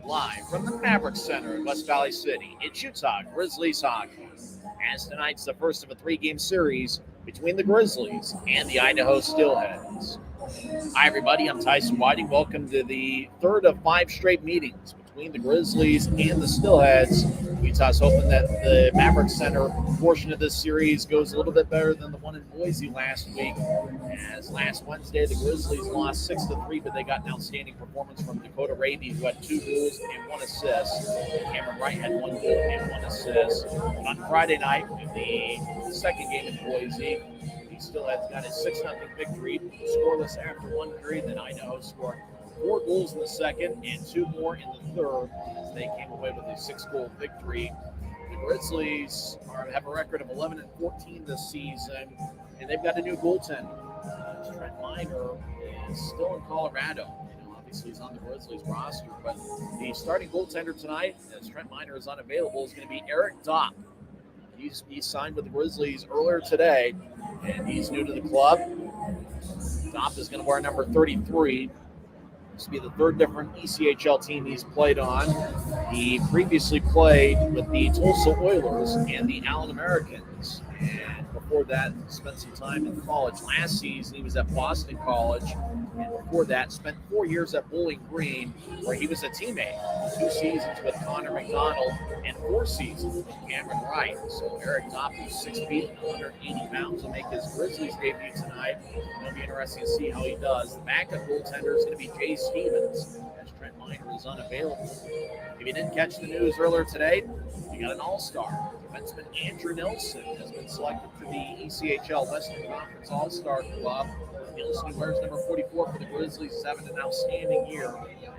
Live from the Maverik Center in West Valley City, it's Utah Grizzlies hockey. As tonight's the first of a three-game series between the Grizzlies and the Idaho Steelheads. Hi, everybody. I'm Tyson Whiting. Welcome to the third of 5 straight meetings between the Grizzlies and the Steelheads. Utah's hoping that the Maverik Center portion of this series goes a little bit better than the one in Boise last week. As last Wednesday, the Grizzlies lost 6-3, but they got an outstanding performance from Dakota Raby, who had 2 goals and 1 assist. Cameron Wright had 1 goal and 1 assist. But on Friday night, in the second game in Boise, he still has got a 6-0 victory, scoreless after 1 period. Then Idaho scored 4 goals in the second and 2 more in the third as they came away with a 6-goal victory. The Grizzlies have a record of 11-14 this season, and they've got a new goaltender. Trent Miner is still in Colorado. Obviously, he's on the Grizzlies roster, but the starting goaltender tonight, as Trent Miner is unavailable, is going to be Eric Dopp. He signed with the Grizzlies earlier today, and he's new to the club. Dopp is going to wear number 33. This will be the third different ECHL team he's played on. He previously played with the Tulsa Oilers and the Allen Americans. And before that, spent some time in college. Last season, he was at Boston College. And before that, spent 4 years at Bowling Green, where he was a teammate. 2 seasons with Connor McDonald and 4 seasons with Cameron Wright. So Eric Dopp, who's 6 feet and 180 pounds, will make his Grizzlies debut tonight. It'll be interesting to see how he does. The backup goaltender is going to be Jay Stevens, as Trent Miner is unavailable. If you didn't catch the news earlier today, you got an all-star. Defenseman Andrew Nelson has been selected for the ECHL Western Conference All-Star Club. Nelson, who wears number 44 for the Grizzlies, is having an outstanding year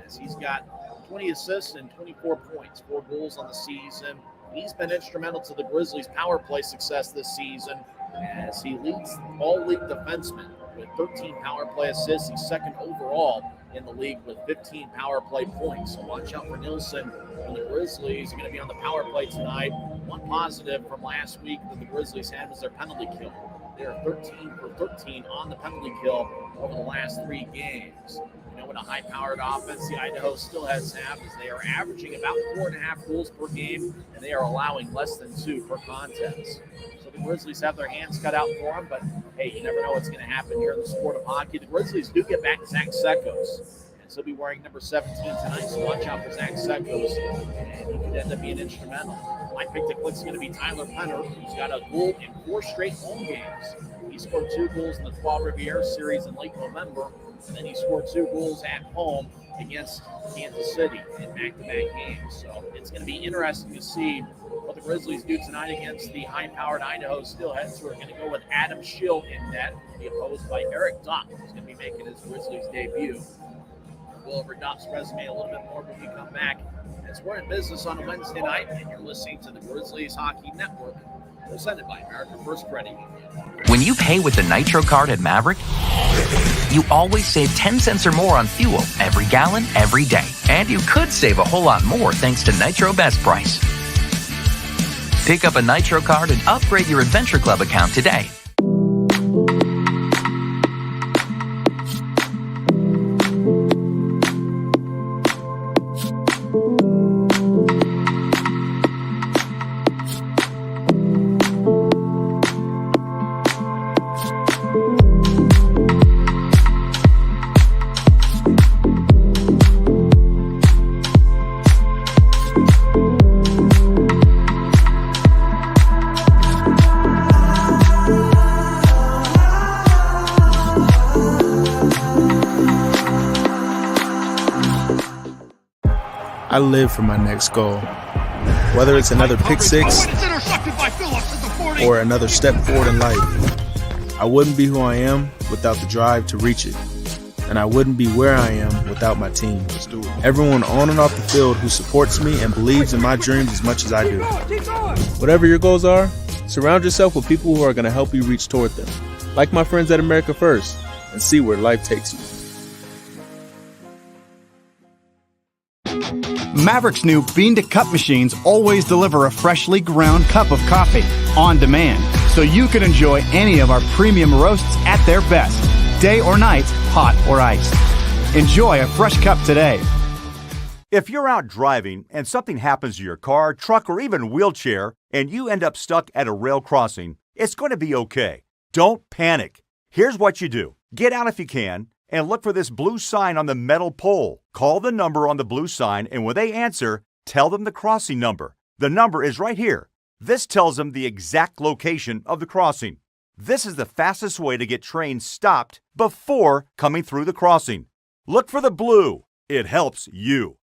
as he's got 20 assists and 24 points, 4 goals on the season. He's been instrumental to the Grizzlies' power play success this season as he leads all league defensemen with 13 power play assists. He's second overall in the league with 15 power play points. So watch out for Nielsen and the Grizzlies are going to be on the power play tonight. One positive from last week that the Grizzlies had was their penalty kill. They're 13 for 13 on the penalty kill over the last 3 games. You know what a high-powered offense the Idaho Steelheads have is they are averaging about 4.5 goals per game, and they are allowing less than 2 per contest. So the Grizzlies have their hands cut out for them, but hey, you never know what's going to happen here in the sport of hockey. The Grizzlies do get back Zach Sekos, and he'll be wearing number 17 tonight, so watch out for Zach Sekos, and he could end up being instrumental. My pick to click is going to be Tyler Penner, who's got a goal in 4 straight home games. He scored 2 goals in the Trois Rivières series in late November, and then he scored 2 goals at home against Kansas City in back-to-back games. So it's going to be interesting to see what the Grizzlies do tonight against the high-powered Idaho Steelheads, who are going to go with Adam Schill in net, to be opposed by Eric Dopp, who's going to be making his Grizzlies debut. We'll go over Dopp's resume a little bit more when we come back. As we're in business on a Wednesday night, and you're listening to the Grizzlies Hockey Network, presented by American First Credit Union. When you pay with the Nitro card at Maverik, you always save 10 cents or more on fuel every gallon, every day. And you could save a whole lot more thanks to Nitro Best Price. Pick up a Nitro card and upgrade your Adventure Club account today. I live for my next goal. Whether it's another pick six or another step forward in life, I wouldn't be who I am without the drive to reach it. And I wouldn't be where I am without my team. Everyone on and off the field who supports me and believes in my dreams as much as I do. Whatever your goals are, surround yourself with people who are going to help you reach toward them. Like my friends at America First, and see where life takes you. Maverik's new bean-to-cup machines always deliver a freshly ground cup of coffee on demand, so you can enjoy any of our premium roasts at their best, day or night, hot or iced. Enjoy a fresh cup today. If you're out driving and something happens to your car, truck, or even wheelchair, and you end up stuck at a rail crossing, it's going to be okay. Don't panic. Here's what you do. Get out if you can and look for this blue sign on the metal pole. Call the number on the blue sign, and when they answer, tell them the crossing number. The number is right here. This tells them the exact location of the crossing. This is the fastest way to get trains stopped before coming through the crossing. Look for the blue. It helps you.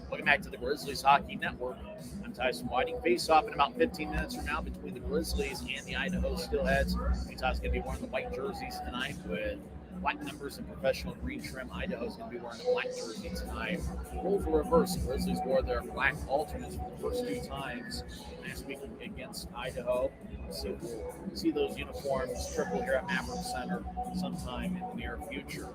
Welcome back to the Grizzlies Hockey Network. I'm Tyson Whiting. Face off in about 15 minutes from now between the Grizzlies and the Idaho Steelheads. Utah's going to be wearing the white jerseys tonight with black numbers and professional green trim. Idaho's going to be wearing a black jersey tonight. Roles were reversed. The Grizzlies wore their black alternates for the first 2 times last week against Idaho. So we'll see those uniforms triple here at Maverik Center sometime in the near future.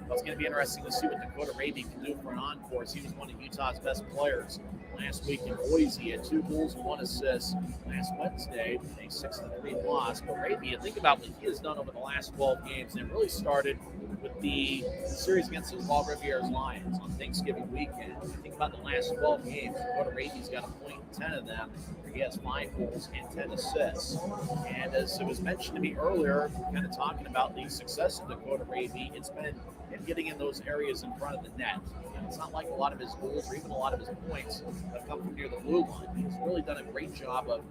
It's going to be interesting to see what Dakota Raby can do for an encore. He was one of Utah's best players last week in Boise. He had 2 goals and 1 assist last Wednesday, a 6-3 loss. But Raby, you think about what he has done over the last 12 games, and it really started with the series against the Utah Grizzlies Lions on Thanksgiving weekend. You think about the last 12 games, Dakota Raby's got a point in 10 of them. He has 5 goals and 10 assists. And as it was mentioned to me earlier, kind of talking about the success of Dakota Raby, it's been him getting in those areas in front of the net. And it's not like a lot of his goals or even a lot of his points have come from near the blue line. He's really done a great job of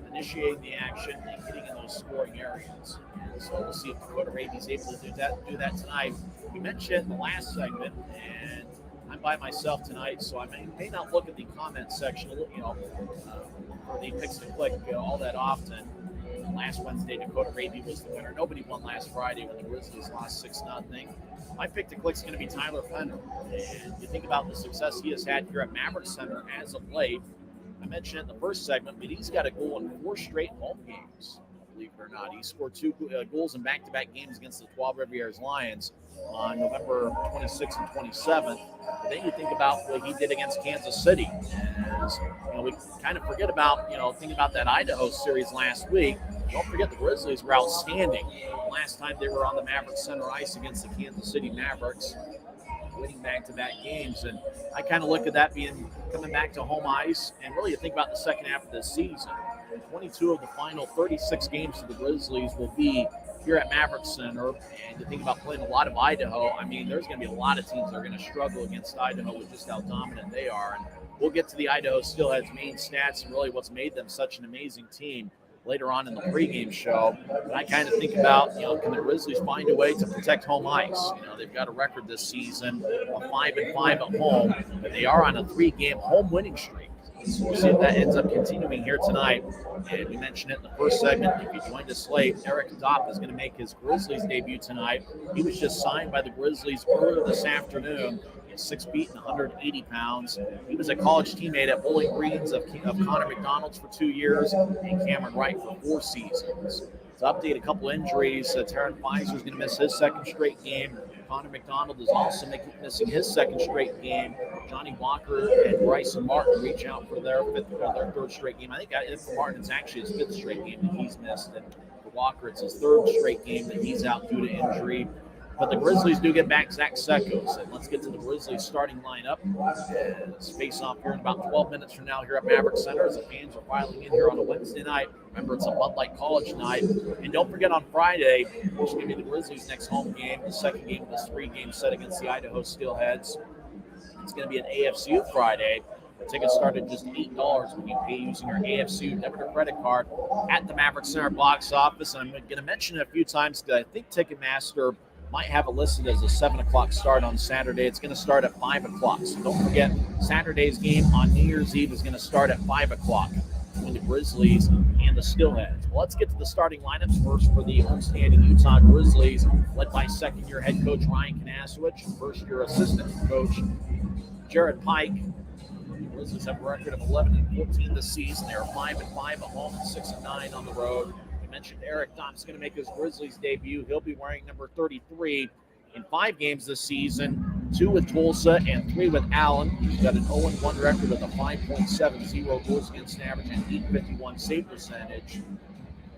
initiating the action and getting in those scoring areas. And so we'll see if Dakota Raby's able to do that tonight. We mentioned in the last segment, and I'm by myself tonight, so I may not look at the comment section, for the picks to click all that often. Last Wednesday, Dakota Raby was the winner. Nobody won last Friday when the Grizzlies lost 6-0. My pick to click is going to be Tyler Penner. And you think about the success he has had here at Maverik Center as of late. I mentioned it in the first segment, but he's got a goal in 4 straight home games. Believe it or not, he scored 2 goals in back-to-back games against the Utah Grizzlies Lions on November 26th and 27th. But then you think about what he did against Kansas City. As, we kind of forget about, thinking about that Idaho series last week. Don't forget the Grizzlies were outstanding last time they were on the Maverik Center ice against the Kansas City Mavericks, winning back-to-back games. And I kind of look at that coming back to home ice. And really, you think about the second half of this season. 22 of the final 36 games for the Grizzlies will be here at Maverik Center. And you think about playing a lot of Idaho, there's going to be a lot of teams that are going to struggle against Idaho with just how dominant they are. And we'll get to the Idaho Steelheads' main stats and really what's made them such an amazing team later on in the pregame show. But I kind of think about, can the Grizzlies find a way to protect home ice? They've got a record this season of 5-5 at home, but they are on a 3-game home winning streak. So we'll see if that ends up continuing here tonight. And we mentioned it in the first segment. If you joined us late, Eric Dopp is going to make his Grizzlies debut tonight. He was just signed by the Grizzlies earlier this afternoon. 6 feet and 180 pounds. He was a college teammate at Bowling Greens of Connor McDonald's for 2 years and Cameron Wright for 4 seasons. To update a couple injuries, Taryn Pfizer is going to miss his 2nd straight game. Connor McDonald is also missing his 2nd straight game. Johnny Walker and Bryson Martin reach out for their 3rd straight game. I think for Martin, it's actually his 5th straight game that he's missed. And for Walker, it's his 3rd straight game that he's out due to injury. But the Grizzlies do get back Zach Sekos. And let's get to the Grizzlies starting lineup. Let's face off here in about 12 minutes from now here at Maverik Center as the fans are filing in here on a Wednesday night. Remember, it's a Bud Light College night. And don't forget on Friday, which is going to be the Grizzlies' next home game, the 2nd game of this 3-game set against the Idaho Steelheads. It's going to be an AFCU Friday. The tickets start at just $8 when you pay using your AFCU debit or credit card at the Maverik Center box office. And I'm going to mention it a few times because I think Ticketmaster might have it listed as a 7 o'clock start on Saturday. It's going to start at 5 o'clock. So don't forget, Saturday's game on New Year's Eve is going to start at 5 o'clock between the Grizzlies and the Steelheads. Well, let's get to the starting lineups first for the homestanding Utah Grizzlies, led by 2nd-year head coach Ryan Kanasowicz and 1st-year assistant coach Jared Pike. The Grizzlies have a record of 11-14 this season. They're 5-5 at home and 6-9 on the road. Mentioned Eric Dopp is going to make his Grizzlies debut. He'll be wearing number 33 in 5 games this season, 2 with Tulsa and 3 with Allen. He's got an 0-1 record with a 5.70 goals against average and 851 save percentage.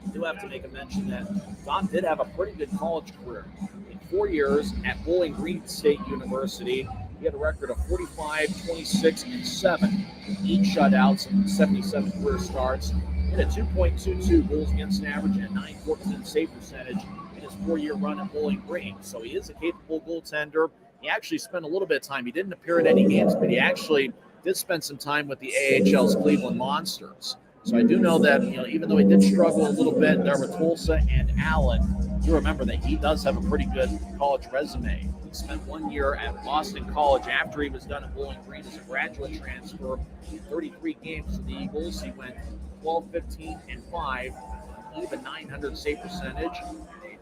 I do have to make a mention that Don did have a pretty good college career. In 4 years at Bowling Green State University, he had a record of 45, 26, and 7, 8 shutouts and 77 career starts. He had a 2.22 goals against average and a 9.14 save percentage in his 4-year run at Bowling Green. So he is a capable goaltender. He actually spent a little bit of time. He didn't appear in any games, but he actually did spend some time with the AHL's Cleveland Monsters. So I do know that, even though he did struggle a little bit there with Tulsa and Allen, you remember that he does have a pretty good college resume. He spent 1 year at Boston College after he was done at Bowling Green as a graduate transfer. In 33 games for the Eagles, he went 12, 15, and 5, even 900 save percentage,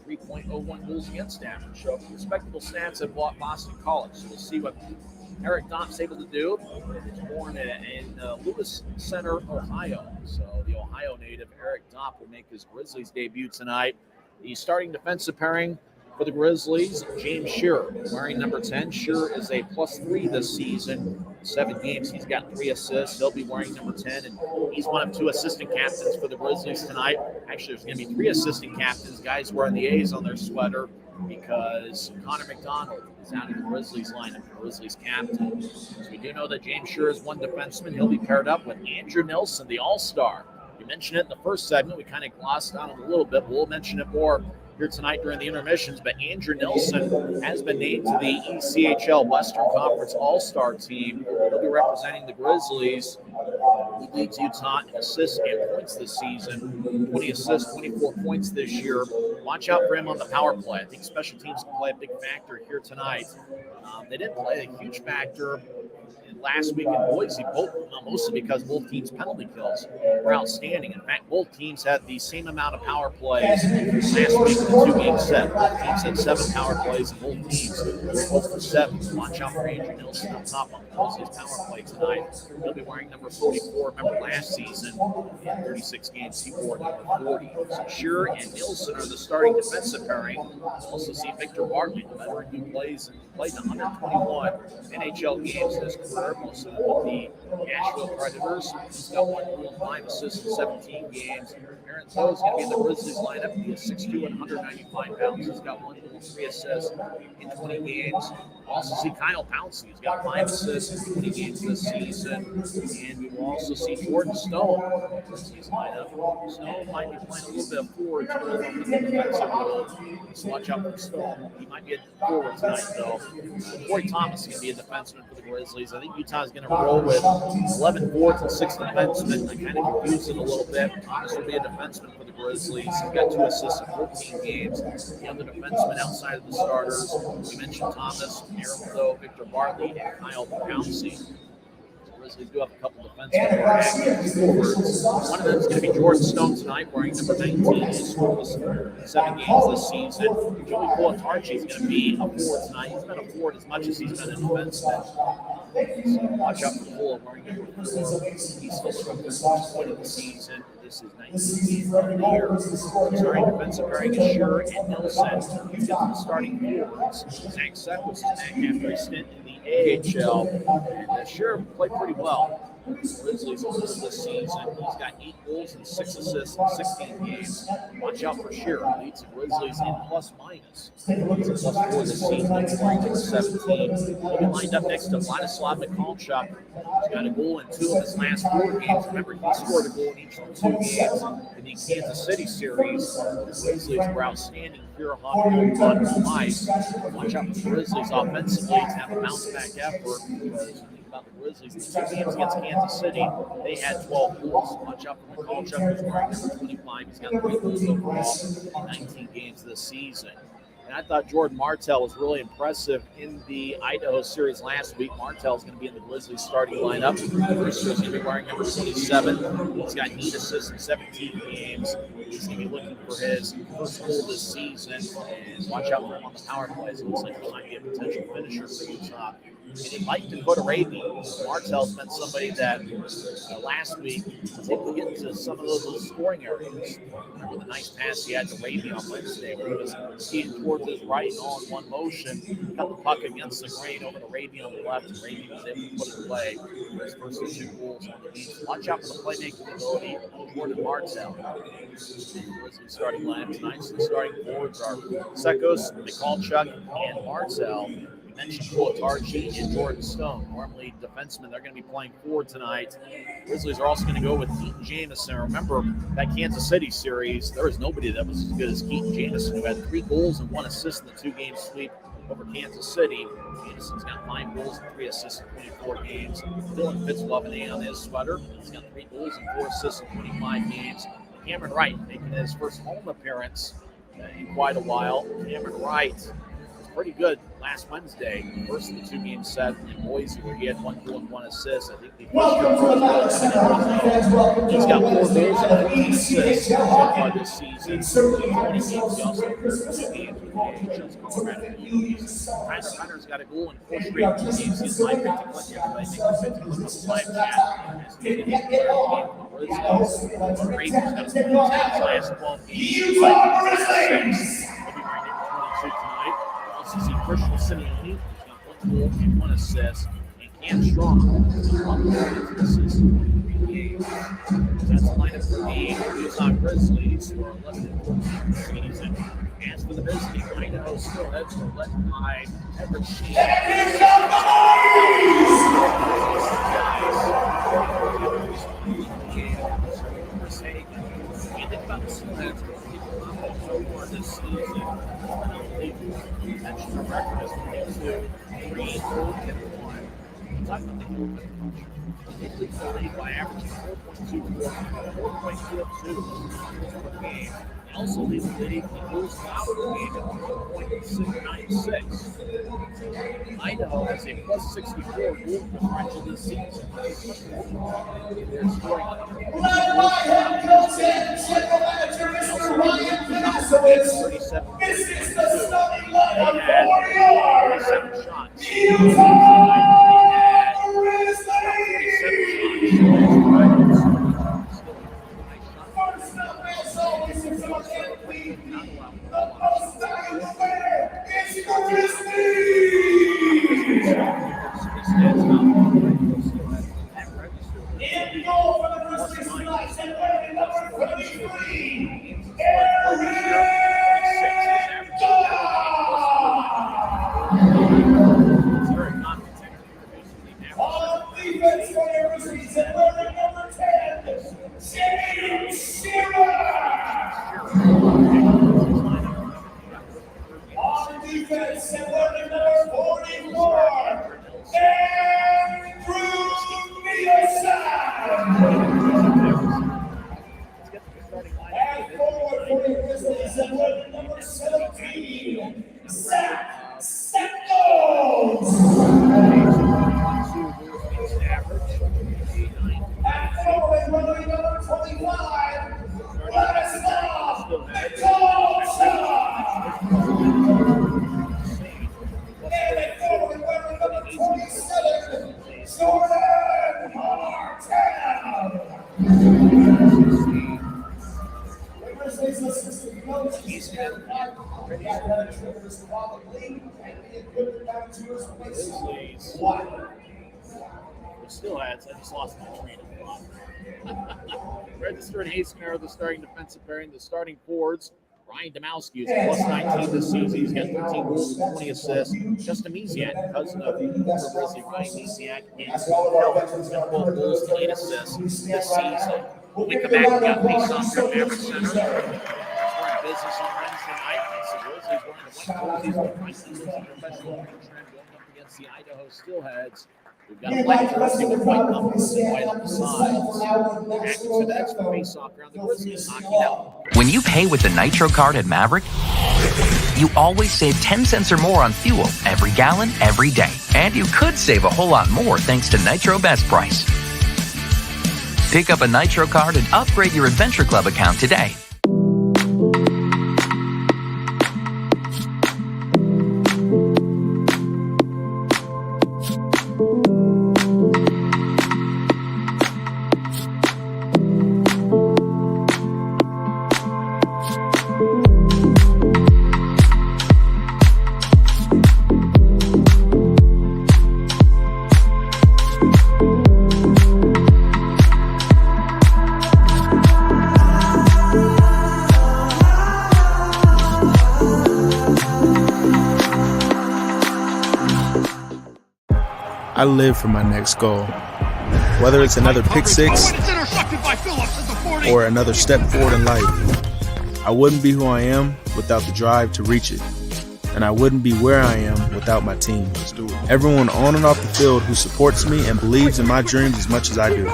3.01 goals against average. So respectable stats at Boston College. So we'll see what Eric Dopp's able to do. He's born in Lewis Center, Ohio. So the Ohio native Eric Dopp will make his Grizzlies debut tonight. The starting defensive pairing for the Grizzlies, James Shearer, wearing number 10. Shearer is a +3 this season. 7 games, he's got 3 assists. He'll be wearing number 10, and he's one of 2 assistant captains for the Grizzlies tonight. Actually, there's going to be 3 assistant captains, guys wearing the A's on their sweater, because Connor McDonald is out of the Grizzlies lineup, the Grizzlies captain. So we do know that James Shearer is one defenseman. He'll be paired up with Andrew Nilsson, the All-Star. We mentioned it in the first segment. We kind of glossed on it a little bit. We'll mention it more here tonight during the intermissions, but Andrew Nilsson has been named to the ECHL Western Conference All-Star team. He'll be representing the Grizzlies. He leads Utah in assists and points this season. 20 assists, 24 points this year. Watch out for him on the power play. I think special teams can play a big factor here tonight. They didn't play a huge factor last week in Boise, mostly because both teams' penalty kills were outstanding. In fact, both teams had the same amount of power plays last week in the 2-game set. Both teams had 7 power plays, and both teams were both for 7. Watch out for Andrew Nilsson up top on the Grizzlies power play tonight. He'll be wearing number 44. Remember last season, in 36 games, he wore number 40. So Shearer and Nilsson are the starting defensive pairing. We'll also see Victor Bartley, the veteran who played 121 NHL games in his career, most of them with the Nashville Predators. He's got 105 assists in 17 games. Aaron Lowe is going to be in the Grizzlies lineup. He is 6'2" and 195 pounds. He's got 3 assists in 20 games. We'll also see Kyle Pouncey. He's got 5 assists in 20 games this season. And we will also see Jordan Stone in the Grizzlies lineup. Stone might be playing a little bit of forward to move up in the defensive role. So watch out for Stone. He might be a forward tonight, though. Corey Thomas is going to be a defenseman for the Grizzlies. I think Utah is going to roll with 11 forwards and 6 defensemen. I kind of confused it a little bit. Thomas will be a defenseman for the Grizzlies. He's got 2 assists in 14 games. The other defensemen outside of the starters, we mentioned Thomas, Aaron Lowe, Victor Bartley, and Kyle Pouncey. Grizzlies do have a couple defensemen who are active forwards. One of them is going to be Jordan Stone tonight, wearing number 19. He's scored 7 games this season. Joey Colatarchi is going to be a forward tonight. He's been a forward as much as he's been a defenseman. So watch out for Cole wearing number 4. He's still struck the first point of the season. This is 19th of the year. Starting defensive pairing is Shearer and Nilsson. He's got the starting forwards. Zach Seck was back after a stint in the AHL. And Shearer played pretty well. Grizzlies this season. He's got 8 goals and 6 assists in 16 games. Watch out for Shearer. Leads the Grizzlies in plus-minus. He's a +4 this season. He's playing to 17. He'll be lined up next to Vladislav Mikalchuk. He's got a goal in 2 of his last 4 games. Remember, he scored a goal in each of the 2 games in the Kansas City series. The Grizzlies were outstanding here on home ice. Watch out for the Grizzlies offensively to have a bounce-back effort. About the Grizzlies, the 2 games against Kansas City, they had 12 goals. Watch out for Mikalchuk, who's wearing number 25. He's got 3 goals overall in 19 games this season. And I thought Jordan Martell was really impressive in the Idaho series last week. Martell is going to be in the Grizzlies starting lineup. He's going to be wearing number 27. He's got 8 assists in 17 games. He's going to be looking for his first goal this season. And watch out for him on the power plays. It looks like he might be a potential finisher for Utah they like Dakota Raby. Martell's been somebody that last week was able to get into some of those little scoring areas. Remember the nice pass he had to Raby on Wednesday where he was skiing towards his right and all in one motion. Got the puck against the grain over to Raby on the left, and Raby was able to put it away for his first 2 goals on the beach. Watch out for the playmaking ability of Jordan Martell. Grizzlies starting lineup tonight. So the starting forwards are Sekos, Mikulchuk, and Martell. We mentioned Kuatarchi and Jordan Stone. Normally defensemen, they're going to be playing forward tonight. Grizzlies are also going to go with Keaton Jamison. Remember that Kansas City series, there was nobody that was as good as Keaton Jamison, who had 3 goals and 1 assist in the 2-game sweep over Kansas City. Jamison's got 5 goals and 3 assists in 24 games. Dylan Fitzwaven on his sweater. He's got 3 goals and 4 assists in 25 games. Cameron Wright making his first home appearance in quite a while. Cameron Wright was pretty good last Wednesday, first of the 2-game set in Boise, where he had 1 goal and 1 assist. I think he's got 4 goals and 14 assists so far this season. 20 games, he also played 2 games with the AHL's Colorado Buttes. Tyson Hunter's got a goal in 4 straight games. He's live 50 click everybody. Make sure 50 click on the live chat. As he did his game for the Grizzlies. Raven's got 10 last 12 games. Utah Grizzlies! He'll be right into 22 tonight. Also see Christian Simeone, who's got 1 goal and 1 assist. And Cam Strong, who's got 1 goal and 2 assists in 23 games. That's the lineup for the Utah Grizzlies, who are less than 14 season. As for the visiting Idaho Steelheads, are led by Maverik Center. You think about the Steelheads, so far this season, they've mentioned the record as 22, 3, 4, and 1. Talk about the goal differential. They lead the league by averaging 4.24 per game. They also lead the league in goals allowed per game at 4.96. Idaho has a plus 64 goal differential this season. They're scoring This is the starting lineup for Utah Grizzlies! First up is always the most valuable player is the Grizzlies! In goal for the Grizzlies tonight, and wearing number 33, on defense for the Grizzlies, and wearing number 10, James Shearer. On defense, and wearing number 44, Andrew Nielsen. And forward for the Grizzlies, and wearing number 17, Zach Stepnos. And forward running number 25, Vladislav Mikulchuk. And at forward running number 27, Jordan Martell. The Grizzlies assistant coach, he's got that Trivers probably, and the equipment down to his place. What? Steelheads, I just lost my train of thought. Register and Hasener are the starting defensive pairing. The starting forwards, Ryan Domowski is plus 19 this season. He's got 13 goals and 20 assists. Justin Misiak, cousin of former Grizzly Ryan Misiak, has got 12 goals and 8 assists this season. When we come back, we got face-off from Maverik Center. We're in business on Wednesday night. The Grizzlies won the West Coast professional trend going up against the Idaho Steelheads. We've got a black jersey with white numbers and white on the sides. Back to the next face-off around the Grizzlies knocking out. When you pay with the Nitro card at Maverik, you always save 10 cents or more on fuel every gallon, every day. And you could save a whole lot more thanks to Nitro Best Price. Pick up a Nitro card and upgrade your Adventure Club account today. live for my next goal. Whether it's another pick six or another step forward in life, I wouldn't be who I am without the drive to reach it. And I wouldn't be where I am without my team. Everyone on and off the field who supports me and believes in my dreams as much as I do.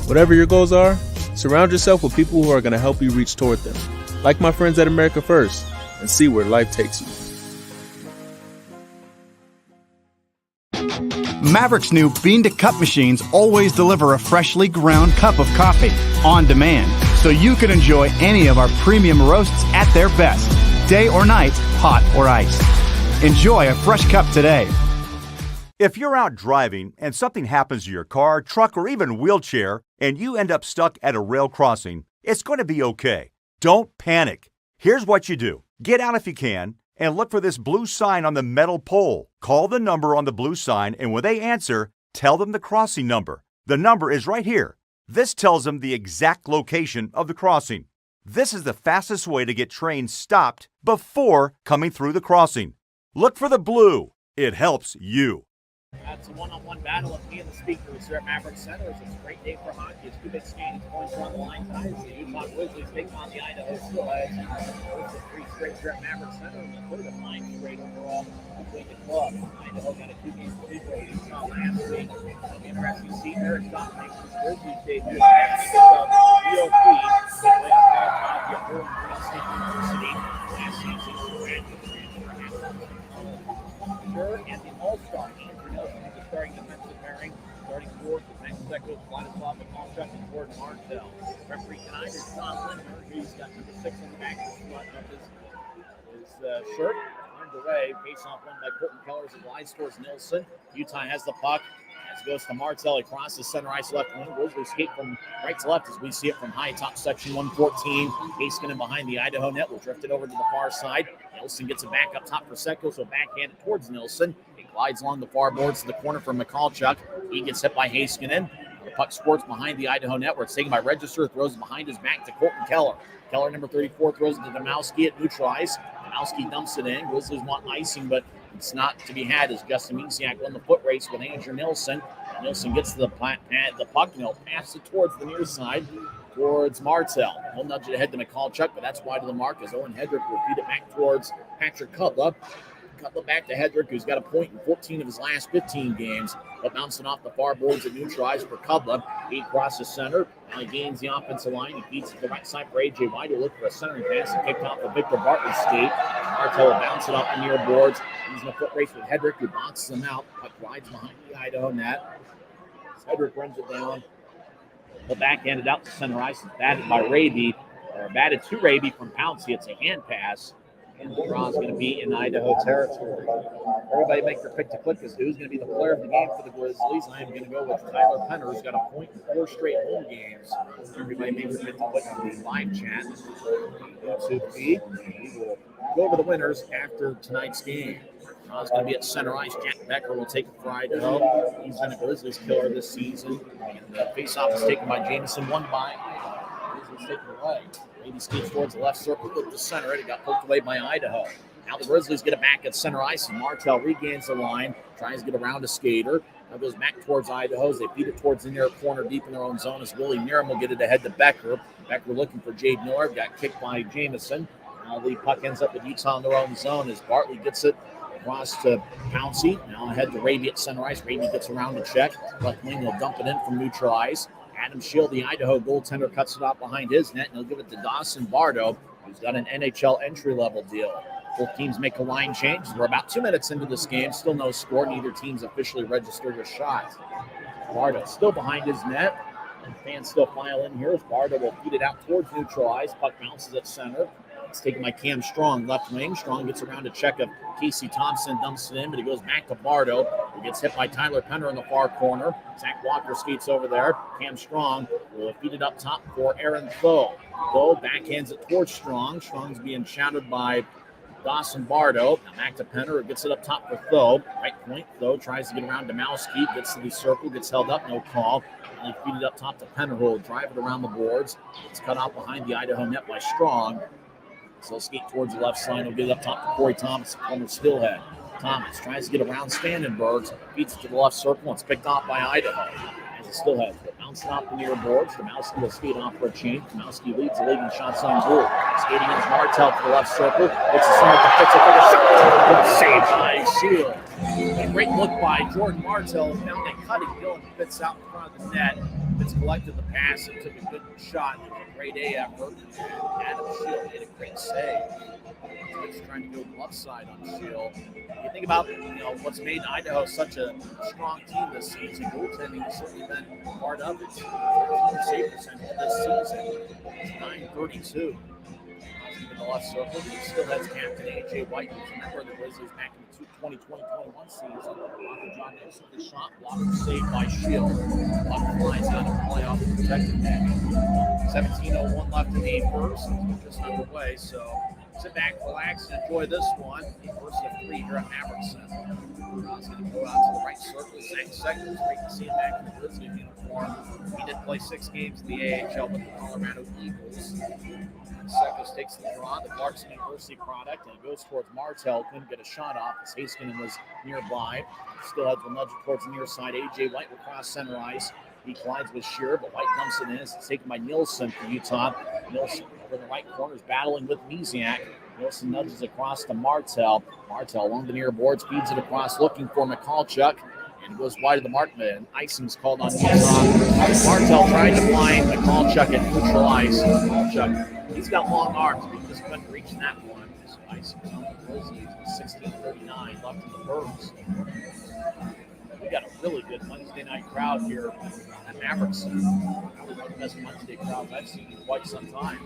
Whatever your goals are, surround yourself with people who are going to help you reach toward them. Like my friends at America First, and see where life takes you. Maverik's new bean-to-cup machines always deliver a freshly ground cup of coffee on demand, so you can enjoy any of our premium roasts at their best, day or night, hot or iced. Enjoy a fresh cup today. If you're out driving and something happens to your car, truck, or even wheelchair, and you end up stuck at a rail crossing, it's going to be okay. Don't panic. Here's what you do. Get out if you can and look for this blue sign on the metal pole. Call the number on the blue sign, and when they answer, tell them the crossing number. The number is right here. This tells them the exact location of the crossing. This is the fastest way to get trains stopped before coming through the crossing. Look for the blue. It helps you. That's a one-on-one battle of me and the speakers here at Maverik Center. It's a great day for hockey. It's two big standings points are on the line tonight. The Utah Grizzlies take on the Idaho Steelheads. It's a 3 straight here at Maverik Center, and the third of 9 straight overall between the club. Idaho got a 2-game lead over Utah last week. It'll be interesting to see Eric Scott makes his Grizzlies debut as the BOP. They went on the Oregon State University last season. And the All-Star starting defensive pairing, starting fourth with Max Secco, Vladislav Mikalchuk, and Gordon Martell. Referee tonight is John Lindner. He's got number 6 on the back of his shirt. Underway, face-off won by Colton Keller as it lies towards Nilsson. Utah has the puck. As it goes to Martell across the center ice left wing. Grizzlies skate from right to left as we see it from high top section 114. Haskinen behind the Idaho net will drift it over to the far side. Nilsson gets it back up top for Secco, so backhand towards Nilsson. Glides along the far boards to the corner from Mikalchuk. He gets hit by Haskinen. The puck squirts behind the Idaho net where it's taken by Register, throws it behind his back to Colton Keller. Keller, number 34, throws it to Domowski at neutral ice. Domowski dumps it in. Grizzlies want icing, but it's not to be had as Justin Misiak won the foot race with Andrew Nilsson. Nilsson gets to the puck and he'll pass it towards the near side, towards Martell. He'll nudge it ahead to Mikalchuk, but that's wide of the mark as Owen Hedrick will feed it back towards Patrick Cutler. Cutler back to Hedrick, who's got a point in 14 of his last 15 games, but bouncing off the far boards at neutral ice for Cutler. He crosses center. Now he gains the offensive line. He feeds to the right side for A.J. White, who looked for a centering pass and kicked off the Victor Bartlett skate. Martell will bounce it off the near boards. Using a foot race with Hedrick, who boxes him out. Puck rides behind the Idaho net. Hedrick runs it down. He'll backhand it out to center ice. It's batted by Raby, or batted to Raby from Pouncey. It's a hand pass. And the draw is going to be in Idaho territory. Everybody make their pick to click as to who's going to be the player of the game for the Grizzlies. I am going to go with Tyler Penner, who's got a point in 4 straight home games. Everybody make their pick to click on the live chat. YouTube feed. We will go over the winners after tonight's game. It's going to be at center ice. Jack Becker will take it for Idaho. He's been a Grizzlies killer this season. And the faceoff is taken by Jameson, won by Grizzlies taken away. Maybe skates towards the left circle, look to center it. It got poked away by Idaho. Now the Grizzlies get it back at center ice, and Martell regains the line, tries to get around a skater. Now goes back towards Idaho as they feed it towards the near corner, deep in their own zone, as Willie Niram will get it ahead to Becker. Becker looking for Jade Miller, got kicked by Jameson. Now the puck ends up with Utah in their own zone as Bartley gets it across to Pouncey. Now ahead to Raby at center ice. Raby gets around to check. Left wing will dump it in from neutral ice. Adam Shield, the Idaho goaltender, cuts it off behind his net, and he'll give it to Dawson Bardo, who's got an NHL entry-level deal. Both teams make a line change. We're about 2 minutes into this game. Still no score. Neither team's officially registered a shot. Bardo still behind his net. And fans still file in here as Bardo will feed it out towards neutral ice. Puck bounces at center. It's taken by Cam Strong, left wing. Strong gets around to check of Casey Thompson, dumps it in, but it goes back to Bardo, who gets hit by Tyler Penner in the far corner. Zach Walker skates over there. Cam Strong will feed it up top for Aaron Tho. Tho backhands it towards Strong. Strong's being shouted by Dawson Bardo. Now back to Penner, who gets it up top for Tho. Right point, Tho tries to get around Domowski, gets to the circle, gets held up, no call. And they feed it up top to Penner, who will drive it around the boards. It's cut off behind the Idaho net by Strong. So he'll skate towards the left side. He'll get it up top to Corey Thomas, former Steelhead. Thomas tries to get around Standenbergs, beats it to the left circle, and it's picked off by Idaho. As it still has it. Bouncing off the near boards. Domowski will skate off for a change. Domowski leads the league in shots on goal. Skating against Martell to the left circle. It's a center to fix it for the shot. Saved by Shield. A great look by Jordan Martell. Found that cutting Dylan fits out in front of the net. It's collected the pass and took a good shot. It was a great A effort. Adam Shield made a great save. It's trying to go left side on Shield. You think about what's made Idaho such a strong team this season. Goaltending has certainly been part of it. 13 save percentage this season. It's 932. In the left circle, the Steelheads captain AJ Whiting. Remember the Grizzlies back in the 2020-21 season. John Nielsen with a shot blocker saved by Shield. Puck flies out of playoff and protected net. 17:01 left in the first. It's just underway, so sit back, relax, and enjoy this one. The first of three here at Maverik Center. He's going to go out to the right circle. Zach Seconds, great to see him back in the Grizzlies uniform. He did play 6 games in the AHL with the Colorado Eagles. Seconds takes the draw, the Clarkson University product, and it goes towards Martell. Couldn't get a shot off as Haskinen was nearby. Steelheads will nudge it towards the near side. AJ White will cross center ice. He collides with Shearer, but White dumps it in. It's taken by Nielsen for Utah. Nielsen over in the right corner is battling with Misiak. Nielsen nudges across to Martell. Martell along the near boards, feeds it across, looking for McCallchuk. And goes wide of the mark, man. Icing's called on Utah. Martell trying to find McCallchuk at neutral ice. McCallchuk, he's got long arms, but he just couldn't reach that one. So Icing's on the Grizzlies with 16:39 left in the first. We got a really good Wednesday night crowd here at Maverik Center. Probably one of the best Wednesday crowds I've seen in quite some time.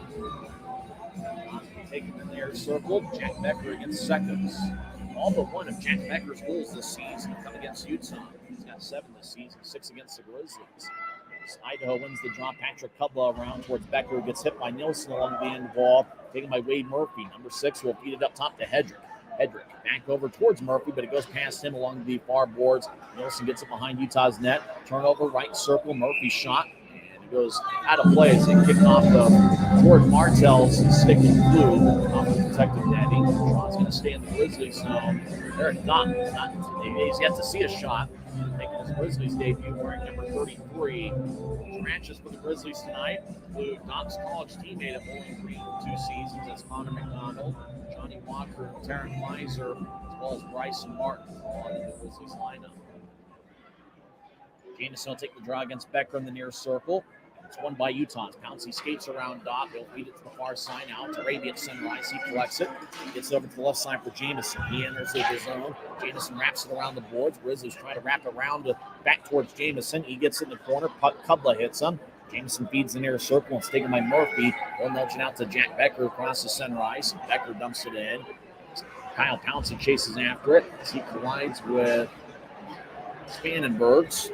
Taking the near circle, Jack Becker against Seconds. All but one of Jack Becker's goals this season come against Utah. He's got 7 this season, 6 against the Grizzlies. As Idaho wins the draw. Patrick Kubla around towards Becker, who gets hit by Nielsen along the end of the ball, taken by Wade Murphy. Number 6 will feed it up top to Hedrick. Hedrick back over towards Murphy, but it goes past him along the far boards. Nielsen gets it behind Utah's net. Turnover, right circle, Murphy shot. And it goes out of play as it kicked off toward Martell's stick and blue off the protected netting. Sean's going to stay in the Grizzlies zone. Eric Dock, he's yet to see a shot. Making his Grizzlies debut wearing number 33. Ranches for the Grizzlies tonight include Dock's college teammate at Bowling Green for 2 seasons. That's Connor McDonald, Johnny Walker, and Taryn Weiser, as well as Bryson Martin, all in the Grizzlies lineup. Jameson will take the draw against Becker in the near circle. It's won by Utah. Pouncey skates around Dock. He'll feed it to the far side out to Raby at center ice. He collects it. Gets over to the left side for Jameson. He enters the zone. Jameson wraps it around the boards. Grizzlies try to wrap around back towards Jameson. He gets in the corner. Kubla hits him. Jameson feeds the near circle. It's taken by Murphy. He'll nudge it out to Jack Becker across the center ice. Becker dumps it in. Kyle Pouncey chases after it as he collides with Spannenbergs.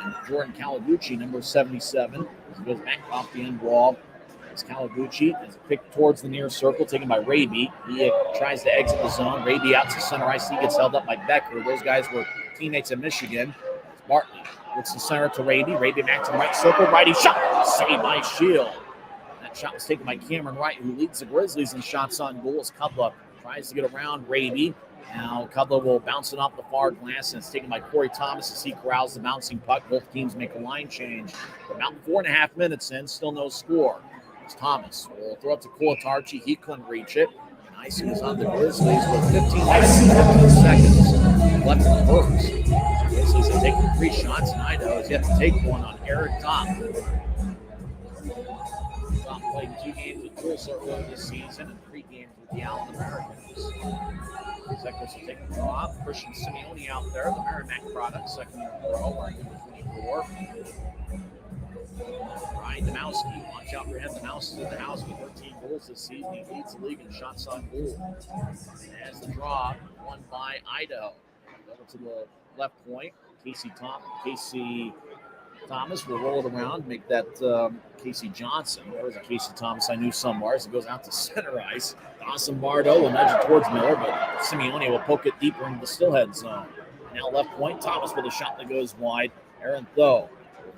And Jordan Kawaguchi, number 77. He goes back off the end wall. As Kawaguchi is picked towards the near circle, taken by Raby. He tries to exit the zone. Raby out to center ice. He gets held up by Becker. Those guys were teammates in Michigan. Bartley gets the center to Raby. Raby back to the right circle. Righty shot. Saved by Shield. That shot was taken by Cameron Wright, who leads the Grizzlies in shots on goal. As Kubla tries to get around Raby. Now Kubla will bounce it off the far glass, and it's taken by Corey Thomas as he corrals the bouncing puck. Both teams make a line change. About 4.5 minutes in, still no score. It's Thomas will throw it to Kulatarchi. He couldn't reach it. And icing is on the Grizzlies with 15 seconds left in the first. The Grizzlies have taken 3 shots, and Idaho has yet to take one on Eric Dock. Dock played 2 games with Tulsa earlier this season and 3 games with the Allen Americans. Zekers will take the draw. Christian Simeone out there, the Merrimack product, 2nd year in a row, wearing number 24. Ryan Domowski, watch out for him. Domowski's in the house with 13 goals this season. He leads the league in shots on goal. As the draw, won by Idaho. Over to the left point, Casey Thomas will roll it around, make that Casey Johnson. There was a Casey Thomas I knew somewhere as it goes out to center ice. Dawson Bardo will nudge it towards Miller, but Simeone will poke it deeper into the Steelhead zone. Now left point, Thomas with a shot that goes wide. Aaron Thoe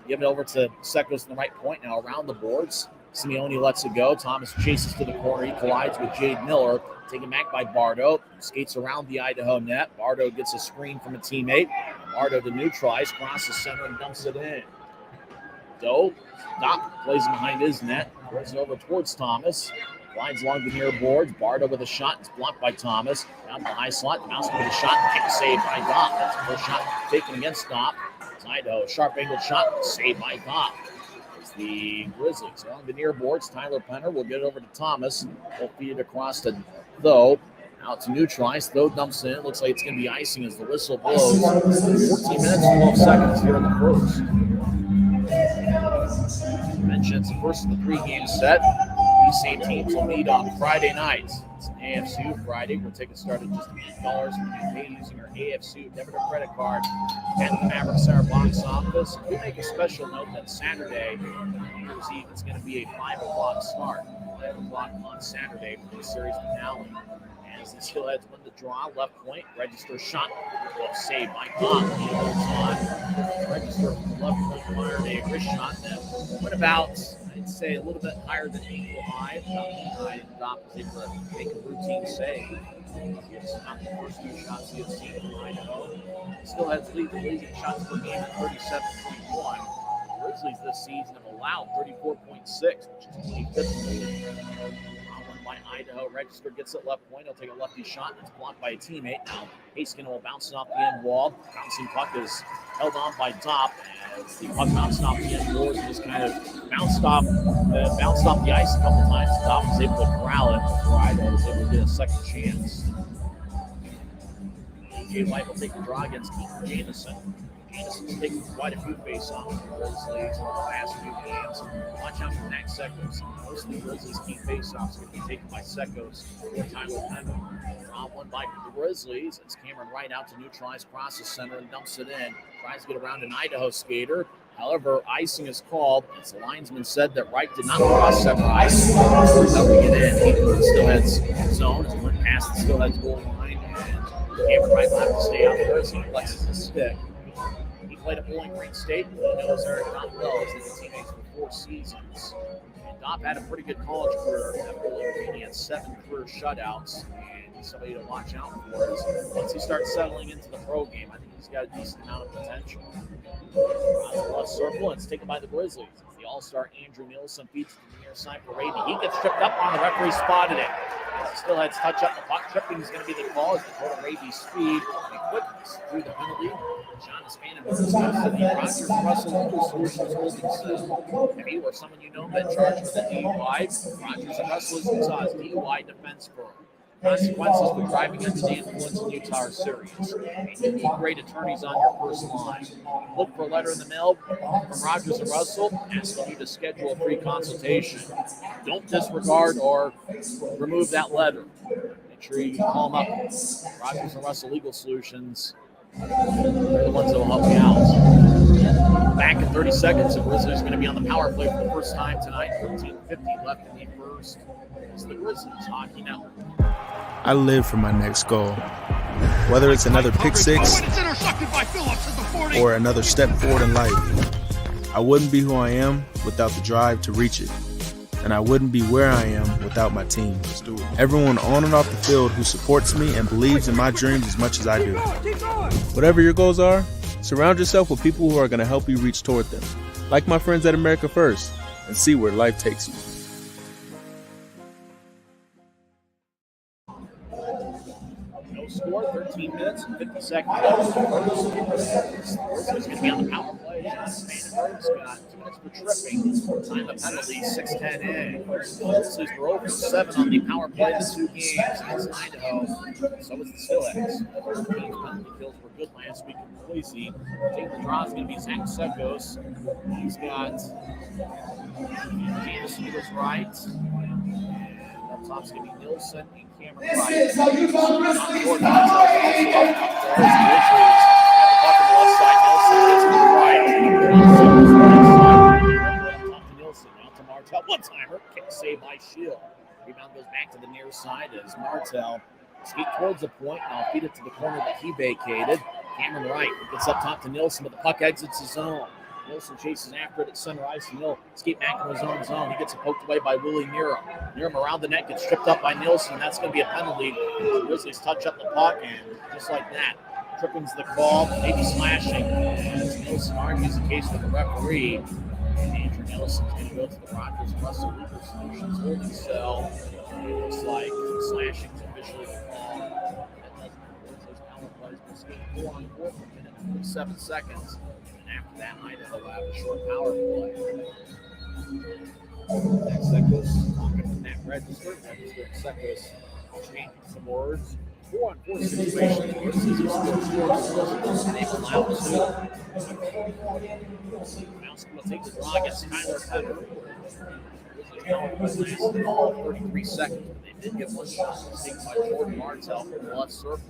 give it over to Sekos in the right point now around the boards. Simeone lets it go. Thomas chases to the corner. He collides with Jade Miller. Taken back by Bardo. Skates around the Idaho net. Bardo gets a screen from a teammate. Bardo to neutralize. Crosses center and dumps it in. Doe. Doc plays behind his net. Throws it over towards Thomas. Lines along the near boards. Bardo with a shot. It's blocked by Thomas. Down the high slot. Mouse with a shot. Kick saved by Doc. That's the first shot taken against Doc. It's Idaho. Sharp angled shot. Saved by Doc. The Grizzlies along the near boards. Tyler Penner will get it over to Thomas. He'll feed it across to Thoe. Out to neutralize. Thoe dumps it in. Looks like it's going to be icing as the whistle blows. 14 minutes, 12 seconds here in the first. As mentioned, it's the first of the three-game set. These same teams will meet on Friday nights. It's an AFCU Friday. We're taking start at just $8 when you pay using your AFCU debit or credit card at the Maverik Center box office. We make a special note that Saturday, New Year's Eve, it's going to be a 5 o'clock start. 5 o'clock on Saturday for the series finale. As the Steelheads win the draw, left point, register shot, saved by Doc. He holds on. Register from the left point, fired a wrist shot that went about, I'd say, a little bit higher than ankle high. Doc was able to make a routine save. It's not the first two shots he has seen from Idaho. Steelheads lead the league in shots per game at 37.1. Grizzlies this season have allowed 34.6, which is 25th in the league. By Idaho. Register gets it left point. He'll take a lefty shot, and it's blocked by a teammate. Now, Haskin will bounce it off the end wall. Bouncing puck is held on by Dopp as the puck bounced off the end boards and just kind of bounced off the ice a couple times. Dopp was able to corral it before Idaho was able to get a second chance. Jay White will take the draw against Keaton Jamison. Jamison's taken quite a few face-offs in the Grizzlies over the last few games. Watch out for Max Sekos. Most of the Grizzlies' key face-offs can be taken by Sekos or Tyler Penner. Draw one by the Grizzlies. It's Cameron Wright out to neutralize, crosses center, and dumps it in. Tries to get around an Idaho skater. However, icing is called. As the linesman said that Wright did not cross center ice. Dumping it in. He Steelheads zone. It went past the Steelheads goal line. And Cameron Wright will have to stay out there as he flexes his stick. Played at Bowling Green State, and he knows Eric Dopp well. He's been teammates for 4 seasons. And Dopp had a pretty good college career at Bowling Green. He had 7 career shutouts, and he's somebody to watch out for. Once he starts settling into the pro game, I think he's got a decent amount of potential. On the left circle, and it's taken by the Grizzlies. It's the all-star Andrew Nielsen feeds to the near side for Raby. He gets tripped up on the referee spotted it. As the Steelheads touch up the puck, tripping is going to be the call as they go to Raby's speed and quickness through the penalty. John Spann goes to the Rogers Russell Legal Solutions holding seal. If you or someone you know been charged with a DUI, Rogers and Russell is Utah's DUI defense firm. Consequences for driving under the influence in Utah are serious. And you need great attorneys on your first line. Look for a letter in the mail from Rogers and Russell asking you to schedule a free consultation. Don't disregard or remove that letter. Make sure you call them up. Rogers and Russell Legal Solutions. They're the ones that will help you out. Back in 30 seconds, the Grizzlies are going to be on the power play for the first time tonight. 13:50 left in the first. It's the Grizzlies Hockey Network. I live for my next goal. Whether it's another pick six or another step forward in life, I wouldn't be who I am without the drive to reach it. And I wouldn't be where I am without my team. Everyone on and off the field who supports me and believes in my dreams as much as I do. Whatever your goals are, surround yourself with people who are going to help you reach toward them. Like my friends at America First, and see where life takes you. Score 13 minutes and 50 seconds left. Grizzlies going to be on the power play. Vandenberg's got 2 minutes for tripping. Time of penalty, 6:10 in. Grizzlies were over 7 on the power play in the 2 games against Idaho. So was the Steelheads. 13 penalty kills were good last week in Boise. Taking the draw is going to be Zach Sekos. He's got Jamison to his right. And up top's going to be Nielsen. Cameron Wright. This is how Utah Grizzlies. Also up there. The puck on the left side. Nielsen gets to the right. Nielsen out to Martell. One-timer. Kick saved by Shield. Rebound goes back to the near side as Martell skate towards the point. Now feed it to the corner that he vacated. Cameron Wright gets up top to Nielsen, but the puck exits his zone. Wilson chases after it at center ice, and he'll skate back in his own zone. He gets it poked away by Willie Niram. Niram around the net, gets tripped up by Nielsen. That's going to be a penalty. The Grizzlies touch up the puck, and just like that, tripping's the call, maybe slashing. As Nielsen argues the case with the referee. Andrew Nielsen's going to go to the Rogers Russell Legal Solutions holding cell. It looks like slashing's officially the call. Those power plays will skate 4-on-4 for a minute and 47 seconds. And after that, Idaho will have a short power play. Next, Sekos talking from that register. Register and Sekos changing some words. 4-on-4 situation. The Grizzlies have scored 4 and they've allowed 2. Mouse will take the draw against Kyler Penner. Grizzlies lasted all 33 seconds, but they did get one shot taken by Jordan Martell from the left circle.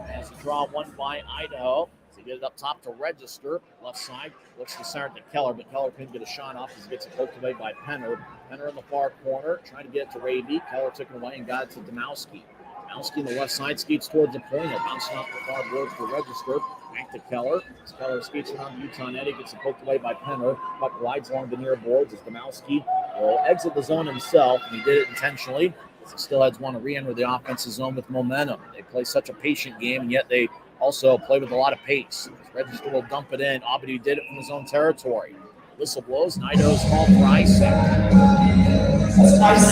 As the draw won by Idaho. They get it up top to Register. Left side looks to center to Keller, but Keller couldn't get a shot off as he gets it poked away by Penner. Penner in the far corner, trying to get it to Raby. Keller took it away and got it to Domowski. Domowski on the left side skates towards the point. He'll bounce off the far boards for Register. Back to Keller. As Keller skates around the Utah net, he gets it poked away by Penner. Puck glides along the near boards as Domowski will exit the zone himself, and he did it intentionally. As the Steelheads want to re-enter the offensive zone with momentum. They play such a patient game, and yet they also play with a lot of pace. Register will dump it in. Abadou did it from his own territory. Whistle blows, and Idaho's called for icing.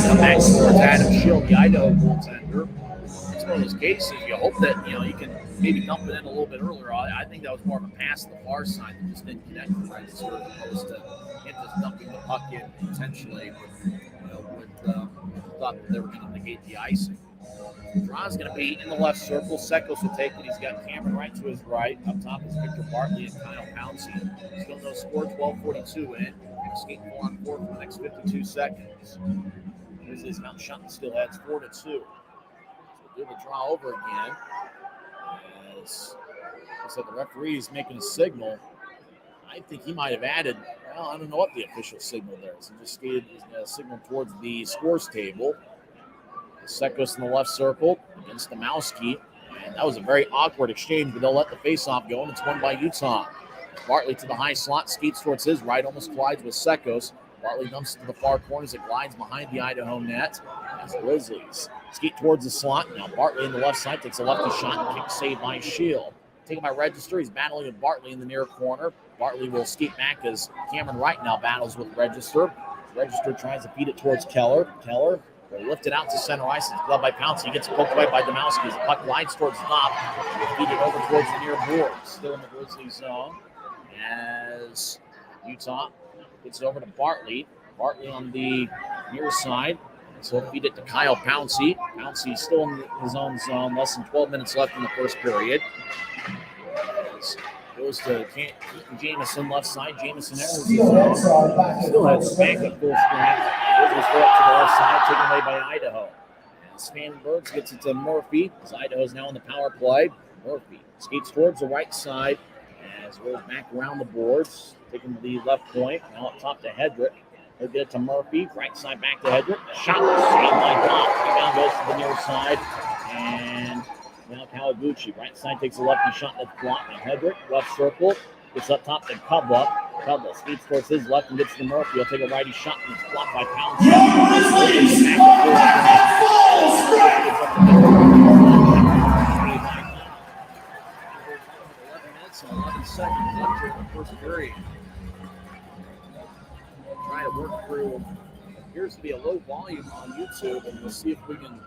Come back towards Adam Shield, the Idaho goaltender. It's one of those cases you hope that you can maybe dump it in a little bit earlier. I think that was more of a pass to the far side that just didn't connect with Register, as opposed to him just dumping the puck in intentionally. Thought that they were going to negate the icing. The draw is going to be in the left circle. Sekos will take it. He's got Cameron right to his right. Up top is Victor Bartley and Kyle Pouncey. Still no score, 12:42 in. Going to skate 4-on-4 for the next 52 seconds. Grizzlies mountain shot the Steelheads 4-2. So we'll do the draw over again. As I said, the referee is making a signal. I think he might have added, well, I don't know what the official signal there is. He just skated a signal towards the scores table. Sekos in the left circle against Domowski. And that was a very awkward exchange, but they'll let the faceoff go, and it's won by Utah. Bartley to the high slot, skates towards his right, almost collides with Sekos. Bartley dumps it to the far corner as it glides behind the Idaho net. As the Grizzlies skate towards the slot. Now Bartley in the left side takes a lefty shot and kick saved by Shield. Taken by Register. He's battling with Bartley in the near corner. Bartley will skate back as Cameron Wright now battles with Register. Register tries to feed it towards Keller. Keller will lift it out to center ice. It's gloved by Pouncey. He gets poked away by Domowski as the puck glides towards the top. He'll feed it over towards the near boards. Still in the Grizzlies zone as Utah gets it over to Bartley. Bartley on the near side. So he'll feed it to Kyle Pouncey. Pouncey still in his own zone. Less than 12 minutes left in the first period. Goes to Keaton Jamison, left side. Jamison enters his zone. Still has back at full strength. Grizzlies throw up to the left side, taken away by Idaho. And Spanbergs gets it to Murphy, as Idaho's now in the power play. Murphy skates towards the right side, as rolls back around the boards, taking the left point. Now up top to Hedrick. He'll get it to Murphy, right side back to Hedrick. Shot was saved by Dopp. Rebound goes to the near side, and now Kawaguchi, right side takes a lefty shot that's blocked by Hedrick. Left circle, gets up top to Kubla. Kubla speeds towards his left and gets to Murphy. He'll take a righty shot and it's blocked by Pouncey. So 11 seconds left here in the first period. Try to work through. Appears to be a low volume on YouTube, and we'll see if we can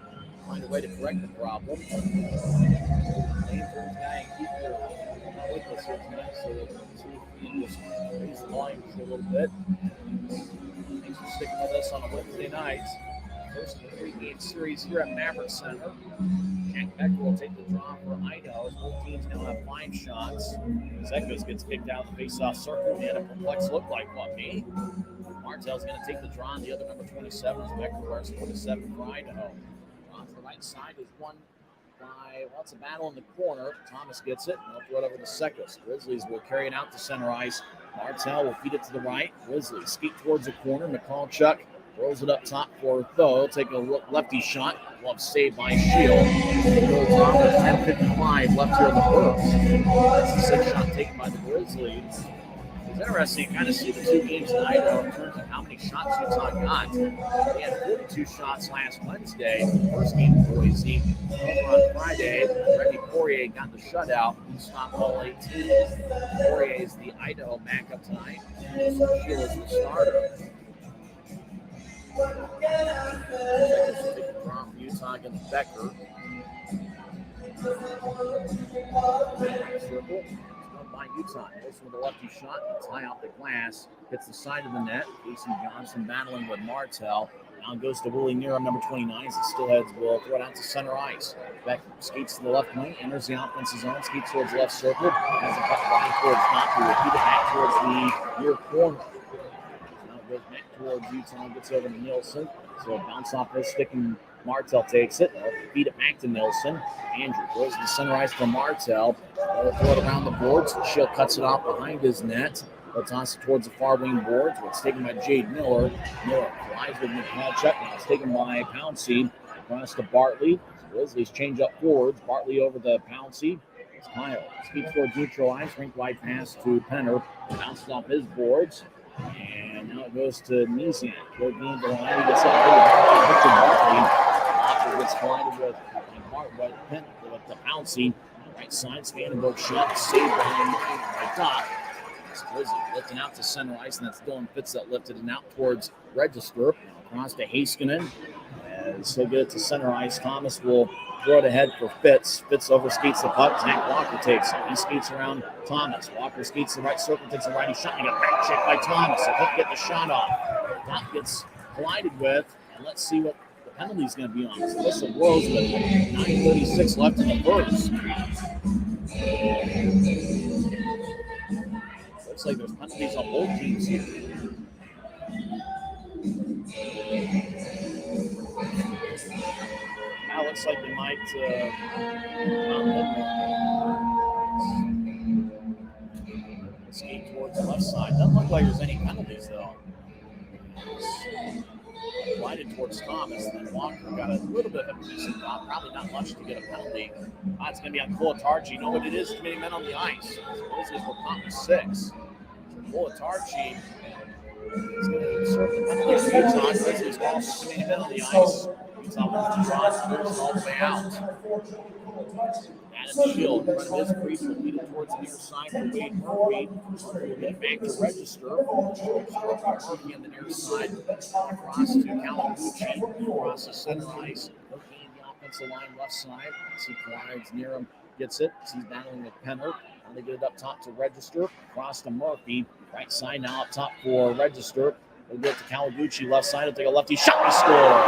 find a way to correct the problem. Keep with us here tonight, so we'll see if we can just raise the volume a little bit. Thanks for sticking with us on a Wednesday night. First of the 3-game series here at Maverik Center. Jack Becker will take the draw for Idaho. Both teams now have 5 shots. Sekos gets kicked out of the face-off circle. He had a perplexed look like, what, me? Martell's going to take the draw, and the other number 27 is Becker wears 27 for Idaho. On the right side is won by, well, it's a battle in the corner. Thomas gets it, and they'll throw it over to Sekos. Grizzlies will carry it out to center ice. Martell will feed it to the right. Grizzlies skate towards the corner. McCallchuk Rolls it up top for Tho. Take a lefty shot. Love saved by Shield. Goes on with 10:55 left here in the first. That's the 6th shot taken by the Grizzlies. It's interesting to kind of see the two games in Idaho in terms of how many shots Utah got. They had 42 shots last Wednesday, the first game in Boise. Over on Friday, Remy Poirier got the shutout. He stopped all 18. Poirier is the Idaho backup tonight. Shield is the starter. From Utah against Becker. Circle. By Utah. Goes with a lefty shot. It's high off the glass. Hits the side of the net. Casey Johnson battling with Martell. Now goes to Willie Nerum, number 29. The Steelheads will throw it out to center ice. Beck skates to the left wing. Enters the offensive zone. Skates towards the left circle. Has a cut line towards Knock. Will feed it back towards the near corner. Now it goes back towards Utah. Gets over to Nielsen. So bounce off his stick and Martell takes it. Feed it back to Nielsen. Andrew goes to the center ice for Martell. Throw it around the boards. Shield cuts it off behind his net. They'll toss it towards the far wing boards. It's taken by Jade Miller. Miller flies with McCall-Chuck. It's taken by Pouncey. Across to Bartley. Grizzlies change up forwards. Bartley over the Pouncey. It's Kyle. Speeds towards neutral ice. Rink wide pass to Penner. Bounces off his boards. And now it goes to Niziak. Toward the end of the line. He gets up to Bartley. Walker gets collided with the Pouncey. Right side, Spangenberg shot, saved by top. It's Grizzly lifting out to center ice, and that's Dylan Fitz that lifted it out towards Register. Across to Haskinen. As he'll get it to center ice, Thomas will throw it ahead for Fitz. Fitz overskates the puck. Zach Walker takes it. He skates around Thomas. Walker skates the right circle, takes a righty shot, and he got back checked by Thomas. So he'll get the shot off. Top gets collided with, and let's see what the penalty's going to be on. So whistle blows with 9:36 left in the first. Looks like there's penalties on both teams here. Now looks like they might skate towards the left side. Doesn't look like there's any penalties though. Glided towards Thomas, then Walker got a little bit of a decent drop, probably not much to get a penalty. It's going to be on Kulatarchi. You know what it is? Too many men on the ice. Grizzlies will pop to 6. Kulatarchi is going to serve the penalty for Utah. Grizzlies call for too many men on the ice. Utah wants to draw it all the way out. Adam Shield, in front of his crease, will lead it towards the near side for Wade Murphy. We'll get it back to Register. Murphy on the near side. Across to Kawaguchi. Across the center ice. Murphy in the offensive line left side. He collides near him. Gets it. He's battling with Penner. And they get it up top to Register. Across to Murphy. Right side now up top for Register. They'll get to Kawaguchi left side. He'll take a lefty shot and score.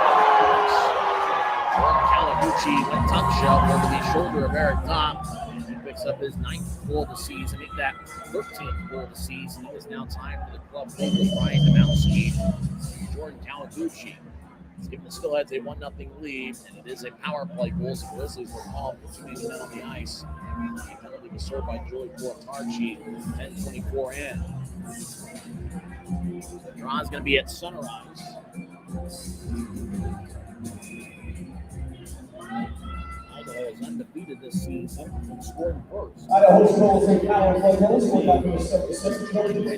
Kawaguchi went top shelf over the shoulder of Eric Top. He picks up his 9th goal of the season. Make that 13th goal of the season. It is now time for the club goal with Brian Domowski. Jordan Kawaguchi. It's giving the Steelheads a 1-0 lead, and it is a power play goal. So the Grizzlies were called for too many men on the ice. The penalty was served by Joey Kulatarchi. 10:24 in. The draw is going to be at center ice. Idaho is undefeated this season and scoring first. Idaho scores a power play goal scored by number 76. Period.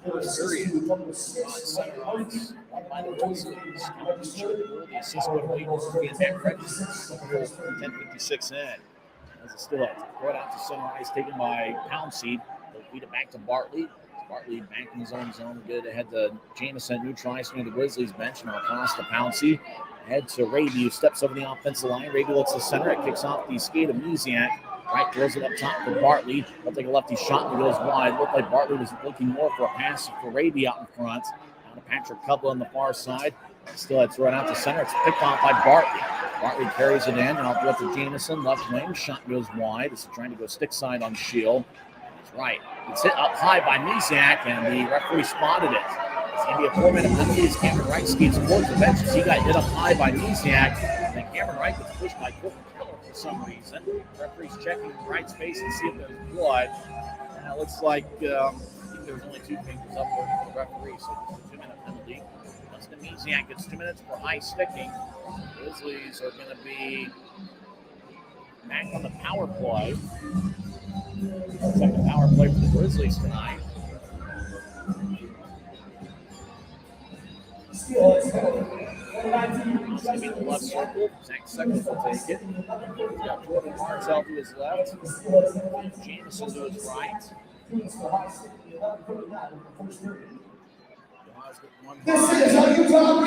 On center ice, won by the Grizzlies. The assist would have equals to get back Register. 10:56 in. As the Steelheads throw it out to center ice, taken by Pouncey. They'll feed it back to Bartley. Bartley back in his own zone. Good ahead to Jamison, neutralizing the Grizzlies bench. Now across to Pouncey. Ahead to Raby, who steps over the offensive line. Raby looks to center. It kicks off the skate of Niziak. Right, throws it up top for Bartley. They'll take a lefty shot and goes wide. Looked like Bartley was looking more for a pass for Raby out in front. Down to Patrick Cubble on the far side. Still had thrown out to center. It's picked off by Bartley. Bartley carries it in. Now up to Jamison. Left wing. Shot goes wide. It's trying to go stick side on Shield. That's right. It's hit up high by Niziak, and the referee spotted it. It's going to be a 4-minute penalty as Cameron Wright skates towards the bench as he got hit up high by Niziak. And then Cameron Wright gets pushed by Colton Keller for some reason. The referee's checking Wright's face and see if there's blood. And it looks like I think there's only 2 fingers up for the referee, so it's a 2-minute penalty. Bartley. Dustin Mesiak gets 2 minutes for high sticking. Grizzlies are going to be back on the power play. Second power play for the Grizzlies tonight. It's going to be in the left circle. Zach Seckles will take it. He's got Jordan Martell to his left. Jameson to his right. This is our Utah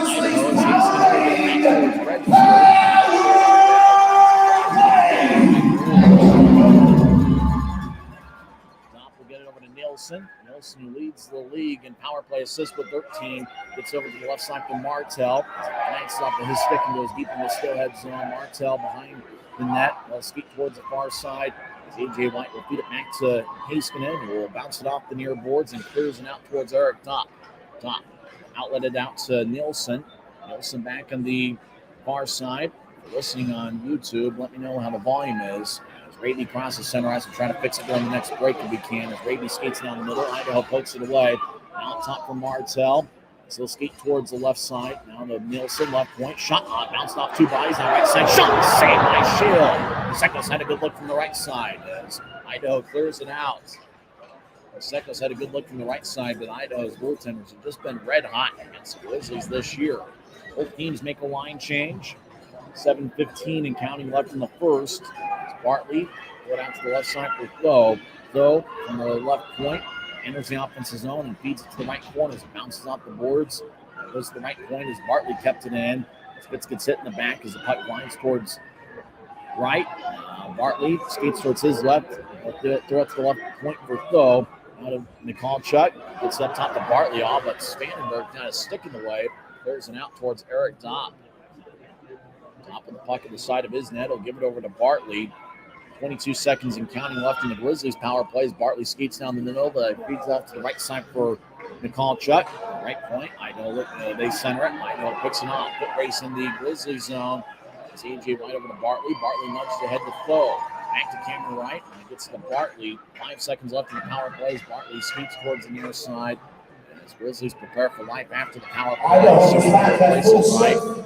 Will get it over to Nielsen. Nielsen leads the league in power play assists with 13. Gets over to the left side for Martell. Knocks off of his stick and goes deep in the Steelhead zone. Martell behind the net. Will skate towards the far side. A.J. White will feed it back to Heiskanen, who will bounce it off the near boards and clears it out towards Eric Top. Top outletted out to Nielsen. Nielsen back on the far side. If you're listening on YouTube, let me know how the volume is. As Raby crosses center ice and trying to fix it during the next break if we can. As Raby skates down the middle, Idaho pokes it away. Now top for Martell. So he'll skate towards the left side. Now to Nielsen, left point. Shot bounced off two bodies on the right side. Shot saved by Shield. Sekos had a good look from the right side as Idaho clears it out. Sekos had a good look from the right side, but Idaho's goaltenders have just been red hot against the Grizzlies this year. Both teams make a line change. 7:15 and counting left in the first. As Bartley put out to the left side for Tho. Tho from the left point enters the offensive zone and feeds it to the right corner as it bounces off the boards. Goes to the right point as Bartley kept it in. Spitz gets hit in the back as the puck lines towards right. Bartley skates towards his left. Throw it to the left point for Tho. Out of Mikalchuk. Gets up top to Bartley all, but Spangenberg kind of sticking the way. Clears it out towards Eric Dopp. Top of the puck at the side of his net. He'll give it over to Bartley. 22 seconds and counting left in the Grizzlies power plays. Bartley skates down the middle, but feeds off to the right side for Mikalchuk. Right point. Idaho, they center it. Idaho picks it off. Foot race in the Grizzlies zone. It's A.J. White over to Bartley. Bartley nudges ahead to Tho. Back to Cameron Wright. And it gets to Bartley. 5 seconds left in the power plays. Bartley skates towards the near side. As Grizzlies prepare for life after the power play. Idaho's back at full strength. 13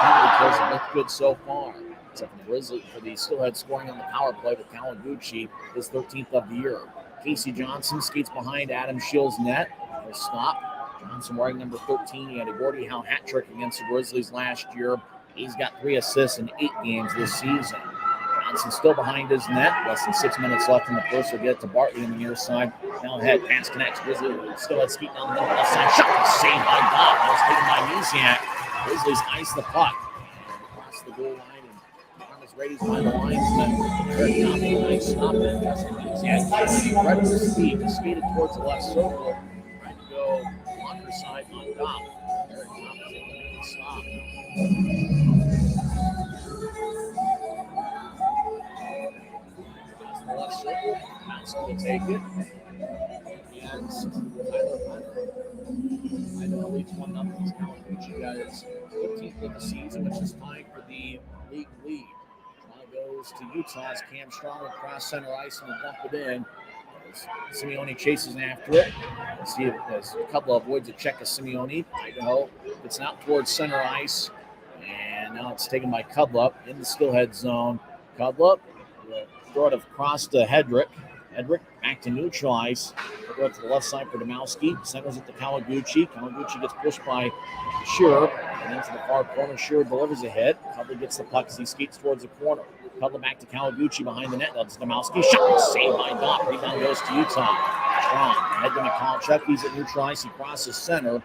penalty kills have looked good so far. Except for the Grizzlies, for the Steelheads scoring on the power play with Kawaguchi, his 13th of the year. Casey Johnson skates behind Adam Shields' net. He'll stop. Johnson wearing number 13. He had a Gordie Howe hat trick against the Grizzlies last year. He's got 3 assists in 8 games this season. Johnson still behind his net. Less than 6 minutes left in the first. We'll get it to Bartley on the near side. Now ahead, pass connects. Grizzlies still had skate down the middle left side. Shot saved by Dopp. That was taken by Mesiak. Grizzlies ice the puck. Across the goal line. Rady's by the linesman. Eric Dopp, nice stop there. Justin Mesiak. Incredible speed. Skated towards the left circle. Trying to go longer side on Dopp. Eric Dopp is able to make a stop. The left circle. Johnson will take it. Against Tyler Hunter. I know leads 1-0. He's now got his 15th of the season, which is tied for the league lead. Goes to Utah's Cam Strong across center ice and will dump it in. Simeone chases after it. Let's see if there's a couple of avoids a check of Simeone. Idaho gets out towards center ice. And now it's taken by Kudlup in the Steelhead zone. Kudlup will throw it across to Hedrick. Hedrick back to neutral ice. Throw it to the left side for Domowski. Centers it to Kawaguchi. Kawaguchi gets pushed by Shearer. And into the far corner. Shearer delivers a hit. Kudlup gets the puck as he skates towards the corner. Kudlup back to Kawaguchi behind the net. That's Domowski. Shot saved by Dopp. Rebound goes to Utah. Strong. Head to Mikalchuk. He's at neutral ice. He crosses center.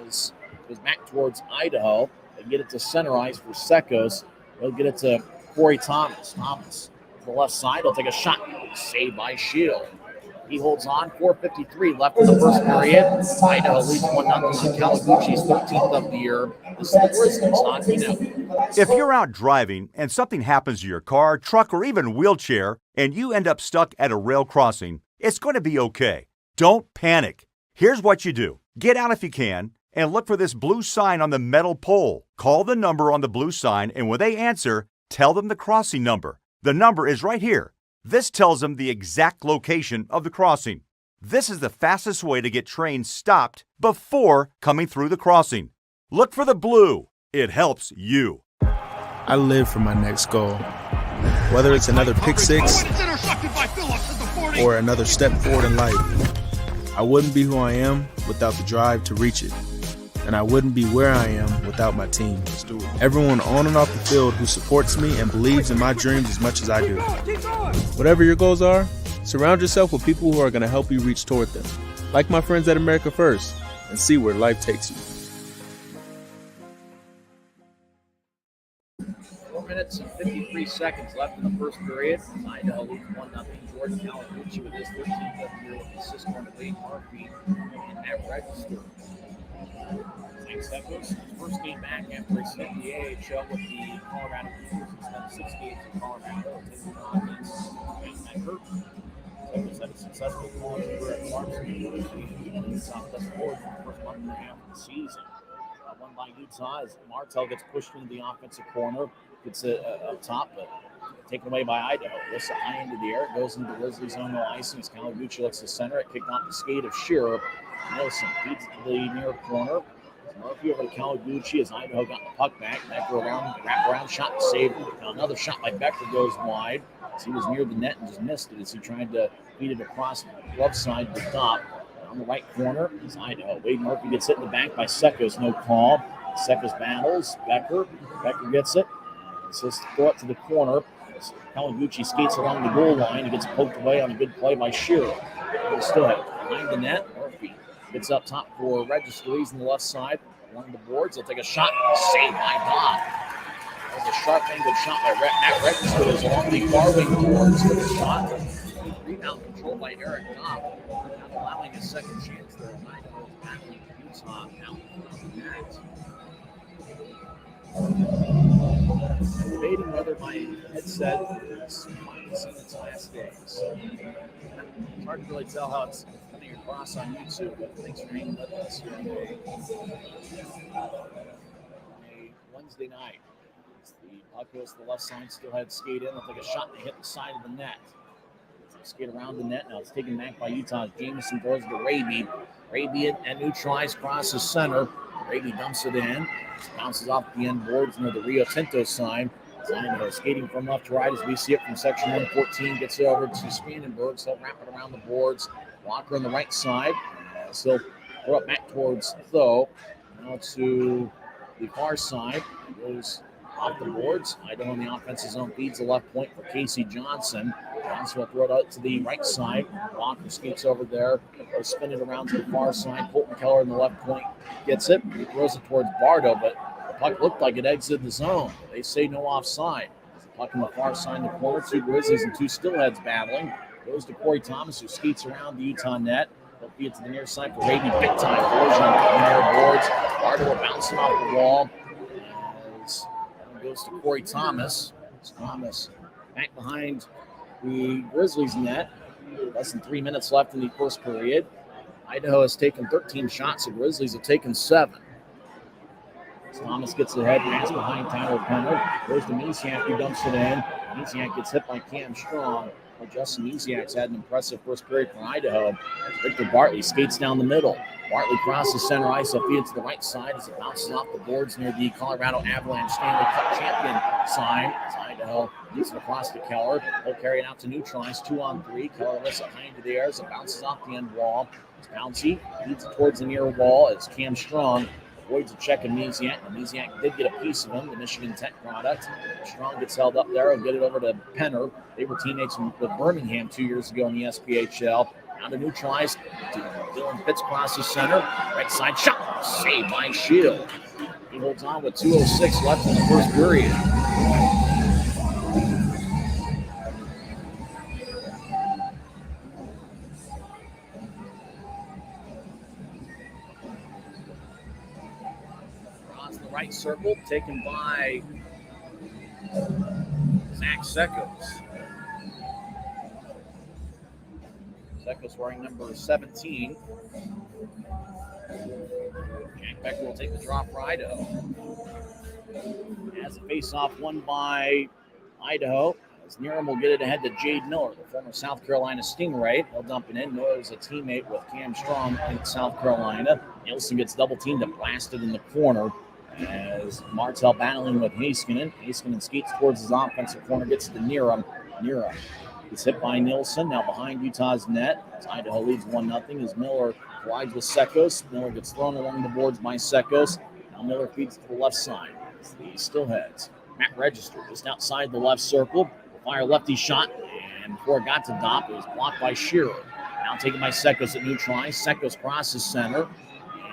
As goes back towards Idaho. They get it to center ice for Sekos. They'll get it to Corey Thomas. Thomas to the left side. He'll take a shot. Saved by Shield. He holds on. 4:53 left in the first period. Idaho leads 1-0 on Kawaguchi's 13th of the year. This is the Grizzlies on Kino. If you're out driving and something happens to your car, truck, or even wheelchair, and you end up stuck at a rail crossing, it's going to be okay. Don't panic. Here's what you do. Get out if you can and look for this blue sign on the metal pole. Call the number on the blue sign, and when they answer, tell them the crossing number. The number is right here. This tells them the exact location of the crossing. This is the fastest way to get trains stopped before coming through the crossing. Look for the blue. It helps you. I live for my next goal. Whether it's another pick six or another step forward in life, I wouldn't be who I am without the drive to reach it. And I wouldn't be where I am without my team. Everyone on and off the field who supports me and believes in my dreams as much as I do. Whatever your goals are, surround yourself with people who are going to help you reach toward them. Like my friends at America First, and see where life takes you. 4 minutes and 53 seconds left in the first period. Idaho leads 1-0. Jordan Kawaguchi with his 13th year with assist on Wade Murphy and Maverik Center. Thanks, that was his first game back after he spent the AHL with the Colorado Eagles. He spent 6 games in Colorado, taking offense and Metcalf. He's had a successful college career at Clarkson University in Southwest Florida for the first month and a half of the season. One by Utah as Martel gets pushed into the offensive corner, gets it up top, but taken away by Idaho. Lifts it high into the air, goes into the Grizzlies' zone, no icing as Kawaguchi looks to center it, kicked off the skate of Shearer. Nelson feeds it to the near corner. Murphy over to Kawaguchi as Idaho got the puck back. Becker around, wrap around shot and save. Another shot by Becker goes wide as he was near the net and just missed it as he tried to feed it across the glove side to the top. On the right corner is Idaho. Wade Murphy gets hit in the back by Sekos, no call. Sekos battles Becker. Becker gets it. So let's throw it to the corner. Kawaguchi skates along the goal line. He gets poked away on a good play by Shearer. Still behind the net. Murphy gets up top for Registries on the left side. Along the boards. They'll take a shot. Saved by Dodd. That was a sharp angled shot by Matt Registries along the far wing boards. Good shot. Rebound controlled by Eric Dodd. Not allowing a second chance there. Idaho's battling Utah out from the net. I'm debating whether my headset is in its last days. It's hard to really tell how it's coming across on YouTube, but thanks for hanging with us here on a Wednesday night. The puck goes to the left side, still had skate in. They'll take a shot and they hit the side of the net. Skate around the net. Now it's taken back by Utah. Jameson throws to Raby. Raby and neutralized crosses center. Raby dumps it in. Bounces off the end boards near the Rio Tinto sign. Idaho skating from left to right as we see it from section 114. Gets it over to Spanenberg. So wrap it around the boards. Walker on the right side. So throw it back towards Tho. Now to the far side. Goes off the boards. Idaho in the offensive zone feeds the left point for Casey Johnson. Johnson will throw it out to the right side. Walker skates over there. They'll spin it around to the far side. Colton Keller in the left point gets it. He throws it towards Bardo, but the puck looked like it exited the zone. They say no offside. The puck on the far side in the corner. 2 Grizzlies and 2 Steelheads battling. Goes to Corey Thomas, who skates around the Utah net. They'll feed it to the near side for Raby. Big time collision on the near boards. Bardo will bounce it off the wall. As goes to Corey Thomas. Thomas back behind the Grizzlies net. Less than 3 minutes left in the first period. Idaho has taken 13 shots. The Grizzlies have taken 7. Thomas gets ahead, pass behind Tyler Penner. Goes to Misiak, who dumps it in. Misiak gets hit by Cam Strong. Well, Justin Misiak's had an impressive first period for Idaho. Victor Bartley skates down the middle. Bartley crosses center ice. He'll feed it to the right side as it bounces off the boards near the Colorado Avalanche Stanley Cup champion sign. As Idaho gets it across to Keller. He'll carry it out to neutralize 2-on-3. Keller lifts it high into the air as it bounces off the end wall. It's bouncy. Feeds it towards the near wall as Cam Strong avoids a check of Misiak. Misiak did get a piece of him, the Michigan Tech product. Strong gets held up there. He'll get it over to Penner. They were teammates with Birmingham 2 years ago in the SPHL. Now to neutralize. Dylan Fitz crosses center. Right side shot. Saved by Shield. He holds on with 2:06 left in the first period. Across the right circle, taken by Zach Sekos. Sekos wearing number 17. Jack Becker will take the draw for Idaho. As a face-off won by Idaho. As Niram will get it ahead to Jade Miller, the former South Carolina Stingray. He'll dump it in. Miller is a teammate with Cam Strong in South Carolina. Nielsen gets double teamed and blasted in the corner as Martell battling with Heiskanen. Heiskanen skates towards his offensive corner, gets to Niram. Niram gets hit by Nielsen, now behind Utah's net. As Idaho leads 1-0 as Miller collides with Sekos. Miller gets thrown along the boards by Sekos. Now Miller feeds to the left side. It's the Steelheads. Matt Register just outside the left circle. Fire lefty shot, and before it got to Dopp, it was blocked by Shearer. Now taken by Sekos at neutral ice. Sekos crosses center,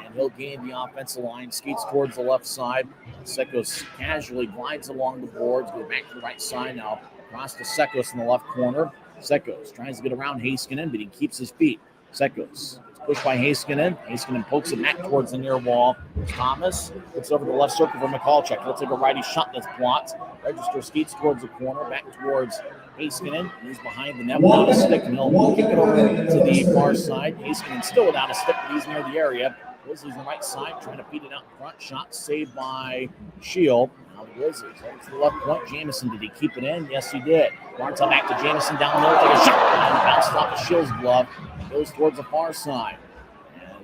and he'll gain the offensive line, skates towards the left side. Sekos casually glides along the boards, goes back to the right side now, across to Sekos in the left corner. Sekos tries to get around Heiskanen, but he keeps his feet. Sekos gets pushed by Heiskanen. Heiskanen pokes it back towards the near wall. Thomas gets over the left circle for Michalczyk. He'll take a righty shot that's blocked. Register skates towards the corner, back towards Heiskanen. He's behind the net without a stick, and he'll kick it over to the far side. Heiskanen still without a stick, but he's near the area. Grizzlies on the right side, trying to feed it out in front. Shot saved by Shield. Now the Grizzlies over to the left point. Jamison, did he keep it in? Yes, he did. Martell back to Jamison down the middle, take a shot, and bounced off the Shield's glove. Goes towards the far side.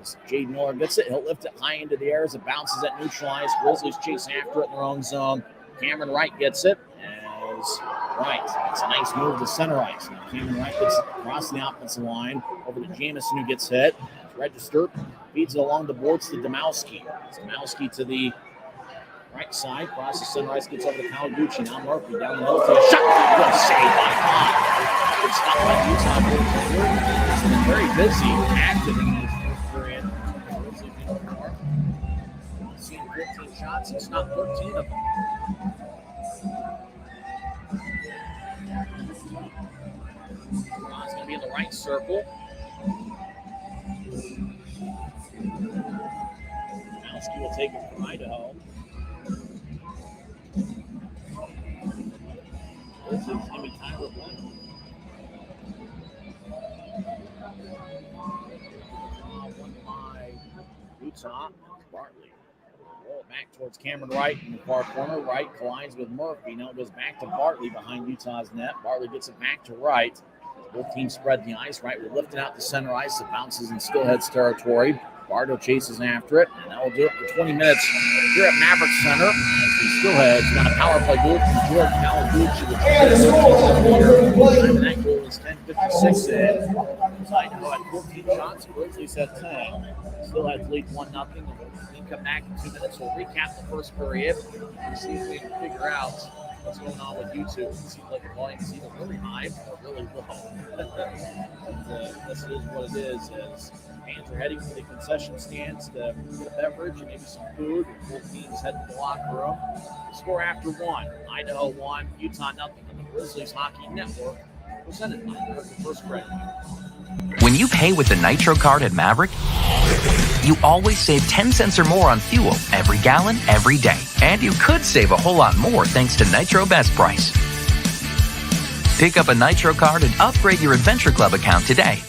As Jade Miller gets it, he'll lift it high into the air as it bounces at neutral ice. Grizzlies chase after it in their own zone. Cameron Wright gets it. As Wright, it's a nice move to center ice. Now Cameron Wright gets it across the offensive line over to Jamison, who gets hit. Register feeds it along the boards to Domowski. Domowski to the right side, crosses center ice, gets over to Kawaguchi. Now Murphy down the middle to a shot. Good save by Todd. Good stop by Utah. It's been very busy, active in this first period. Seeing 15 shots, it's not 13 of them. Ron's going to be in the right circle. Domowski will take it from Idaho. This is going to be Tyler Blank. One by Utah. Bartley. Roll it back towards Cameron Wright in the far corner. Wright collides with Murphy. Now it goes back to Bartley behind Utah's net. Bartley gets it back to Wright. Both teams spread the ice. Wright will lift it out to center ice. It bounces in Steelheads territory. Bardo chases after it, and that will do it for 20 minutes here at Maverik Center. As the Steelheads got a power play goal from Jordan Kawaguchi, and that goal is 10:56 in. Idaho had 14 shots, Grizzlies had 10. Steelheads lead 1-0. We'll come back in 2 minutes. We'll recap the first period and see if we can figure out what's going on with YouTube. It seems like the volume is either really high or really low. This is what it is. Fans are heading to the concession stands to get a beverage and maybe some food. Both teams head to the locker room. Score after one. Idaho 1, Utah 0 on the Grizzlies Hockey Network. Presented by American First Credit. When you pay with the Nitro card at Maverik, you always save 10 cents or more on fuel every gallon, every day. And you could save a whole lot more thanks to Nitro Best Price. Pick up a Nitro card and upgrade your Adventure Club account today.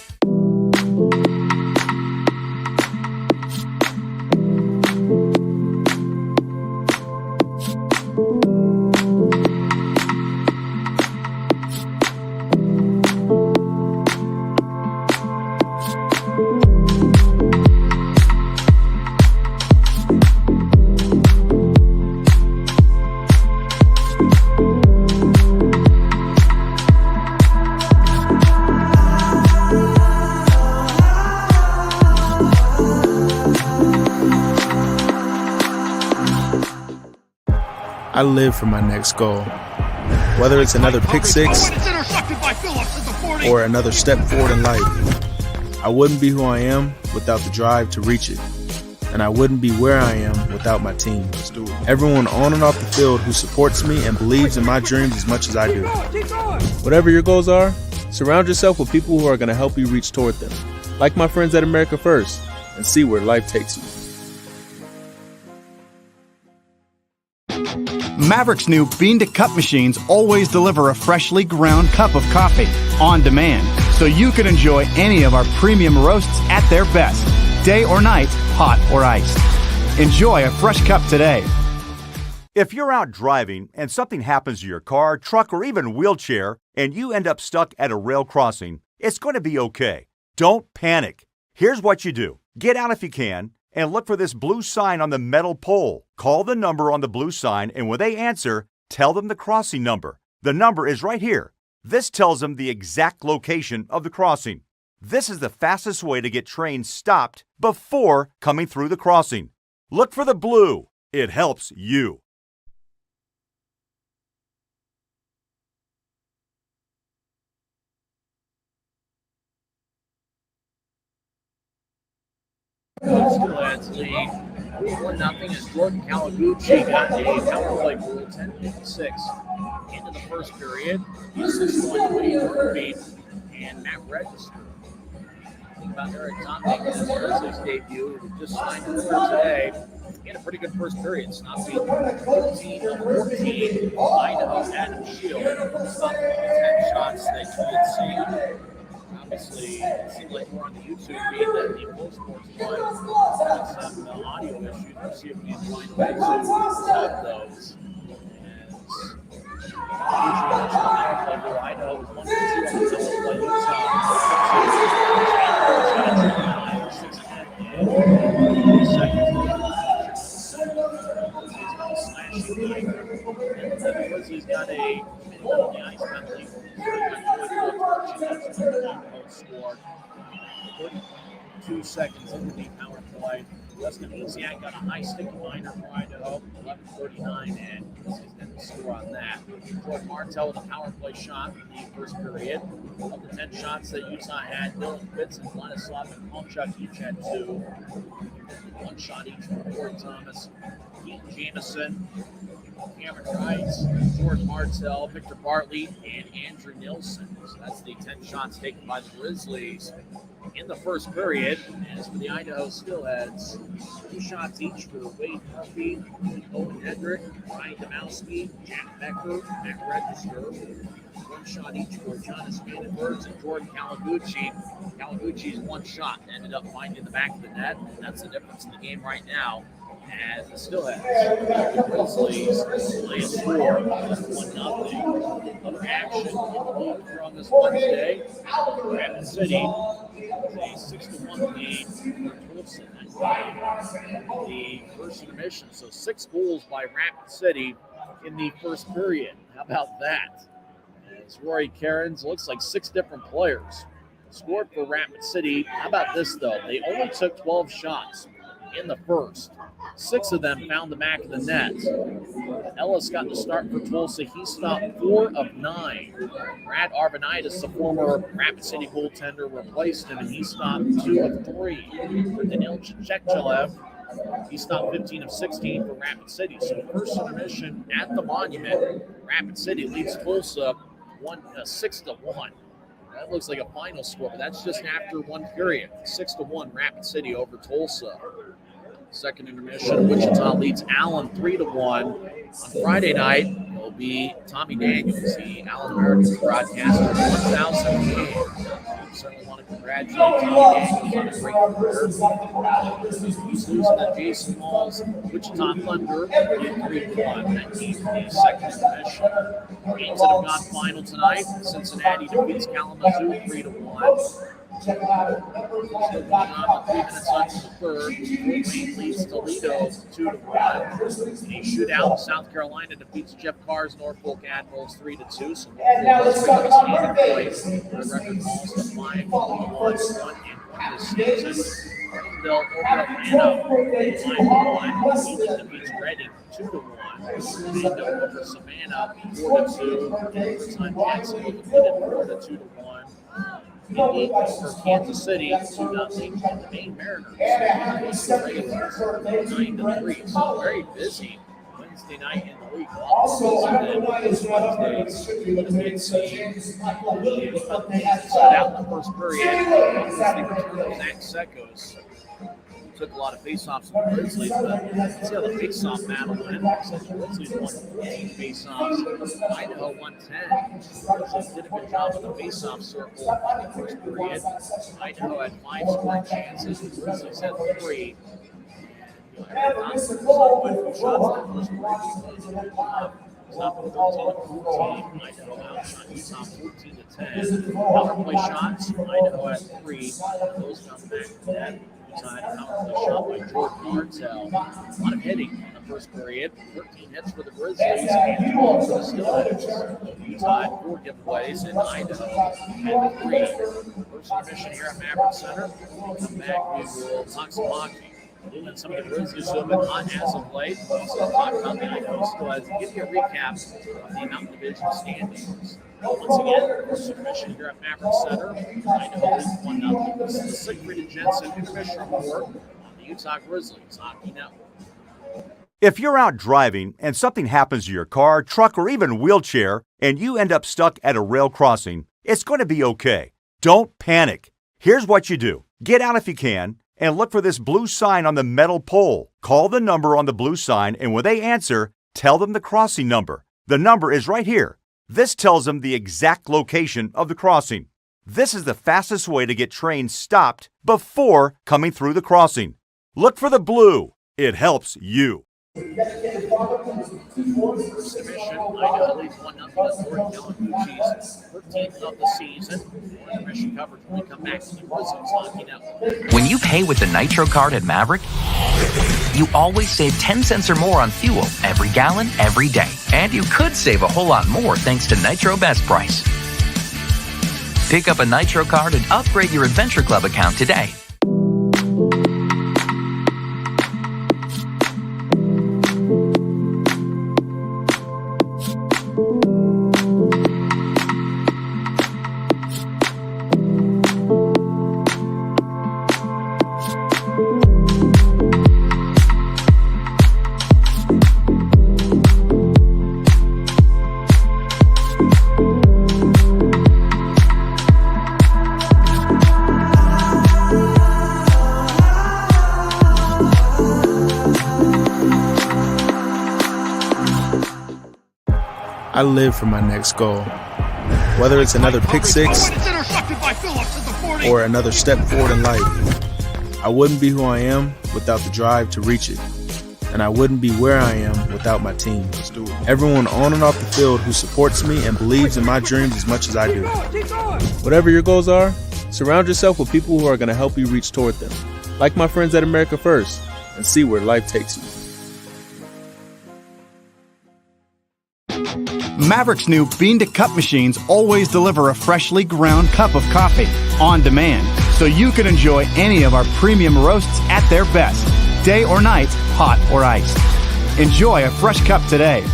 I live for my next goal. Whether it's another pick six or another step forward in life, I wouldn't be who I am without the drive to reach it. And I wouldn't be where I am without my team. Everyone on and off the field who supports me and believes in my dreams as much as I do. Whatever your goals are, surround yourself with people who are going to help you reach toward them. Like my friends at America First, and see where life takes you. Maverik's new bean-to-cup machines always deliver a freshly ground cup of coffee on demand, so you can enjoy any of our premium roasts at their best, day or night, hot or iced. Enjoy a fresh cup today. If you're out driving and something happens to your car, truck, or even wheelchair, and you end up stuck at a rail crossing, it's going to be okay. Don't panic. Here's what you do. Get out if you can and look for this blue sign on the metal pole. Call the number on the blue sign, and when they answer, tell them the crossing number. The number is right here. This tells them the exact location of the crossing. This is the fastest way to get trains stopped before coming through the crossing. Look for the blue. It helps you. Steelheads lead 1-0 as Jordan Kawaguchi got a power play goal, 10:56 into the first period. He's 6-1 lead Murphy and Matt Register. Think about Eric Thompson, his Grizzlies debut, who just signed today. He had a pretty good first period. Stopping 14 of 14. Idaho Adam Shield. Stopped 10 shots that you had seen. Obviously, it seems like we're on the YouTube feed that the Full Sports one had some audio issues. We'll see if we can find a way to solve those. Idaho was 1-2 on the double play Utah. Grizzlies got a minute on the ice penalty. Scored 32 seconds into the power play. Dustin Easiak got a high sticky minor for Idaho, 11:39, and he's going to score on that. Jordan Martell with a power play shot in the first period. Of the 10 shots that Utah had, Dylan Fitz and Vladislav and Palmchuk each had 2. 1 shot each from Corey Thomas, Keaton Jameson, Cameron Rice, George Martell, Victor Bartley, and Andrew Nilsson. So that's the 10 shots taken by the Grizzlies in the first period. And as for the Idaho Steelheads, 2 shots each for Wade Murphy, Owen Hedrick, Ryan Domowski, Jack Becker, Matt Register. 1 shot each for Jonas Vandenbergs and Jordan Kawaguchi. Kawaguchi's 1 shot ended up finding the back of the net, and that's the difference in the game right now. As the Steelheads, the Grizzlies lay a score 1-0. Other action in the league here on this Wednesday. Rapid City, a 6-1 lead for Tulsa. The first intermission, so 6 goals by Rapid City in the first period. How about that? As Rory Cairns, looks like 6 different players scored for Rapid City. How about this, though? They only took 12 shots in the first. 6 of them found the back of the net. Ellis got the start for Tulsa. He stopped 4 of 9. Brad Arvanitis, the former Rapid City goaltender, replaced him, and he stopped 2 of 3. For Danil Chechelev, he stopped 15 of 16 for Rapid City. So first intermission at the Monument, Rapid City leads Tulsa 6-1. That looks like a final score, but that's just after 1 period. 6-1 Rapid City over Tulsa. Second intermission, Wichita leads Allen 3-1. On Friday night, it'll be Tommy Daniels, the Allen American broadcaster, 1,000 games. We certainly want to congratulate Tommy Daniels on a great career. He's losing to Jason Hall's Wichita Thunder 3-1. That team in the second intermission. Games that have gone final tonight: Cincinnati defeats Kalamazoo 3-1. Check it out. 3 minutes left in the third. Wayne leads Toledo 2-1. In a shootout, South Carolina defeats Jeff Carr's Norfolk Admirals 3-2. So Norfolk standing place. The record falls to 5-1 this season. Greenville over Atlanta 5-1. Each defeats Reading 2-1. Mando over Savannah 4-2. Overtime Jacksonville defeated Florida 2-1. Indy for Kansas City 2-0. The Maine Mariners 9-3. So very busy Wednesday night in the league. Also, Wednesdays the mid-season. Started out in the first period. The return of Zach Sekos took a lot of face-offs from the Grizzlies, but let's see how the face-off battle went. So the Grizzlies won 14 face-offs. Idaho won 10. Grizzlies did a good job on the face-off circle in the first period. Idaho had 5 scoring chances. The Grizzlies had 3. Top of 13-14. Idaho outshot Utah 14-10. Power play shots. Idaho at 3. Those come back to that. Utah had a power play shot by Jordan Martell. A lot of hitting in the first period. 13 hits for the Grizzlies and 12 for the Steelheads. Utah had 4 giveaways and Idaho had 3. First intermission here at Maverik Center. When we come back, we will talk some hockey. And some of the Grizzlies who have been hot as of late. We'll also talk about the Idaho Steelheads and give you a recap of the Mountain Division standings. Once again, first intermission here at Maverik Center. Idaho leads 1-0. This is the Siegfried Jensen intermission report on the Utah Grizzlies Hockey Network. If you're out driving and something happens to your car, truck, or even wheelchair, and you end up stuck at a rail crossing, it's going to be okay. Don't panic. Here's what you do. Get out if you can, and look for this blue sign on the metal pole. Call the number on the blue sign, and when they answer, tell them the crossing number. The number is right here. This tells them the exact location of the crossing. This is the fastest way to get trains stopped before coming through the crossing. Look for the blue. It helps you. First intermission, Idaho leads 1-0 against North Yellowknives, 13th of the season. Intermission coverage when we come back to the Grizzlies Hockey Network. When you pay with the Nitro card at Maverik, you always save 10 cents or more on fuel every gallon, every day. And you could save a whole lot more thanks to Nitro Best Price. Pick up a Nitro card and upgrade your Adventure Club account today. I live for my next goal. Whether it's another pick six or another step forward in life, I wouldn't be who I am without the drive to reach it. And I wouldn't be where I am without my team. Everyone on and off the field who supports me and believes in my dreams as much as I do. Whatever your goals are, surround yourself with people who are going to help you reach toward them. Like my friends at America First, and see where life takes you. Maverik's new bean-to-cup machines always deliver a freshly ground cup of coffee on demand, so you can enjoy any of our premium roasts at their best, day or night, hot or iced. Enjoy a fresh cup today.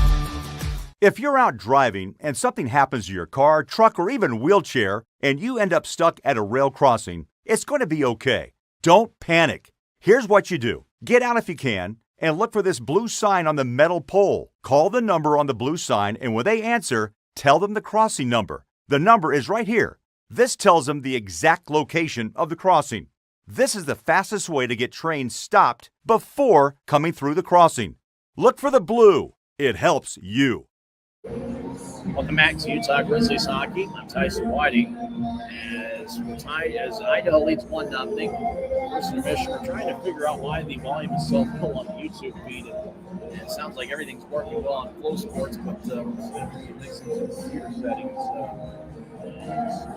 If you're out driving and something happens to your car, truck, or even wheelchair, and you end up stuck at a rail crossing, it's going to be okay. Don't panic. Here's what you do. Get out if you can, and look for this blue sign on the metal pole. Call the number on the blue sign, and when they answer, tell them the crossing number. The number is right here. This tells them the exact location of the crossing. This is the fastest way to get trains stopped before coming through the crossing. Look for the blue. It helps you. Welcome back to Utah Grizzlies hockey. I'm Tyson Whiting. As Idaho leads 1-0. First intermission, we're trying to figure out why the volume is so low on the YouTube feed. And it sounds like everything's working well on Flow Sports, but we're fixing some computer settings.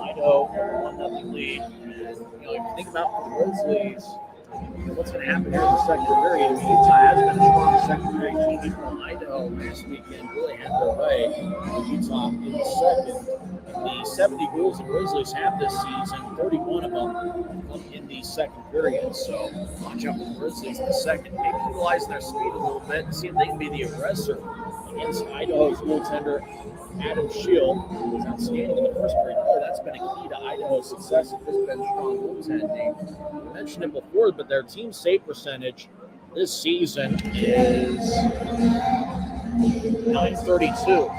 Idaho 1-0 lead. And, if you think about the Grizzlies, what's going to happen here in the second period? Utah has been a strong second period team. Idaho last weekend really had their way with Utah in the second. The 70 goals the Grizzlies have this season, 31 of them come in the second period. So watch out for the Grizzlies in the second. Maybe utilize their speed a little bit and see if they can be the aggressor against Idaho's goaltender, Adam Shield, who was outstanding in the first period. That's been a key to Idaho's success at this bench strong goaltending. I mentioned it before, but their team save percentage this season is .932.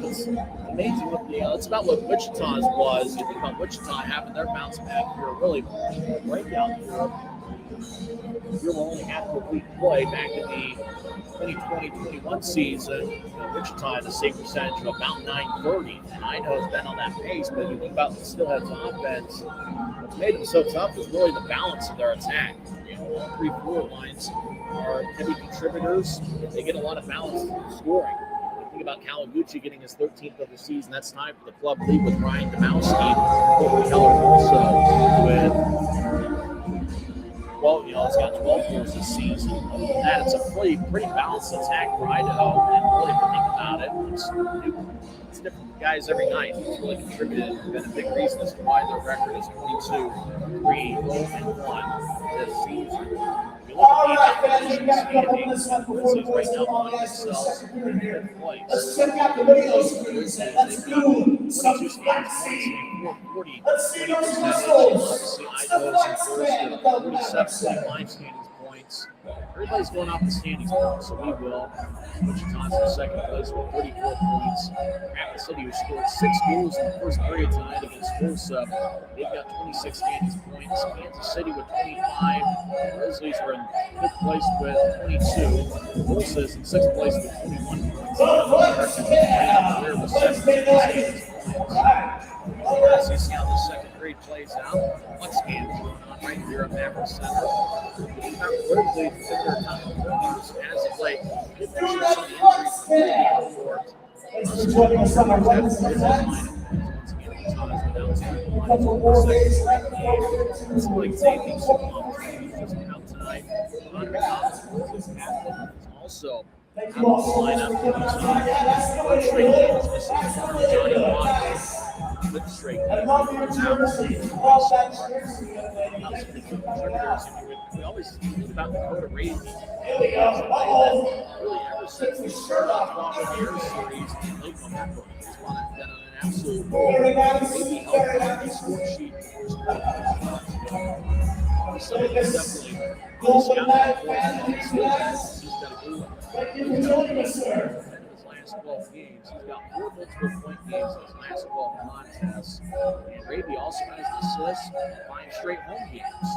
It's amazing. It's about what Wichita's was. You think about Wichita having their bounce back here, really breakout here. We were only half a week play back in the 2020-21 season. Wichita had a save percentage of about .930, and Idaho's been on that pace. But you think about the Steelheads offense, what's made them so tough is really the balance of their attack. all three forward lines are heavy contributors. They get a lot of balance through scoring. Think about Kawaguchi getting his 13th of the season. That's tied for the club lead with Ryan Domowski. Colton Keller also with, well, he's got 12 goals this season. That it's a pretty balanced attack for Idaho. And really, if you think about it, it's different guys every night. It's really contributed and been a big reason as to why their record is 22, 3, 1 this season. If you look at the standings, Grizzlies right now find themselves in fifth place. Let's check out the videos. Let's do some practicing. Let's see those results. Obviously, Idaho's in first with 47.5 standings points. Everybody's going off the standings now, so we will. Wichita's in second place with 34 points. Rapid City, who scored 6 goals in the first period tonight against Tulsa, they've got 26 standings points. Kansas City with 25. The Grizzlies are in fifth place with 22. Tulsa is in sixth place with 21 points. We're with 7 standings points. Let's see how the second period plays out. Postgame is going on right here at Maverik Center. Grizzlies in their top performers as of late. Did mention some injuries before. Thanks for joining us on our Wednesday night. Once again, Utah has been outside the line for the second straight game. It's like safety, so he's been out tonight. Maverik Center is also out of the lineup. One straight game is missing Johnny Watkins. With straight game. We always think about Dakota Raby. Really, ever since we started off the Air Series in late November, he's been on an absolute roll. Maybe helped on the score sheet. Somebody definitely scout that. He's got a good one. Thank you for joining us, sir. Last 12 games. He's got 4 multiple point games in his last 12 contests. And Raby also has an assist in 5 straight home games.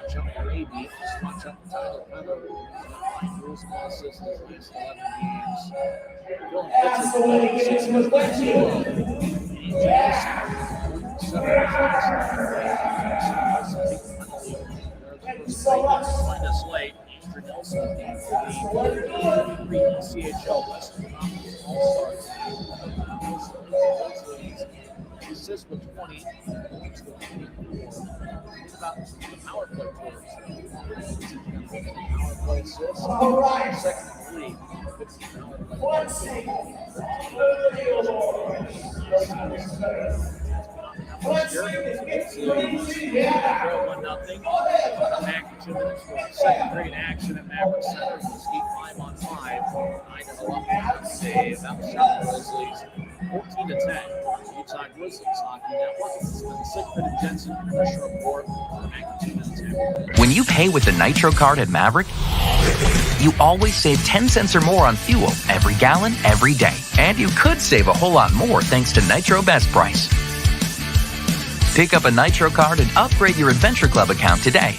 Watch out for Raby. Just watch out for Tyler Feather. He's got 5 goals and assists in his last 11 games. Dylan Fitz is playing 6 in his last 12. And he just 7 in his last 12. Thank you so much. Find us late. Nelson, the CHL Western Conference All-Stars team. Assists with 20, points with 24. Think about the power play players. Power play assists. All right. Second in the league. 15 power play. Let's see. Back 2 minutes for second period action at Maverik Center. Skate 5-on-5. Idaho up to save. That was shot Grizzlies 14-10. Utah Grizzlies Hockey Network. This has been the Siegfried Jensen Intermission Report. Back 2 minutes here. When you pay with the Nitro card at Maverik, you always save 10 cents or more on fuel every gallon, every day. And you could save a whole lot more thanks to Nitro Best Price. Pick up a Nitro card and upgrade your Adventure Club account today.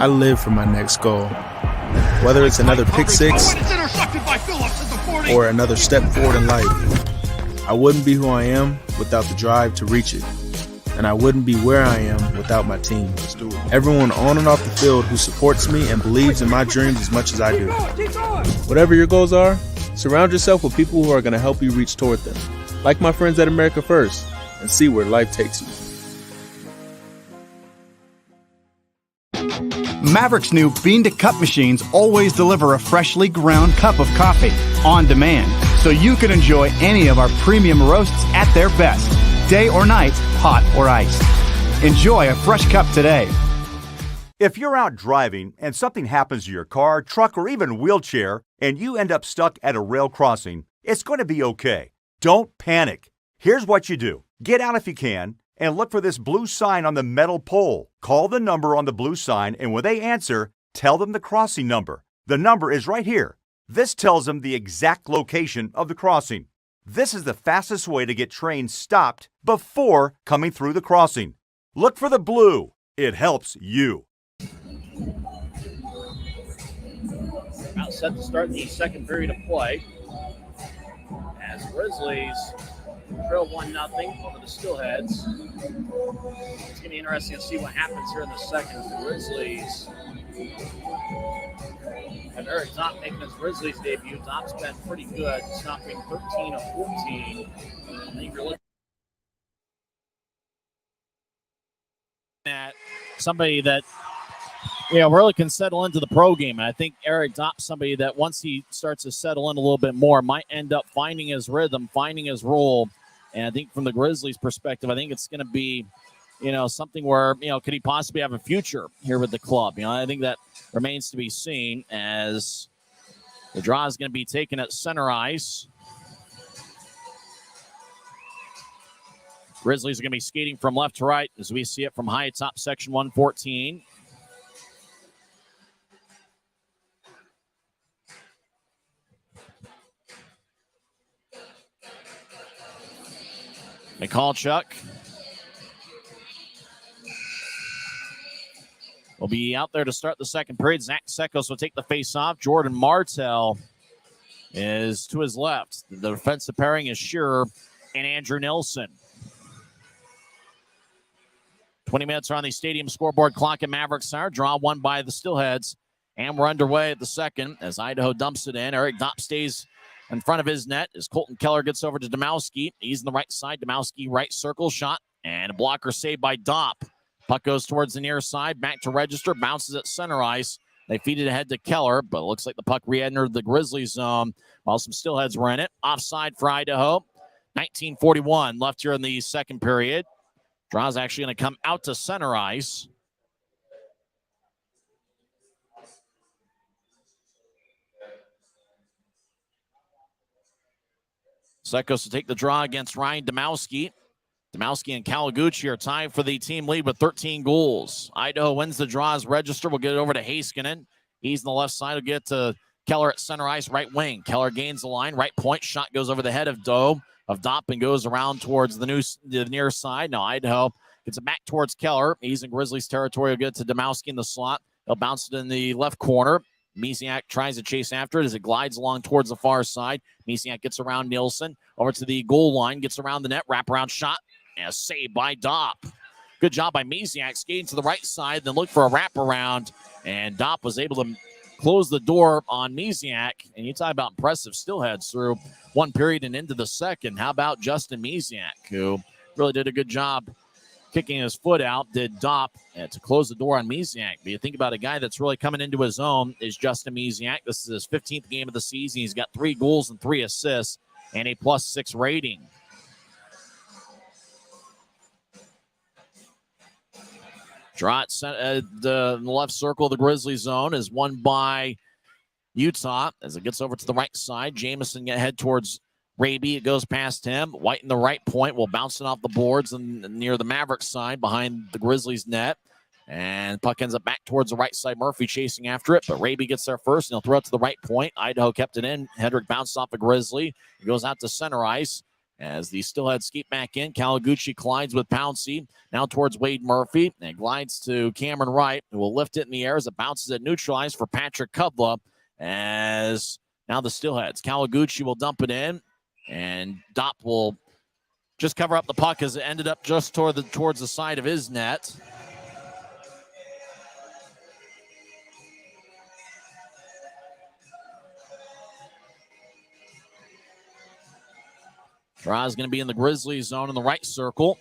I live for my next goal. Whether it's another pick six or another step forward in life, I wouldn't be who I am without the drive to reach it. And I wouldn't be where I am without my team. Everyone on and off the field who supports me and believes in my dreams as much as I do. Whatever your goals are, surround yourself with people who are going to help you reach toward them. Like my friends at America First, and see where life takes you. Maverik's new bean-to-cup machines always deliver a freshly ground cup of coffee on demand, so you can enjoy any of our premium roasts at their best, day or night, hot or iced. Enjoy a fresh cup today. If you're out driving and something happens to your car, truck, or even wheelchair, and you end up stuck at a rail crossing, it's going to be okay. Don't panic. Here's what you do. Get out if you can and look for this blue sign on the metal pole. Call the number on the blue sign, and when they answer, tell them the crossing number. The number is right here. This tells them the exact location of the crossing. This is the fastest way to get trains stopped before coming through the crossing. Look for the blue. It helps you. About set to start the second period of play as Grizzlies trail 1-0 over the Steelheads. It's going to be interesting to see what happens here in the second. The Grizzlies have Eric Dopp making his Grizzlies debut. Dopp's been pretty good, stopping 13 of 14. I think you're looking at somebody that really can settle into the pro game. And I think Eric Dopp's somebody that once he starts to settle in a little bit more might end up finding his rhythm, finding his role. And I think from the Grizzlies' perspective, I think it's going to be, something where, could he possibly have a future here with the club? I think that remains to be seen as the draw is going to be taken at center ice. Grizzlies are going to be skating from left to right as we see it from high atop section 114. Michalchuk will be out there to start the second period. Zach Sekos will take the face-off. Jordan Martell is to his left. The defensive pairing is Shearer and Andrew Nilsson. 20 minutes are on the stadium scoreboard clock at Maverik Center. Draw won by the Steelheads. And we're underway at the second as Idaho dumps it in. Eric Dopp stays in front of his net as Colton Keller gets over to Domowski. He's on the right side. Domowski right circle shot. And a blocker saved by Dopp. Puck goes towards the near side. Back to register. Bounces at center ice. They feed it ahead to Keller, but it looks like the puck re-entered the Grizzlies zone while some Steelheads were in it. Offside for Idaho. 19:41 left here in the second period. Draw's actually going to come out to center ice. Sekos to take the draw against Ryan Domowski. Domowski and Kawaguchi are tied for the team lead with 13 goals. Idaho wins the draw as register. We'll get it over to Heiskanen. He's on the left side. We'll get to Keller at center ice, right wing. Keller gains the line, right point. Shot goes over the head of Dopp and goes around towards the near side. Now Idaho gets it back towards Keller. He's in Grizzlies territory. He'll get to Domowski in the slot. He'll bounce it in the left corner. Misiak tries to chase after it as it glides along towards the far side. Misiak gets around Nielsen, over to the goal line, gets around the net, wraparound shot, and a save by Dopp. Good job by Misiak, skating to the right side, then look for a wraparound, and Dopp was able to close the door on Misiak. And you talk about impressive Steelheads through one period and into the second. How about Justin Misiak, who really did a good job kicking his foot out, did Dopp to close the door on Misiak. But you think about a guy that's really coming into his own is Justin Misiak. This is his 15th game of the season. He's got 3 goals and 3 assists and a +6 rating. Draw at the left circle of the Grizzlies zone is won by Utah as it gets over to the right side. Jamison get head towards Raby. It goes past him. White in the right point will bounce it off the boards and near the Maverik side behind the Grizzlies net. And puck ends up back towards the right side. Murphy chasing after it, but Raby gets there first, and he'll throw it to the right point. Idaho kept it in. Hedrick bounced off a Grizzly. It goes out to center ice as the Steelheads skate back in. Kawaguchi collides with Pouncey. Now towards Wade Murphy. And glides to Cameron Wright, who will lift it in the air as it bounces at neutralized for Patrick Kudla. As now the Steelheads. Kawaguchi will dump it in. And Dopp will just cover up the puck as it ended up just towards the side of his net. Draw is going to be in the Grizzlies zone in the right circle.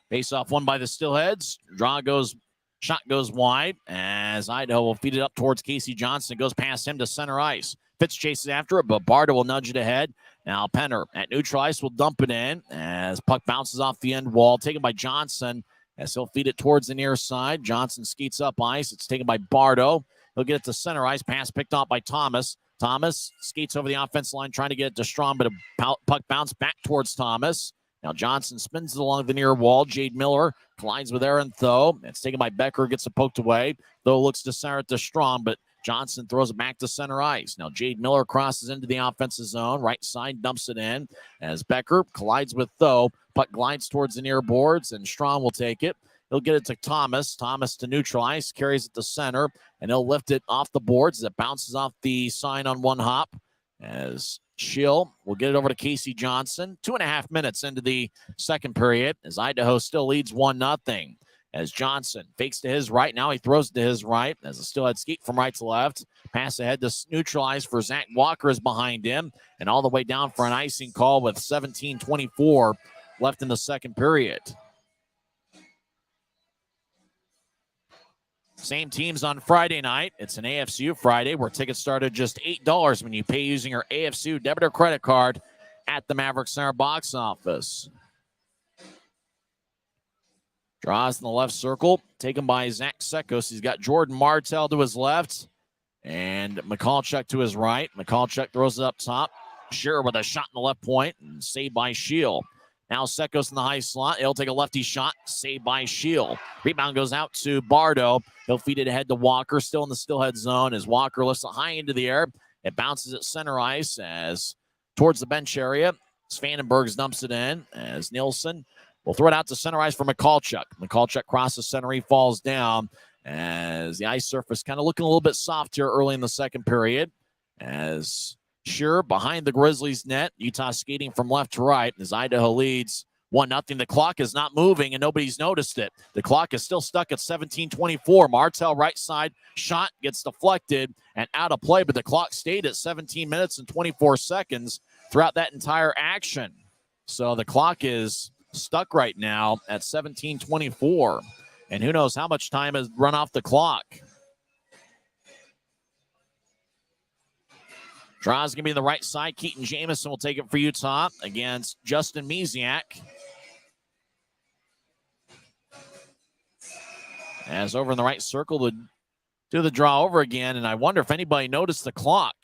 Face-off won by the Steelheads. Shot goes wide as Idaho will feed it up towards Casey Johnson. It goes past him to center ice. Fitz chases after it, but Bardo will nudge it ahead. Now Penner at neutral ice will dump it in as puck bounces off the end wall, taken by Johnson as he'll feed it towards the near side. Johnson skates up ice. It's taken by Bardo. He'll get it to center ice. Pass picked off by Thomas. Thomas skates over the offense line trying to get it to Strom, but a puck bounced back towards Thomas. Now Johnson spins it along the near wall. Jade Miller collides with Aaron Tho. It's taken by Becker, gets it poked away. Tho looks to center it to Strom, but Johnson throws it back to center ice. Now Jade Miller crosses into the offensive zone. Right side dumps it in as Becker collides with Tho. Puck glides towards the near boards, and Strom will take it. He'll get it to Thomas. Thomas to neutral ice, carries it to center, and he'll lift it off the boards as it bounces off the sign on one hop. As Schill will get it over to Casey Johnson. 2.5 minutes into the second period as Idaho still leads 1-0. As Johnson fakes to his right. Now he throws it to his right as the Steelheads skate from right to left. Pass ahead to neutralize for Zach Walker is behind him. And all the way down for an icing call with 17:24 left in the second period. Same teams on Friday night. It's an AFCU Friday where tickets start at just $8 when you pay using your AFCU debit or credit card at the Maverik Center box office. Draws in the left circle, taken by Zach Sekos. He's got Jordan Martell to his left and Mikalchuk to his right. Mikalchuk throws it up top. Shearer with a shot in the left point and saved by Shield. Now Sekos in the high slot. He'll take a lefty shot, saved by Shield. Rebound goes out to Bardo. He'll feed it ahead to Walker, still in the Steelhead zone as Walker lifts it high into the air. It bounces at center ice as towards the bench area. Svanenberg dumps it in as Nielsen will throw it out to center ice for Mikalchuk. Mikalchuk crosses center. He falls down as the ice surface kind of looking a little bit soft here early in the second period. As Shearer behind the Grizzlies net. Utah skating from left to right as Idaho leads 1-0. The clock is not moving and nobody's noticed it. The clock is still stuck at 17:24. Martell right side shot gets deflected and out of play, but the clock stayed at 17 minutes and 24 seconds throughout that entire action. So the clock is stuck right now at 17:24. And who knows how much time has run off the clock. Draw's going to be the right side. Keaton Jamison will take it for Utah against Justin Misiak. As over in the right circle to do the draw over again. And I wonder if anybody noticed the clock.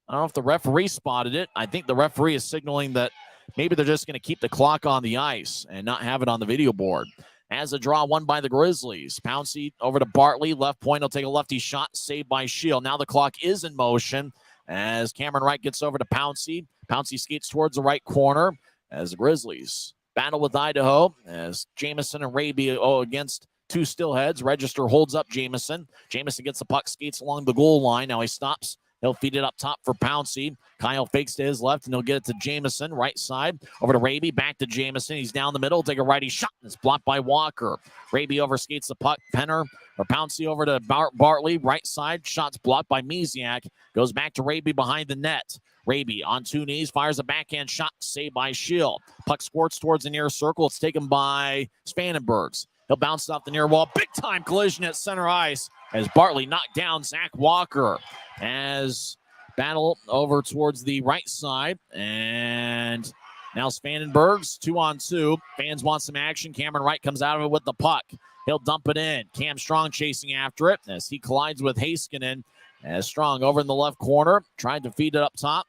I don't know if the referee spotted it. I think the referee is signaling that maybe they're just going to keep the clock on the ice and not have it on the video board. As a draw won by the Grizzlies. Pouncey over to Bartley. Left point. He'll take a lefty shot. Saved by Shield. Now the clock is in motion. As Cameron Wright gets over to Pouncey. Pouncey skates towards the right corner as the Grizzlies battle with Idaho as Jamison and Raby against two Steelheads. Register holds up Jamison. Jamison gets the puck, skates along the goal line. Now he stops. He'll feed it up top for Pouncey. Kyle fakes to his left, and he'll get it to Jamison. Right side, over to Raby, back to Jamison. He's down the middle, take a righty shot, and it's blocked by Walker. Raby overskates the puck. Pouncey over to Bartley. Right side, shots blocked by Misiak. Goes back to Raby behind the net. Raby on two knees, fires a backhand shot, saved by Shield. Puck squirts towards the near circle. It's taken by Spanenbergs. He'll bounce off the near wall. Big-time collision at center ice as Bartley knocked down Zach Walker. As battle over towards the right side. And now Spanenbergs, 2-on-2. Fans want some action. Cameron Wright comes out of it with the puck. He'll dump it in. Cam Strong chasing after it as he collides with Heiskanen. As Strong over in the left corner, trying to feed it up top.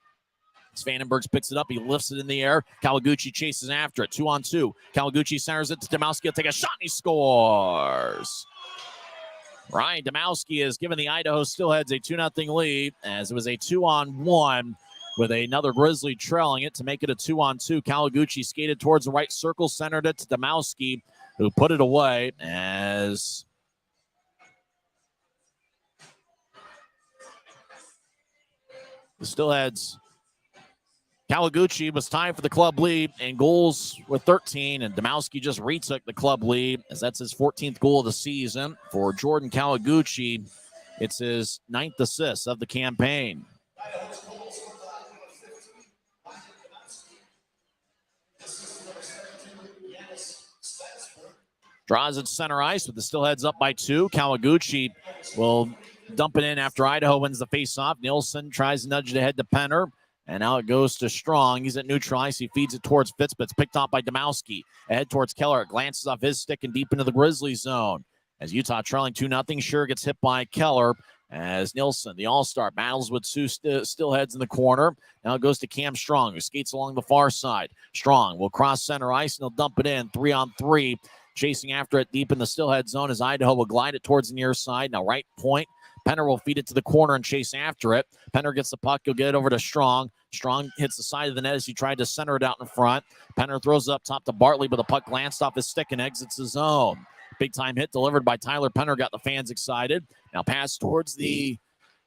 Svanenbergs picks it up. He lifts it in the air. Kawaguchi chases after it. 2-on-2. Kawaguchi centers it to Domowski. He'll take a shot and he scores. Ryan Domowski has given the Idaho Steelheads a 2-0 lead as it was a 2-on-1 with another Grizzly trailing it to make it a 2-on-2. Kawaguchi skated towards the right circle, centered it to Domowski, who put it away as the Steelheads. Kawaguchi was tied for the club lead and goals with 13, and Domowski just retook the club lead as that's his 14th goal of the season. For Jordan Kawaguchi, it's his 9th assist of the campaign. Draws at center ice with the Steelheads up by 2. Kawaguchi will dump it in after Idaho wins the faceoff. Nielsen tries to nudge it ahead to Penner. And now it goes to Strong. He's at neutral ice. He feeds it towards Fitz, but it's picked off by Domowski. Ahead towards Keller. It glances off his stick and deep into the Grizzlies zone. As Utah trailing 2-0, Sure gets hit by Keller. As Nielsen, the all-star, battles with two Steelheads in the corner. Now it goes to Cam Strong, who skates along the far side. Strong will cross center ice, and he'll dump it in. 3-on-3. Chasing after it deep in the Steelhead zone as Idaho will glide it towards the near side. Now right point. Penner will feed it to the corner and chase after it. Penner gets the puck. He'll get it over to Strong. Strong hits the side of the net as he tried to center it out in front. Penner throws it up top to Bartley, but the puck glanced off his stick and exits the zone. Big time hit delivered by Tyler Penner. Got the fans excited. Now pass towards the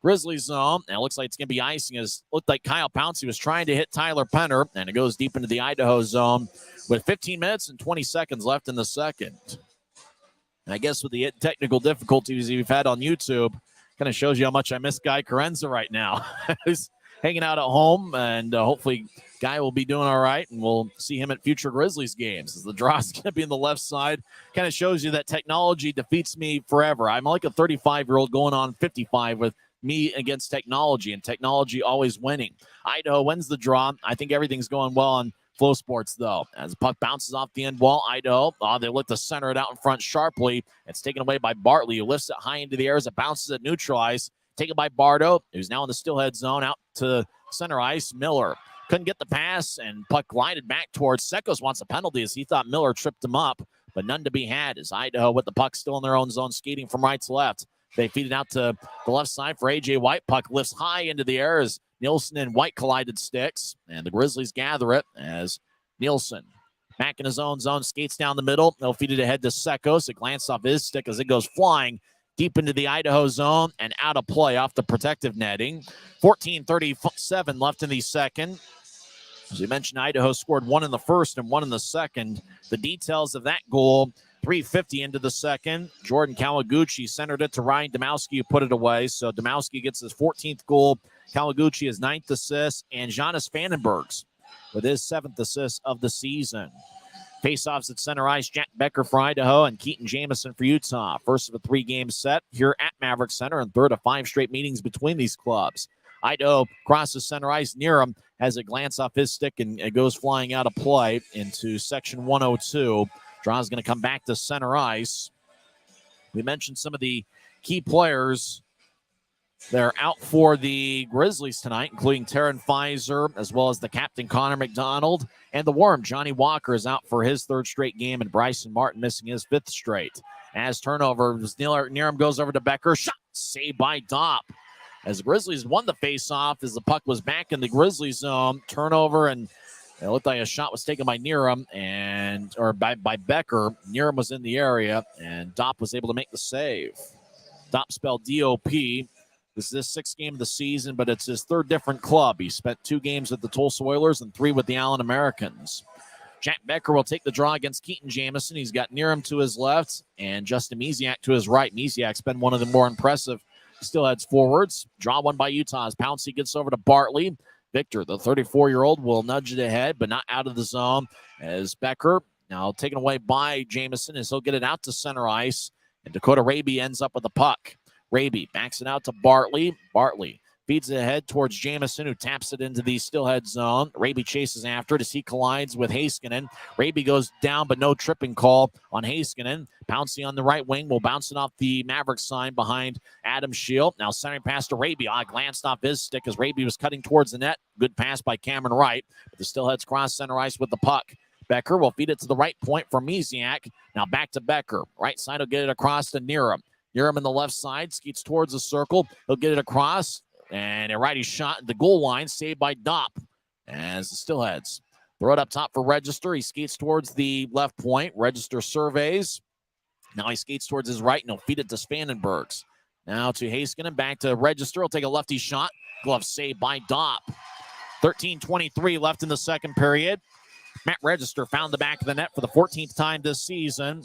Grizzlies zone. And it looks like it's going to be icing. It looked like Kyle Pouncey was trying to hit Tyler Penner, and it goes deep into the Idaho zone with 15 minutes and 20 seconds left in the second. And I guess with the technical difficulties we've had on YouTube, kind of shows you how much I miss Guy Carenza right now. He's hanging out at home, and hopefully Guy will be doing all right, and we'll see him at future Grizzlies games. As the draw is going to be on the left side, kind of shows you that technology defeats me forever. I'm like a 35-year-old going on 55 with me against technology, and technology always winning. Idaho wins the draw. I think everything's going well on Flow Sports, though. As the puck bounces off the end wall, Idaho, they look to center it out in front sharply. It's taken away by Bartley, who lifts it high into the air as it bounces at neutral ice. Taken by Bardo, who's now in the Steelhead zone, out to center ice. Miller couldn't get the pass, and puck glided back towards Sekos. Wants a penalty as he thought Miller tripped him up, but none to be had as Idaho with the puck still in their own zone, skating from right to left. They feed it out to the left side for A.J. White. Puck lifts high into the air as Nielsen and White collided sticks, and the Grizzlies gather it as Nielsen back in his own zone, skates down the middle. They'll feed it ahead to Sekos. It glanced off his stick as it goes flying deep into the Idaho zone and out of play off the protective netting. 14:37 left in the second. As we mentioned, Idaho scored one in the first and one in the second. The details of that goal, 3:50 into the second. Jordan Kawaguchi centered it to Ryan Domowski, who put it away. So Domowski gets his 14th goal. Kawaguchi his 9th assist. And Jonas Vandenbergs with his 7th assist of the season. Faceoffs at center ice, Jack Becker for Idaho and Keaton Jamison for Utah. First of a 3-game set here at Maverik Center, and third of 5 straight meetings between these clubs. Idaho crosses center ice near him, has a glance off his stick, and it goes flying out of play into section 102. Draw's going to come back to center ice. We mentioned some of the key players that are out for the Grizzlies tonight, including Taryn Fizer, as well as the captain Connor McDonald, and the Worm, Johnny Walker, is out for his 3rd straight game, and Bryson Martin missing his 5th straight. As turnover, Nearham goes over to Becker. Shot saved by Dopp. As the Grizzlies won the faceoff, as the puck was back in the Grizzlies zone, turnover, and it looked like a shot was taken by Nearham or by Becker. Nearham was in the area, and Dopp was able to make the save. Dopp spelled D-O-P. This is his 6th game of the season, but it's his 3rd different club. He spent 2 games with the Tulsa Oilers and 3 with the Allen Americans. Jack Becker will take the draw against Keaton Jamison. He's got Nearham to his left and Justin Misiak to his right. Misiak's been one of the more impressive Steelheads forwards. Draw one by Utah as Pouncey gets over to Bartley. Victor, the 34-year-old, will nudge it ahead, but not out of the zone. As Becker, now taken away by Jamison, as he'll get it out to center ice. And Dakota Raby ends up with the puck. Raby backs it out to Bartley. Bartley feeds it ahead towards Jamison, who taps it into the Steelhead zone. Raby chases after it as he collides with Heiskanen. Raby goes down, but no tripping call on Heiskanen. Pouncey on the right wing will bounce it off the Maverick sign behind Adam Shield. Now centering pass to Raby. Glanced off his stick as Raby was cutting towards the net. Good pass by Cameron Wright. But the Steelheads cross center ice with the puck. Becker will feed it to the right point for Misiak. Now back to Becker. Right side will get it across to Nearham. Nearham in the left side, skates towards the circle. He'll get it across, and a righty shot at the goal line, saved by Dopp. As the Steelheads throw it up top for Register. He skates towards the left point. Register surveys. Now he skates towards his right, and he'll feed it to Spanenbergs. Now to Heiskanen, back to Register. He'll take a lefty shot. Glove saved by Dopp. 13:23 left in the second period. Matt Register found the back of the net for the 14th time this season.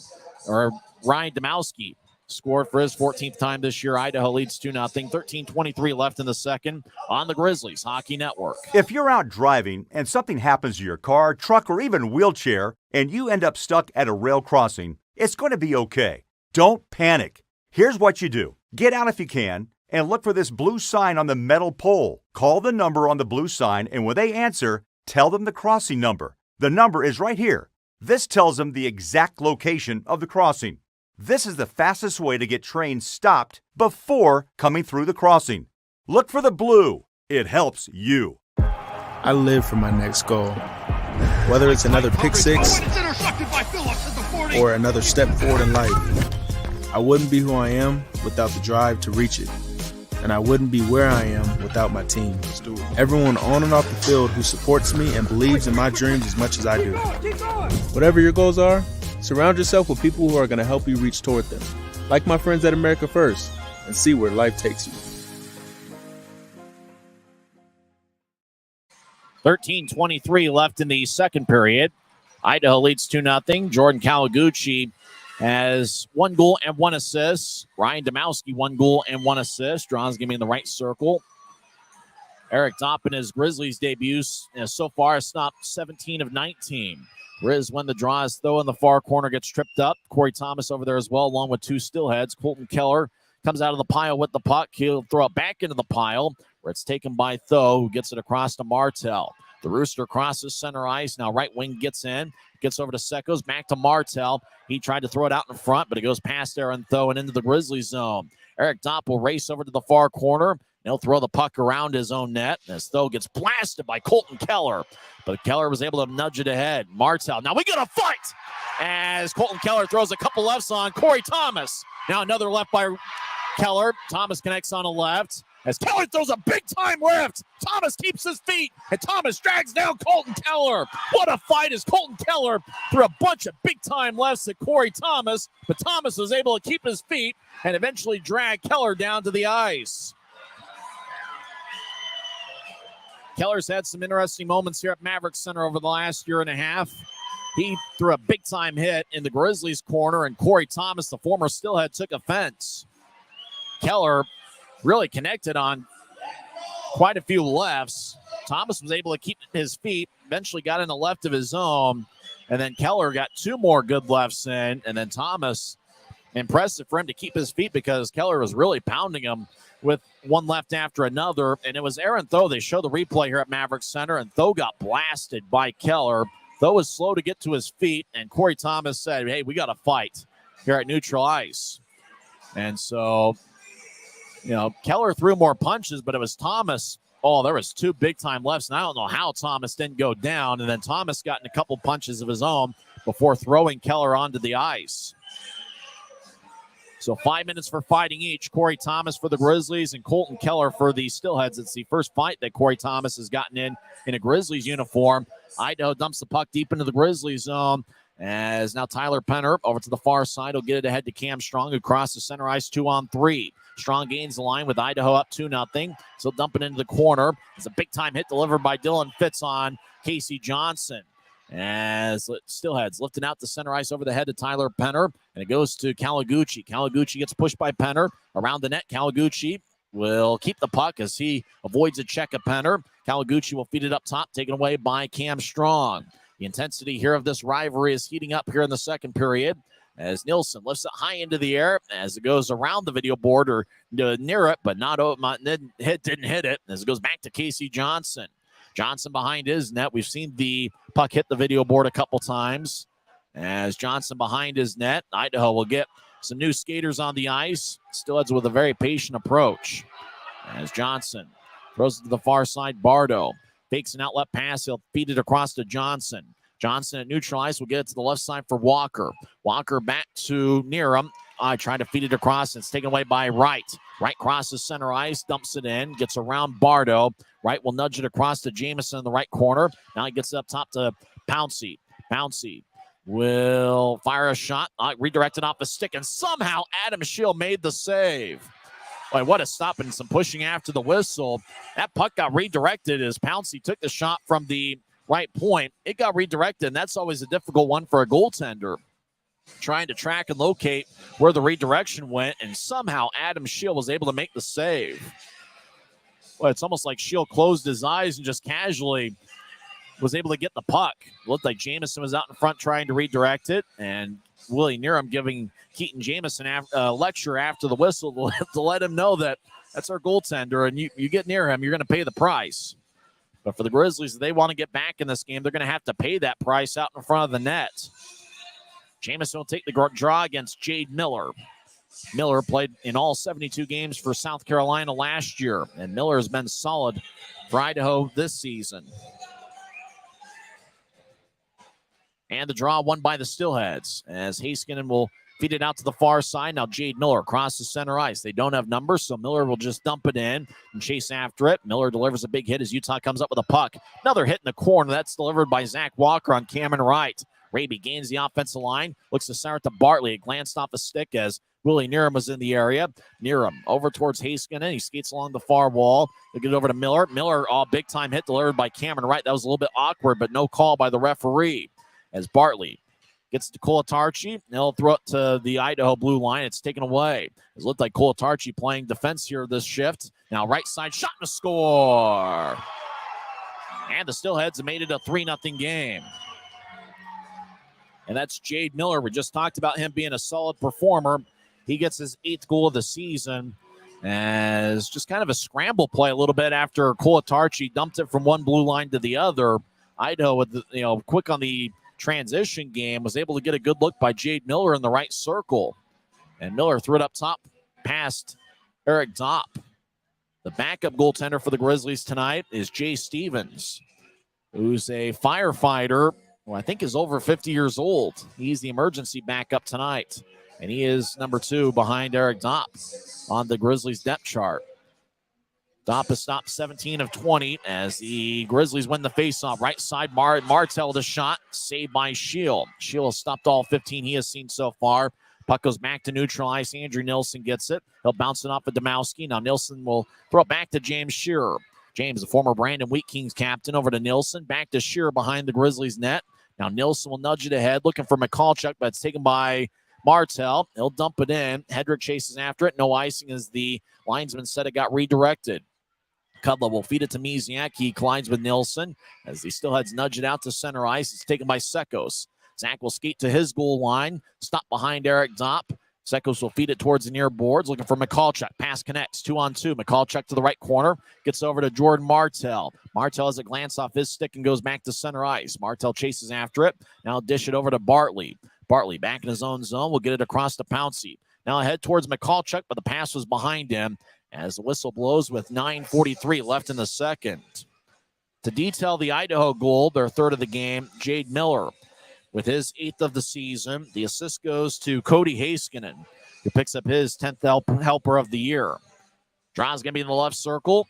Ryan Domowski scored for his 14th time this year. Idaho leads 2-0. 13:23 left in the second on the Grizzlies Hockey Network. If you're out driving and something happens to your car, truck, or even wheelchair, and you end up stuck at a rail crossing, it's going to be okay. Don't panic. Here's what you do. Get out if you can. and look for this blue sign on the metal pole. Call the number on the blue sign, and when they answer, tell them the crossing number. The number is right here. This tells them the exact location of the crossing. This is the fastest way to get trains stopped before coming through the crossing. Look for the blue. It helps you. I live for my next goal. Whether it's another pick six or another step forward in life, I wouldn't be who I am without the drive to reach it. And I wouldn't be where I am without my team. Everyone on and off the field who supports me and believes in my dreams as much as I do. Whatever your goals are, surround yourself with people who are going to help you reach toward them. Like my friends at America First, and see where life takes you. 13:23 left in the second period. Idaho leads 2-0. Jordan Kawaguchi has 1 goal and 1 assist. Ryan Domowski, 1 goal and 1 assist. Draws going to be in the right circle. Eric Dopp in his Grizzlies debut so far has stopped 17 of 19. Grizz when the draw is though in the far corner, gets tripped up. Corey Thomas over there as well, along with 2 Steelheads. Colton Keller comes out of the pile with the puck. He'll throw it back into the pile, where it's taken by Tho, who gets it across to Martel. The Rooster crosses center ice. Now right wing gets in. Gets over to Sekos. Back to Martel. He tried to throw it out in front, but it goes past Aaron Tho and into the Grizzly zone. Eric Dopp will race over to the far corner. He'll throw the puck around his own net as Tho gets blasted by Colton Keller. But Keller was able to nudge it ahead. Martel. Now we got a fight as Colton Keller throws a couple lefts on Corey Thomas. Now another left by Keller. Thomas connects on a left. As Keller throws a big-time left, Thomas keeps his feet, and Thomas drags down Colton Keller. What a fight as Colton Keller threw a bunch of big-time lefts at Corey Thomas, but Thomas was able to keep his feet and eventually drag Keller down to the ice. Keller's had some interesting moments here at Maverik Center over the last year and a half. He threw a big-time hit in the Grizzlies' corner, and Corey Thomas, the former Steelhead, took offense. Keller really connected on quite a few lefts. Thomas was able to keep his feet, eventually got in the left of his own, and then Keller got 2 more good lefts in, and then Thomas, impressive for him to keep his feet because Keller was really pounding him with one left after another, and it was Aaron Tho. They show the replay here at Maverik Center, and Tho got blasted by Keller. Tho was slow to get to his feet, and Corey Thomas said, hey, we got to fight here at neutral ice. And so, you know, Keller threw more punches, but it was Thomas. Oh, there was 2 big-time lefts, and I don't know how Thomas didn't go down. And then Thomas got in a couple punches of his own before throwing Keller onto the ice. So 5 minutes for fighting each. Corey Thomas for the Grizzlies and Colton Keller for the Steelheads. It's the first fight that Corey Thomas has gotten in a Grizzlies uniform. Idaho dumps the puck deep into the Grizzlies zone. As now Tyler Penner over to the far side will get it ahead to Cam Strong, who crosses center ice 2-on-3. Strong gains the line with Idaho up 2-0. So dumping into the corner. It's a big-time hit delivered by Dylan Fitz on Casey Johnson. As Steelheads lifting out the center ice over the head to Tyler Penner. And it goes to Kawaguchi. Kawaguchi gets pushed by Penner. Around the net, Kawaguchi will keep the puck as he avoids a check of Penner. Kawaguchi will feed it up top, taken away by Cam Strong. The intensity here of this rivalry is heating up here in the second period as Nielsen lifts it high into the air as it goes around the video board or near it, but didn't hit it as it goes back to Casey Johnson. Johnson behind his net. We've seen the puck hit the video board a couple times. As Johnson behind his net, Idaho will get some new skaters on the ice. Steelheads with a very patient approach. As Johnson throws it to the far side, Bardo fakes an outlet pass. He'll feed it across to Johnson. Johnson at neutral ice will get it to the left side for Walker. Walker back to Nearham. Trying to feed it across. It's taken away by Wright. Wright crosses center ice, dumps it in, gets around Bardo. Wright will nudge it across to Jamison in the right corner. Now he gets it up top to Pouncey. Pouncey will fire a shot, redirected off the stick, and somehow Adam Scheel made the save. Boy, what a stop and some pushing after the whistle. That puck got redirected as Pouncey took the shot from the right point. It got redirected, and that's always a difficult one for a goaltender. Trying to track and locate where the redirection went, and somehow Adam Scheel was able to make the save. Well, it's almost like Scheel closed his eyes and just casually was able to get the puck. It looked like Jamison was out in front trying to redirect it, and Willie Nearham giving Keaton Jamison a lecture after the whistle to let him know that That's our goaltender, and you get near him, you're going to pay the price. But for the Grizzlies, if they want to get back in this game, they're going to have to pay that price out in front of the net. Jamison will take the draw against Jade Miller. Miller played in all 72 games for South Carolina last year, and Miller has been solid for Idaho this season. And the draw won by the Steelheads, as Heiskanen will feed it out to the far side. Now Jade Miller across the center ice. They don't have numbers, so Miller will just dump it in and chase after it. Miller delivers a big hit as Utah comes up with a puck. Another hit in the corner. That's delivered by Zach Walker on Cameron Wright. Raby gains the offensive line, looks to center it to Bartley. It glanced off a stick as Willie Nerum was in the area. Nerum over towards Heiskanen. He skates along the far wall. He'll get it over to Miller. Miller, big-time hit delivered by Cameron Wright. That was a little bit awkward, but no call by the referee. As Bartley gets to Colatarchi, they'll throw it to the Idaho blue line. It's taken away. It looked like Colatarchi playing defense here this shift. Now right side shot and a score. And the Steelheads have made it a 3-0 game. And that's Jade Miller. We just talked about him being a solid performer. He gets his 8th goal of the season as just kind of a scramble play a little bit after Colatarchi dumped it from one blue line to the other. Idaho, with quick on the transition game, was able to get a good look by Jade Miller in the right circle. And Miller threw it up top past Eric Dopp. The backup goaltender for the Grizzlies tonight is Jay Stevens, who's a firefighter who I think is over 50 years old. He's the emergency backup tonight, and he is number 2 behind Eric Dopp on the Grizzlies depth chart. Dopp has stopped 17 of 20 as the Grizzlies win the faceoff. Right side, Martell the shot, saved by Shield. Shield has stopped all 15 he has seen so far. Puck goes back to neutral ice. Andrew Nilsson gets it. He'll bounce it off of Domowski. Now Nilsson will throw it back to James Shearer. James, the former Brandon Wheat Kings captain, over to Nilsson. Back to Shearer behind the Grizzlies net. Now Nilsson will nudge it ahead, looking for McCallchuk, but it's taken by Martell. He'll dump it in. Hedrick chases after it. No icing as the linesman said it got redirected. Kudla will feed it to Miziak. He collides with Nilsson as the Steelheads nudge it out to center ice. It's taken by Sekos. Zach will skate to his goal line. Stop behind Eric Dopp. Sekos will feed it towards the near boards, looking for McCallchuk. Pass connects, 2-on-2. McCallchuk to the right corner. Gets over to Jordan Martell. Martell has a glance off his stick and goes back to center ice. Martell chases after it. Now dish it over to Bartley. Bartley back in his own zone. Will get it across to Pouncey. Now ahead towards McCallchuk, but the pass was behind him as the whistle blows with 9:43 left in the second. To detail the Idaho goal, their 3rd of the game, Jade Miller with his 8th of the season. The assist goes to Cody Heiskanen, who picks up his 10th helper of the year. Draw's going to be in the left circle.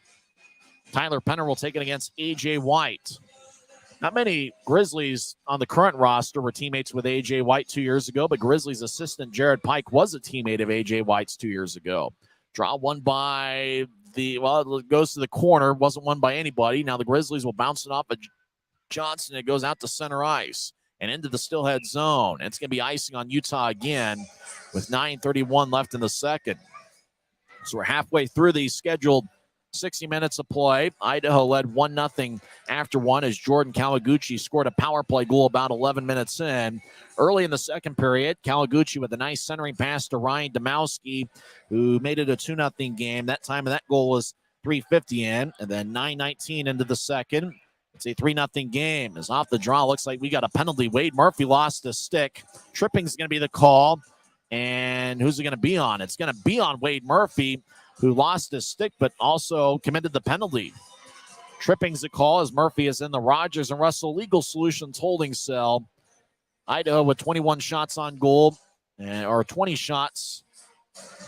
Tyler Penner will take it against A.J. White. Not many Grizzlies on the current roster were teammates with A.J. White 2 years ago, but Grizzlies assistant Jared Pike was a teammate of A.J. White's 2 years ago. Draw won by it goes to the corner. Wasn't won by anybody. Now the Grizzlies will bounce it off of Johnson. It goes out to center ice and into the Steelhead zone. And it's going to be icing on Utah again with 9:31 left in the second. So we're halfway through the scheduled 60 minutes of play. Idaho led 1-0 after one as Jordan Kawaguchi scored a power play goal about 11 minutes in. Early in the second period, Kawaguchi with a nice centering pass to Ryan Domowski, who made it a 2-0 game. That time of that goal was 3:50 in, and then 9:19 into the second. It's a 3-0 game. As off the draw, looks like we got a penalty. Wade Murphy lost a stick. Tripping's going to be the call. And who's it going to be on? It's going to be on Wade Murphy, who lost his stick but also committed the penalty. Tripping's the call as Murphy is in the Rogers and Russell Legal Solutions holding cell. Idaho with 21 shots on goal, or 20 shots.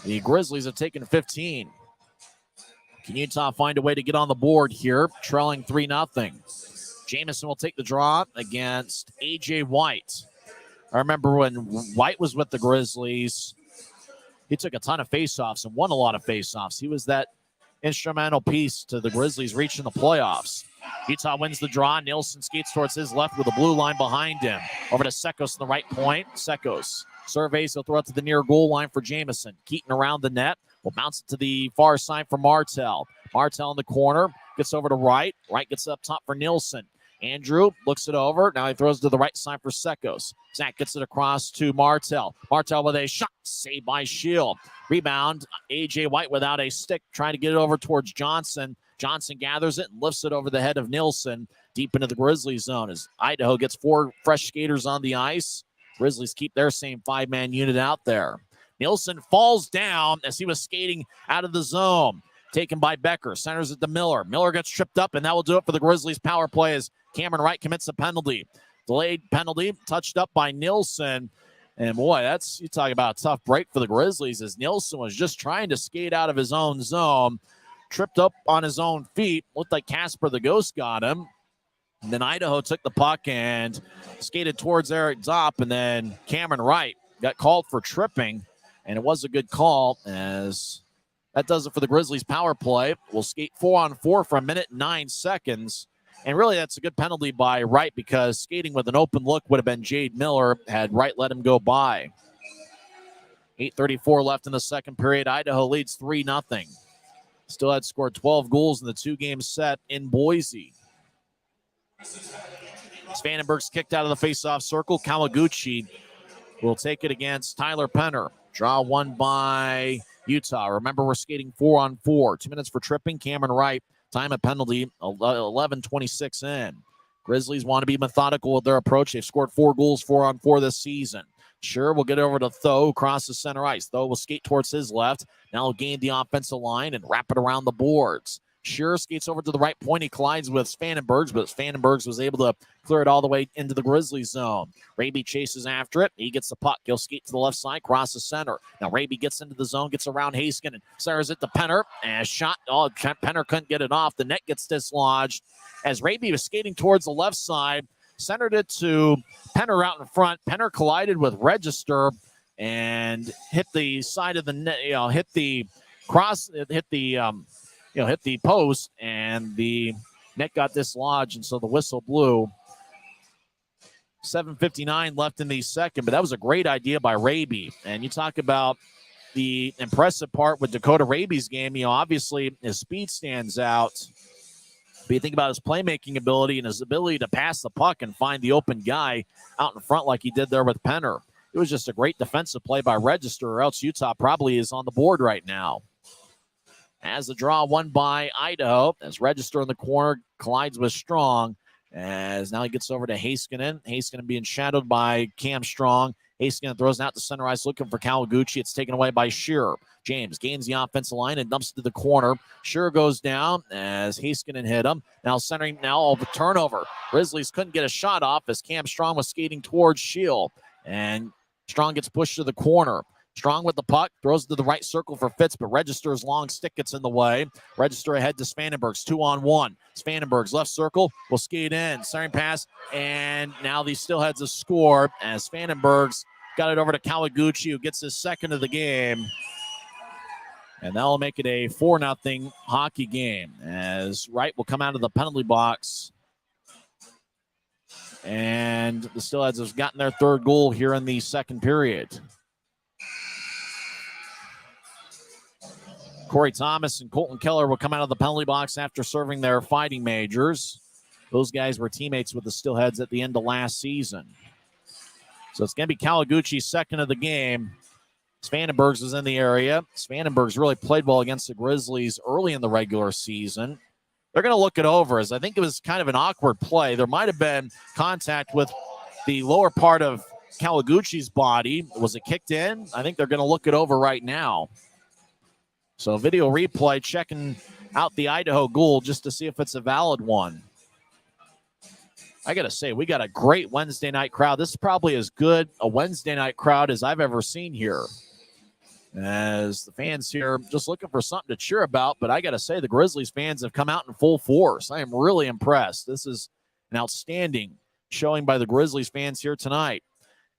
The Grizzlies have taken 15. Can Utah find a way to get on the board here, trailing 3-0? Jamison will take the draw against A.J. White. I remember when White was with the Grizzlies, he took a ton of faceoffs and won a lot of faceoffs. He was that instrumental piece to the Grizzlies reaching the playoffs. Utah wins the draw. Nilsson skates towards his left with a blue line behind him. Over to Sekos in the right point. Sekos surveys. He'll throw it to the near goal line for Jamison. Keaton around the net. Will bounce it to the far side for Martell. Martell in the corner. Gets over to Wright. Wright gets up top for Nilsson. Andrew looks it over. Now he throws to the right side for Sekos. Zach gets it across to Martell. Martell with a shot. Saved by Shield. Rebound. A.J. White without a stick. Trying to get it over towards Johnson. Johnson gathers it and lifts it over the head of Nielsen deep into the Grizzlies zone as Idaho gets 4 fresh skaters on the ice. Grizzlies keep their same 5-man unit out there. Nielsen falls down as he was skating out of the zone. Taken by Becker. Centers it to Miller. Miller gets tripped up, and that will do it for the Grizzlies power play as Cameron Wright commits a penalty. Delayed penalty, touched up by Nielsen. And boy, you talk about a tough break for the Grizzlies as Nielsen was just trying to skate out of his own zone. Tripped up on his own feet. Looked like Casper the Ghost got him. And then Idaho took the puck and skated towards Eric Zopp. And then Cameron Wright got called for tripping. And it was a good call as that does it for the Grizzlies power play. We'll skate 4-on-4 for 1 minute and 9 seconds. And really, that's a good penalty by Wright because skating with an open look would have been Jade Miller had Wright let him go by. 8:34 left in the second period. Idaho leads 3-0. Still had scored 12 goals in the 2-game set in Boise. Svanenberg's kicked out of the faceoff circle. Kawaguchi will take it against Tyler Penner. Draw one by Utah. Remember, we're skating 4-on-4. 2 minutes for tripping. Cameron Wright. Time of penalty, 11:26 in. Grizzlies want to be methodical with their approach. They've scored 4 goals 4-on-4 this season. Sure, we'll get over to Tho across the center ice. Tho will skate towards his left. Now he'll gain the offensive line and wrap it around the boards. Sure skates over to the right point. He collides with Svanenbergs, but Svanenbergs was able to clear it all the way into the Grizzlies zone. Raby chases after it. He gets the puck. He'll skate to the left side, cross the center. Now Raby gets into the zone, gets around Haskin, and centers it to Penner. And a shot. Oh, Penner couldn't get it off. The net gets dislodged as Raby was skating towards the left side. Centered it to Penner out in front. Penner collided with Register and hit the side of the net. Hit the post, and the net got dislodged, and so the whistle blew. 7:59 left in the second, but that was a great idea by Raby. And you talk about the impressive part with Dakota Raby's game. Obviously his speed stands out. But you think about his playmaking ability and his ability to pass the puck and find the open guy out in front like he did there with Penner. It was just a great defensive play by Register, or else Utah probably is on the board right now. As the draw won by Idaho, as Register in the corner collides with Strong, as now he gets over to Heiskanen. Heiskanen being shadowed by Cam Strong. Heiskanen throws it out to center ice looking for Kawaguchi. It's taken away by Shearer. James gains the offensive line and dumps it to the corner. Shearer goes down as Heiskanen hit him. Now centering, now a turnover. Grizzlies couldn't get a shot off as Cam Strong was skating towards Shield. And Strong gets pushed to the corner. Strong with the puck, throws it to the right circle for Fitz, but Register's long stick gets in the way. Register ahead to Svanenbergs, 2-on-1. Svanenbergs left circle, will skate in, centering pass, and now the Steelheads have scored as Svanenbergs got it over to Kawaguchi, who gets his second of the game. And that'll make it a 4-0 hockey game as Wright will come out of the penalty box. And the Steelheads have gotten their third goal here in the second period. Corey Thomas and Colton Keller will come out of the penalty box after serving their fighting majors. Those guys were teammates with the Steelheads at the end of last season. So it's going to be Kawaguchi's second of the game. Svanenbergs is in the area. Svanenbergs really played well against the Grizzlies early in the regular season. They're going to look it over as I think it was kind of an awkward play. There might have been contact with the lower part of Kawaguchi's body. Was it kicked in? I think they're going to look it over right now. So video replay checking out the Idaho goal just to see if it's a valid one. I got to say, we got a great Wednesday night crowd. This is probably as good a Wednesday night crowd as I've ever seen here. As the fans here just looking for something to cheer about. But I got to say, the Grizzlies fans have come out in full force. I am really impressed. This is an outstanding showing by the Grizzlies fans here tonight.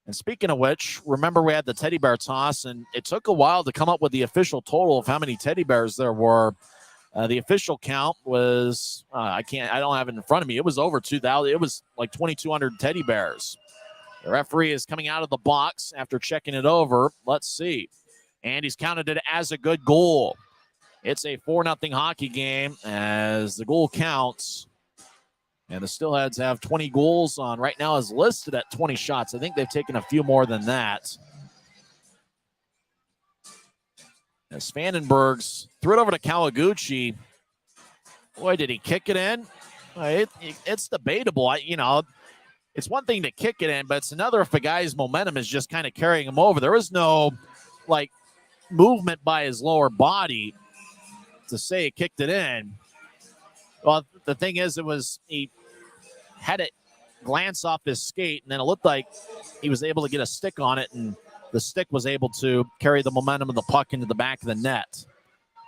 And speaking of which, remember we had the teddy bear toss, and it took a while to come up with the official total of how many teddy bears there were. The official count was, I don't have it in front of me. It was over 2,000. It was like 2,200 teddy bears. The referee is coming out of the box after checking it over. Let's see. And he's counted it as a good goal. It's a 4-0 hockey game as the goal counts. And the Steelheads have 20 goals on right now is listed at 20 shots. I think they've taken a few more than that. As Vandenbergs threw it over to Kawaguchi. Boy, did he kick it in? It's debatable. It's one thing to kick it in, but it's another if a guy's momentum is just kind of carrying him over. There was no, movement by his lower body to say he kicked it in. Well, the thing is, he had it glance off his skate, and then it looked like he was able to get a stick on it, and the stick was able to carry the momentum of the puck into the back of the net.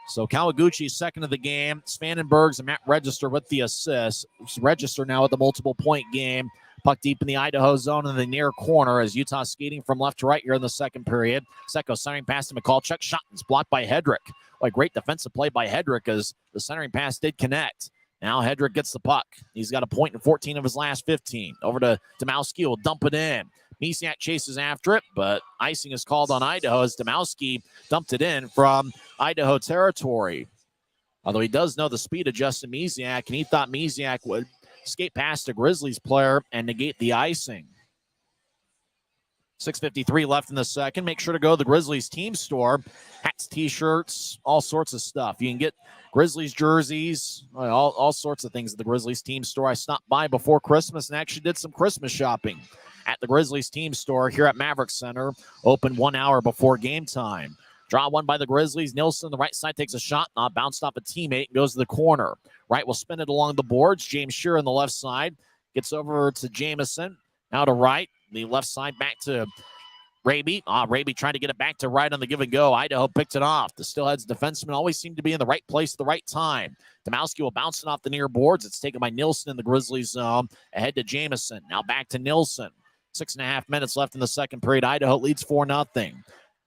So Kawaguchi, second of the game. Svanenbergs and Matt Register with the assist. Register now with the multiple-point game. Puck deep in the Idaho zone in the near corner as Utah skating from left to right here in the second period. Secco centering pass to McCallchuk. Shot is blocked by Hedrick. Great defensive play by Hedrick as the centering pass did connect. Now Hedrick gets the puck. He's got a point in 14 of his last 15. Over to Domowski, will dump it in. Misiak chases after it, but icing is called on Idaho as Domowski dumped it in from Idaho territory. Although he does know the speed of Justin Misiak, and he thought Misiak would skate past a Grizzlies player and negate the icing. 6:53 left in the second. Make sure to go to the Grizzlies team store. Hats, t-shirts, all sorts of stuff. You can get Grizzlies jerseys, all sorts of things at the Grizzlies team store. I stopped by before Christmas and actually did some Christmas shopping at the Grizzlies team store here at Maverik Center, open 1 hour before game time. Draw one by the Grizzlies. Nilsson, the right side, takes a shot, not bounced off a teammate and goes to the corner. Right will spin it along the boards. James Shearer on the left side gets over to Jamison. Now to right. The left side back to Raby. Raby trying to get it back to right on the give and go. Idaho picked it off. The Steelheads defensemen always seem to be in the right place at the right time. Domowski will bounce it off the near boards. It's taken by Nilsson in the Grizzlies zone. Ahead to Jamison. Now back to Nilsson. 6.5 minutes left in the second period. Idaho leads 4-0.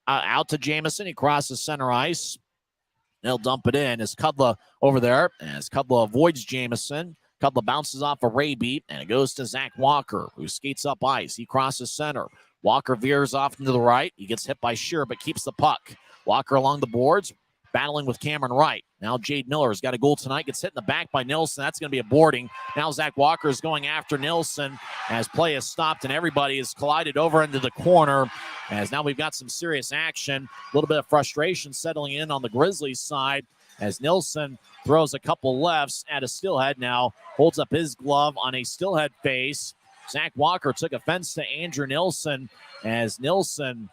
Out to Jamison. He crosses center ice. They'll dump it in as Kudla over there. As Kudla avoids Jamison. Kudla bounces off a Raby, and it goes to Zach Walker, who skates up ice. He crosses center. Walker veers off into the right. He gets hit by Shearer, but keeps the puck. Walker along the boards, battling with Cameron Wright. Now Jade Miller has got a goal tonight. Gets hit in the back by Nilsson. That's going to be a boarding. Now Zach Walker is going after Nilsson as play is stopped, and everybody is collided over into the corner. As now we've got some serious action. A little bit of frustration settling in on the Grizzlies side as Nilsson throws a couple lefts at a Steelhead. Now holds up his glove on a Steelhead face. Zach Walker took offense to Andrew Nilsson as Nilsson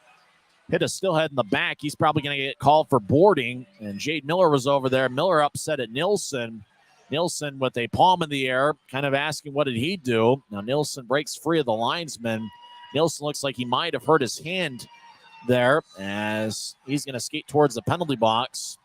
hit a Steelhead in the back. He's probably going to get called for boarding, and Jade Miller was over there. Miller upset at Nilsson. Nilsson with a palm in the air, kind of asking what did he do. Now Nilsson breaks free of the linesman. Nilsson looks like he might have hurt his hand there as he's going to skate towards the penalty box.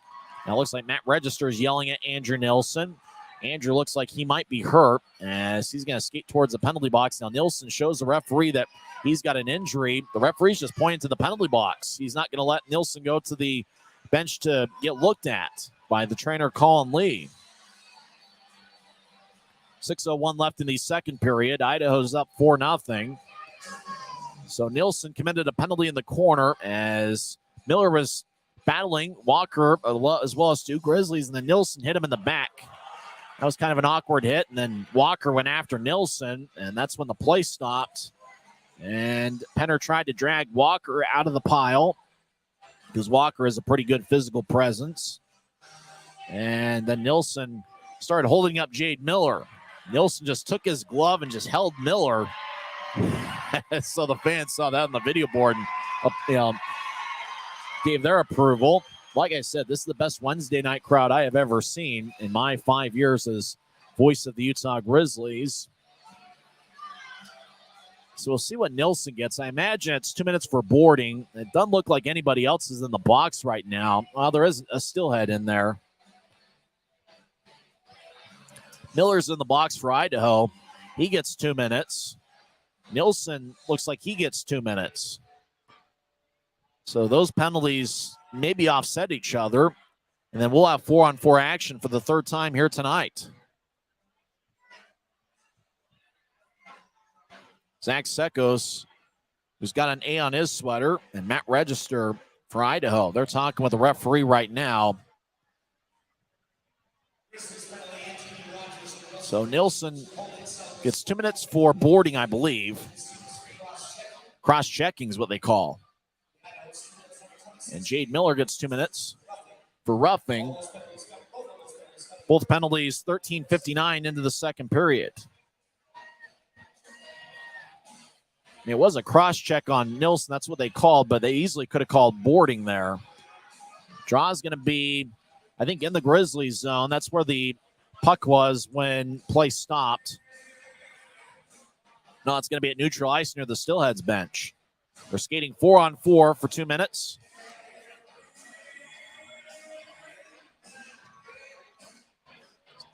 Now it looks like Matt Register is yelling at Andrew Nilsson. Andrew looks like he might be hurt as he's going to skate towards the penalty box. Now Nilsson shows the referee that he's got an injury. The referee's just pointing to the penalty box. He's not going to let Nilsson go to the bench to get looked at by the trainer, Colin Lee. 6:01 left in the second period. Idaho's up 4-0. So Nilsson committed a penalty in the corner as Miller was battling Walker as well as two Grizzlies, and then Nilsson hit him in the back. That was kind of an awkward hit, and then Walker went after Nilsson, and that's when the play stopped. And Penner tried to drag Walker out of the pile because Walker is a pretty good physical presence. And then Nilsson started holding up Jade Miller. Nilsson just took his glove and just held Miller. So the fans saw that on the video board and gave their approval. Like I said, this is the best Wednesday night crowd I have ever seen in my 5 years as voice of the Utah Grizzlies. So we'll see what Nilsson gets. I imagine it's 2 minutes for boarding. It doesn't look like anybody else is in the box right now. Well, there is a Steelhead in there. Miller's in the box for Idaho. He gets 2 minutes. Nilsson looks like he gets 2 minutes. So those penalties maybe offset each other. And then we'll have 4-on-4 action for the third time here tonight. Zach Sekos, who's got an A on his sweater, and Matt Register for Idaho. They're talking with the referee right now. So Nilsson Gets 2 minutes for boarding, I believe. Cross-checking is what they call. And Jade Miller gets 2 minutes for roughing. Both penalties, 13:59 into the second period. It was a cross-check on Nilsson. That's what they called, but they easily could have called boarding there. Draw is going to be, I think, in the Grizzlies zone. That's where the puck was when play stopped. No, it's going to be at neutral ice near the Steelheads bench. They're skating 4-on-4 for 2 minutes.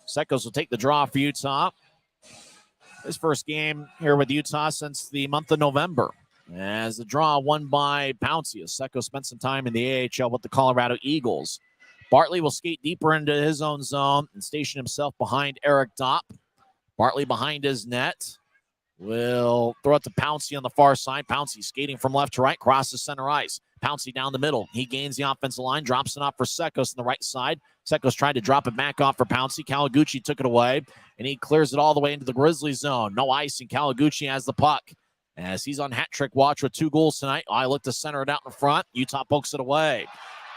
Sekos will take the draw for Utah. His first game here with Utah since the month of November. As the draw won by Pouncey. Sekos spent some time in the AHL with the Colorado Eagles. Bartley will skate deeper into his own zone and station himself behind Eric Dopp. Bartley behind his net. Will throw it to Pouncey on the far side. Pouncey skating from left to right, crosses center ice. Pouncey down the middle. He gains the offensive line, drops it off for Sekos on the right side. Sekos tried to drop it back off for Pouncey. Kawaguchi took it away, and he clears it all the way into the Grizzlies zone. No icing. Kawaguchi has the puck as he's on hat trick watch with 2 goals tonight. I look to center it out in front. Utah pokes it away.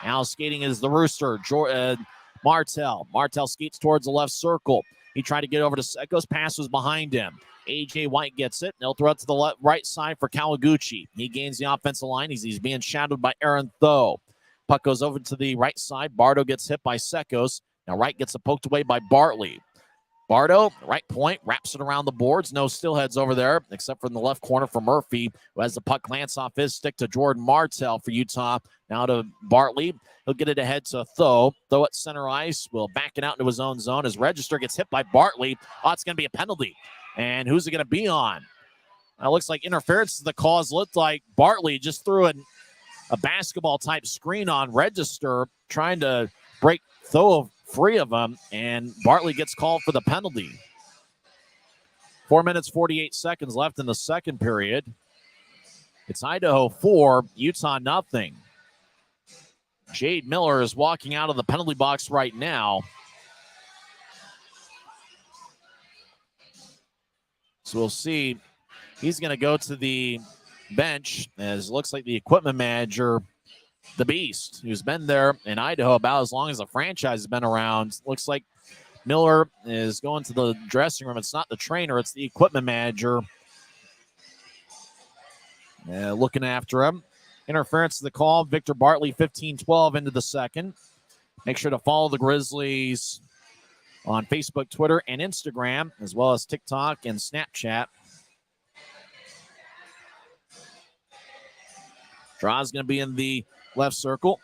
Now skating is the Rooster, Martel. Martel skates towards the left circle. He tried to get over to Sekos. Pass was behind him. A.J. White gets it. They'll throw it to the right side for Kawaguchi. He gains the offensive line. He's being shadowed by Aaron Tho. Puck goes over to the right side. Bardo gets hit by Sekos. Now Wright gets it poked away by Bartley. Bardo, right point, wraps it around the boards. No Steelheads over there, except for in the left corner for Murphy, who has the puck glance off his stick to Jordan Martel for Utah. Now to Bartley. He'll get it ahead to Tho. Tho at center ice will back it out into his own zone. His register gets hit by Bartley. Oh, it's going to be a penalty. And who's it going to be on? It looks like interference is the cause. Looked like Bartley just threw a basketball-type screen on register, trying to break Tho free of him, and Bartley gets called for the penalty. 4 minutes, 48 seconds left in the second period. It's Idaho 4, Utah nothing. Jade Miller is walking out of the penalty box right now. So we'll see. He's going to go to the bench, as it looks like the equipment manager, the Beast, who's been there in Idaho about as long as the franchise has been around. Looks like Miller is going to the dressing room. It's not the trainer, it's the equipment manager. Looking after him. Interference to the call. Victor Bartley, 15-12 into the second. Make sure to follow the Grizzlies on Facebook, Twitter, and Instagram, as well as TikTok and Snapchat. Draw is going to be in the left circle.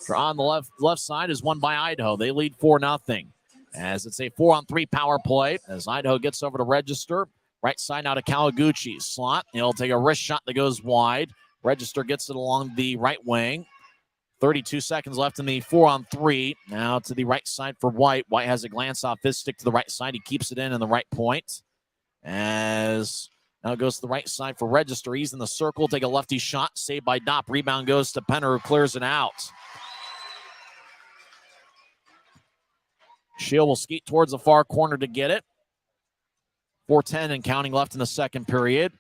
Draw on the left side is won by Idaho. They lead 4-0. As it's a 4-on-3 power play, as Idaho gets over to register. Right side now to Kawaguchi. Slot. He'll take a wrist shot that goes wide. Register gets it along the right wing. 32 seconds left in the 4-on-3. Now to the right side for White. White has a glance off his stick to the right side. He keeps it in the right point. As now it goes to the right side for Register. He's in the circle. Take a lefty shot. Saved by Dopp. Rebound goes to Penner, who clears it out. Shield will skate towards the far corner to get it. 4:10 and counting left in the second period.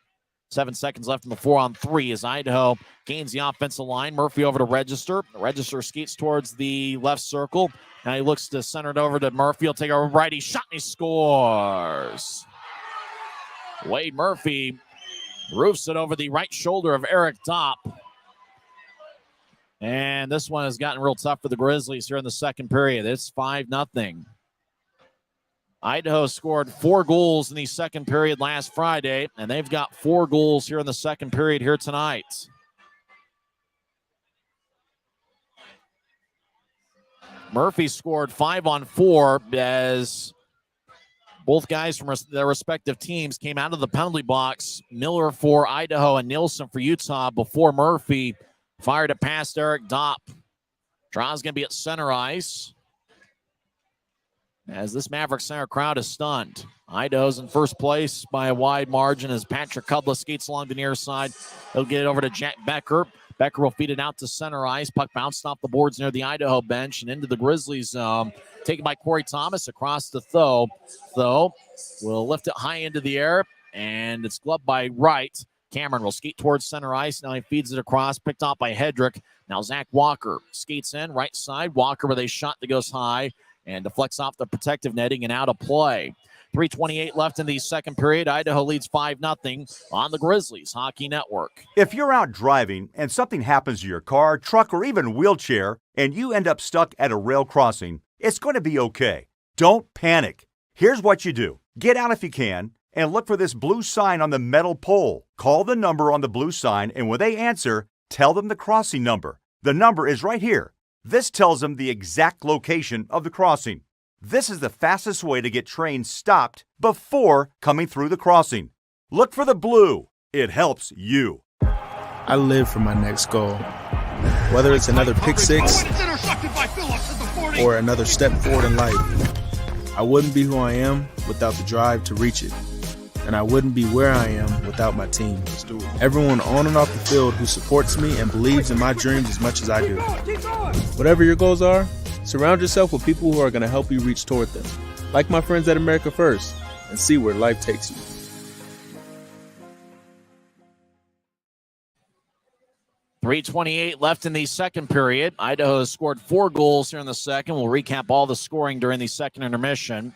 7 seconds left in the 4-on-3 as Idaho gains the offensive line. Murphy over to Register. Register skates towards the left circle. Now he looks to center it over to Murphy. He'll take a righty shot and he scores. Wade Murphy roofs it over the right shoulder of Eric Dopp. And this one has gotten real tough for the Grizzlies here in the second period. It's 5-0. Idaho scored 4 goals in the second period last Friday, and they've got 4 goals here in the second period here tonight. Murphy scored 5-on-4 as both guys from their respective teams came out of the penalty box. Miller for Idaho and Nielsen for Utah before Murphy fired it past Eric Dopp. Draw's going to be at center ice, as this Maverik Center crowd is stunned. Idaho's in first place by a wide margin as Patrick Cudless skates along the near side. He'll get it over to Jack Becker. Becker will feed it out to center ice. Puck bounced off the boards near the Idaho bench and into the Grizzlies zone. Taken by Corey Thomas across the Tho. Tho will lift it high into the air, and it's gloved by Wright. Cameron will skate towards center ice. Now he feeds it across, picked off by Hedrick. Now Zach Walker skates in, right side. Walker with a shot that goes high and deflects off the protective netting and out of play. 3:28 left in the second period. Idaho leads 5-0 on the Grizzlies Hockey Network. If you're out driving and something happens to your car, truck, or even wheelchair, and you end up stuck at a rail crossing, it's going to be okay. Don't panic. Here's what you do. Get out if you can and look for this blue sign on the metal pole. Call the number on the blue sign, and when they answer, tell them the crossing number. The number is right here. This tells them the exact location of the crossing. This is the fastest way to get trains stopped before coming through the crossing. Look for the blue. It helps you. I live for my next goal. Whether it's another pick six or another step forward in life, I wouldn't be who I am without the drive to reach it. And I wouldn't be where I am without my team. Everyone on and off the field who supports me and believes in my dreams as much as I do. Whatever your goals are, surround yourself with people who are going to help you reach toward them. Like my friends at America First, and see where life takes you. .328 left in the second period. Idaho has scored 4 goals here in the second. We'll recap all the scoring during the second intermission.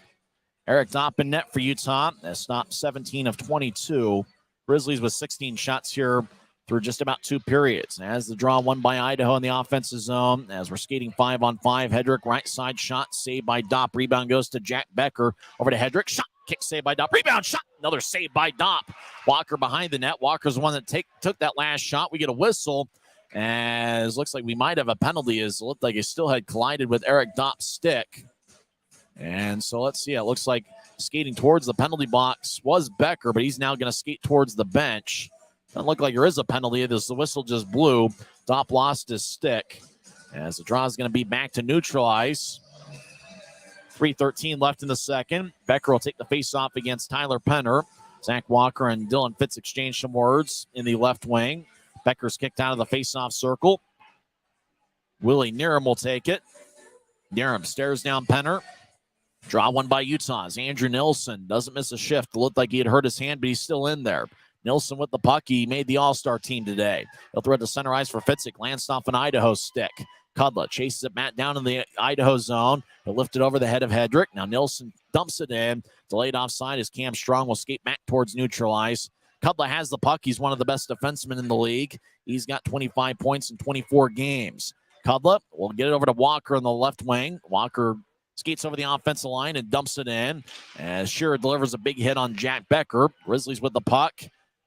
Eric Dopp in net for Utah. That's stopped 17 of 22. Grizzlies with 16 shots here through just about 2 periods. As the draw won by Idaho in the offensive zone, as we're skating 5-on-5, Hedrick right side shot, saved by Dopp. Rebound goes to Jack Becker. Over to Hedrick, shot, kick saved by Dopp. Rebound, shot, another save by Dopp. Walker behind the net. Walker's the one that took that last shot. We get a whistle, as looks like we might have a penalty, as it looked like he still had collided with Eric Dopp's stick. And so let's see, it looks like skating towards the penalty box was Becker, but he's now going to skate towards the bench. Doesn't look like there is a penalty. The whistle just blew. Dopp lost his stick. As the draw is going to be back to neutral ice. 3:13 left in the second. Becker will take the face-off against Tyler Penner. Zach Walker and Dylan Fitz exchange some words in the left wing. Becker's kicked out of the face-off circle. Willie Niram will take it. Niram stares down Penner. Draw one by Utah's Andrew Nilsson. Doesn't miss a shift. It looked like he had hurt his hand, but he's still in there. Nilsson with the puck. He made the all-star team today. He'll throw it to center ice for Fitzik. Lands off an Idaho stick. Kudla chases it back down in the Idaho zone. He'll lift it over the head of Hedrick. Now Nilsson dumps it in. Delayed offside as Cam Strong will skate back towards neutral ice. Kudla has the puck. He's one of the best defensemen in the league. He's got 25 points in 24 games. Kudla will get it over to Walker in the left wing. Walker skates over the offensive line and dumps it in. As Shearer delivers a big hit on Jack Becker. Grizzlies with the puck.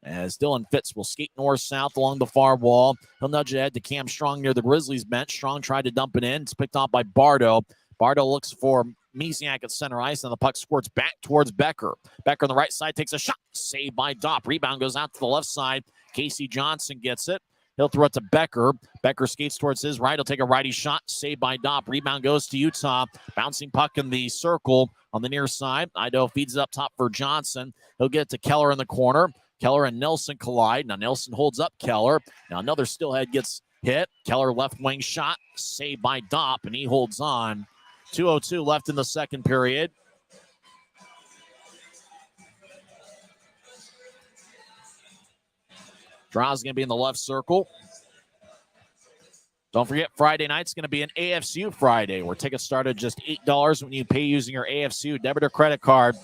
As Dylan Fitz will skate north-south along the far wall. He'll nudge it ahead to Cam Strong near the Grizzlies bench. Strong tried to dump it in. It's picked off by Bardo. Bardo looks for Misiak at center ice, and the puck squirts back towards Becker. Becker on the right side takes a shot. Saved by Dopp. Rebound goes out to the left side. Casey Johnson gets it. He'll throw it to Becker. Becker skates towards his right. He'll take a righty shot. Saved by Dopp. Rebound goes to Utah. Bouncing puck in the circle on the near side. Idaho feeds it up top for Johnson. He'll get it to Keller in the corner. Keller and Nelson collide. Now Nelson holds up Keller. Now another Steelhead gets hit. Keller left wing shot. Saved by Dopp, and he holds on. 2:02 left in the second period. Draw's going to be in the left circle. Don't forget, Friday night's going to be an AFCU Friday, where tickets start at just $8 when you pay using your AFCU debit or credit card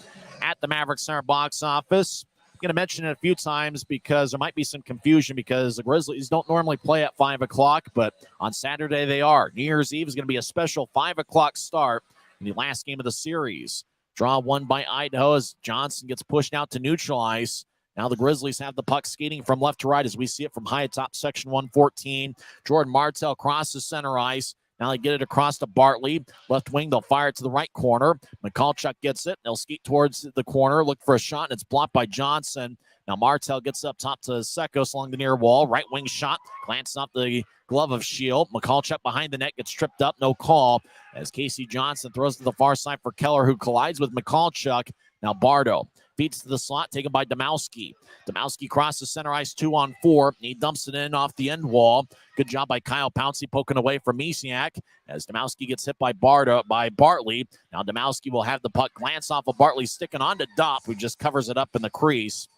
at the Maverik Center box office. I'm going to mention it a few times because there might be some confusion, because the Grizzlies don't normally play at 5 o'clock, but on Saturday they are. New Year's Eve is going to be a special 5 o'clock start in the last game of the series. Draw won by Idaho as Johnson gets pushed out to neutral ice. Now the Grizzlies have the puck skating from left to right as we see it from high atop section 114. Jordan Martell crosses center ice. Now they get it across to Bartley. Left wing, they'll fire it to the right corner. Michalchuk gets it. They'll skate towards the corner, look for a shot, and it's blocked by Johnson. Now Martell gets up top to Sekos along the near wall. Right wing shot, glances off the glove of Shield. Michalchuk behind the net gets tripped up, no call. As Casey Johnson throws to the far side for Keller, who collides with Michalchuk. Now Bardo Feeds to the slot, taken by Domowski. Domowski crosses center ice 2-on-4. He dumps it in off the end wall. Good job by Kyle Pouncey poking away from Misiak as Domowski gets hit by Bartley. Now Domowski will have the puck glance off of Bartley, sticking on to Dopp, who just covers it up in the crease.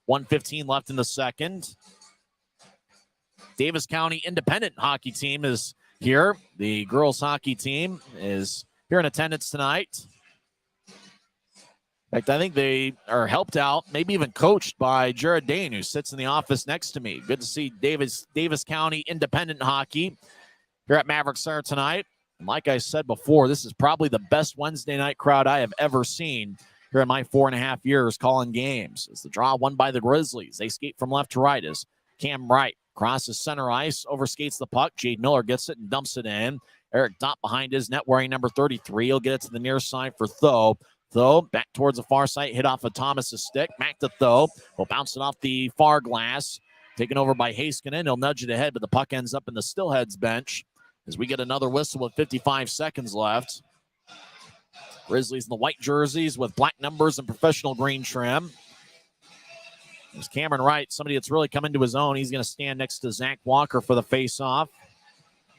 1:15 left in the second. Davis County Independent hockey team is here. The girls hockey team is here in attendance tonight. In fact, I think they are helped out, maybe even coached by Jared Dane, who sits in the office next to me. Good to see Davis County Independent hockey here at Maverik Center tonight. And like I said before, this is probably the best Wednesday night crowd I have ever seen here in my 4.5 years calling games. It's the draw won by the Grizzlies. They skate from left to right as Cam Wright crosses center ice, overskates the puck. Jade Miller gets it and dumps it in. Eric Dopp behind his net wearing number 33. He'll get it to the near side for Tho. Tho back towards the far side, hit off of Thomas's stick. Back to Tho. Will bounce it off the far glass. Taken over by Haskinen. He'll nudge it ahead, but the puck ends up in the Steelheads bench as we get another whistle with 55 seconds left. Grizzlies in the white jerseys with black numbers and professional green trim. There's Cameron Wright, somebody that's really come into his own. He's going to stand next to Zach Walker for the face-off.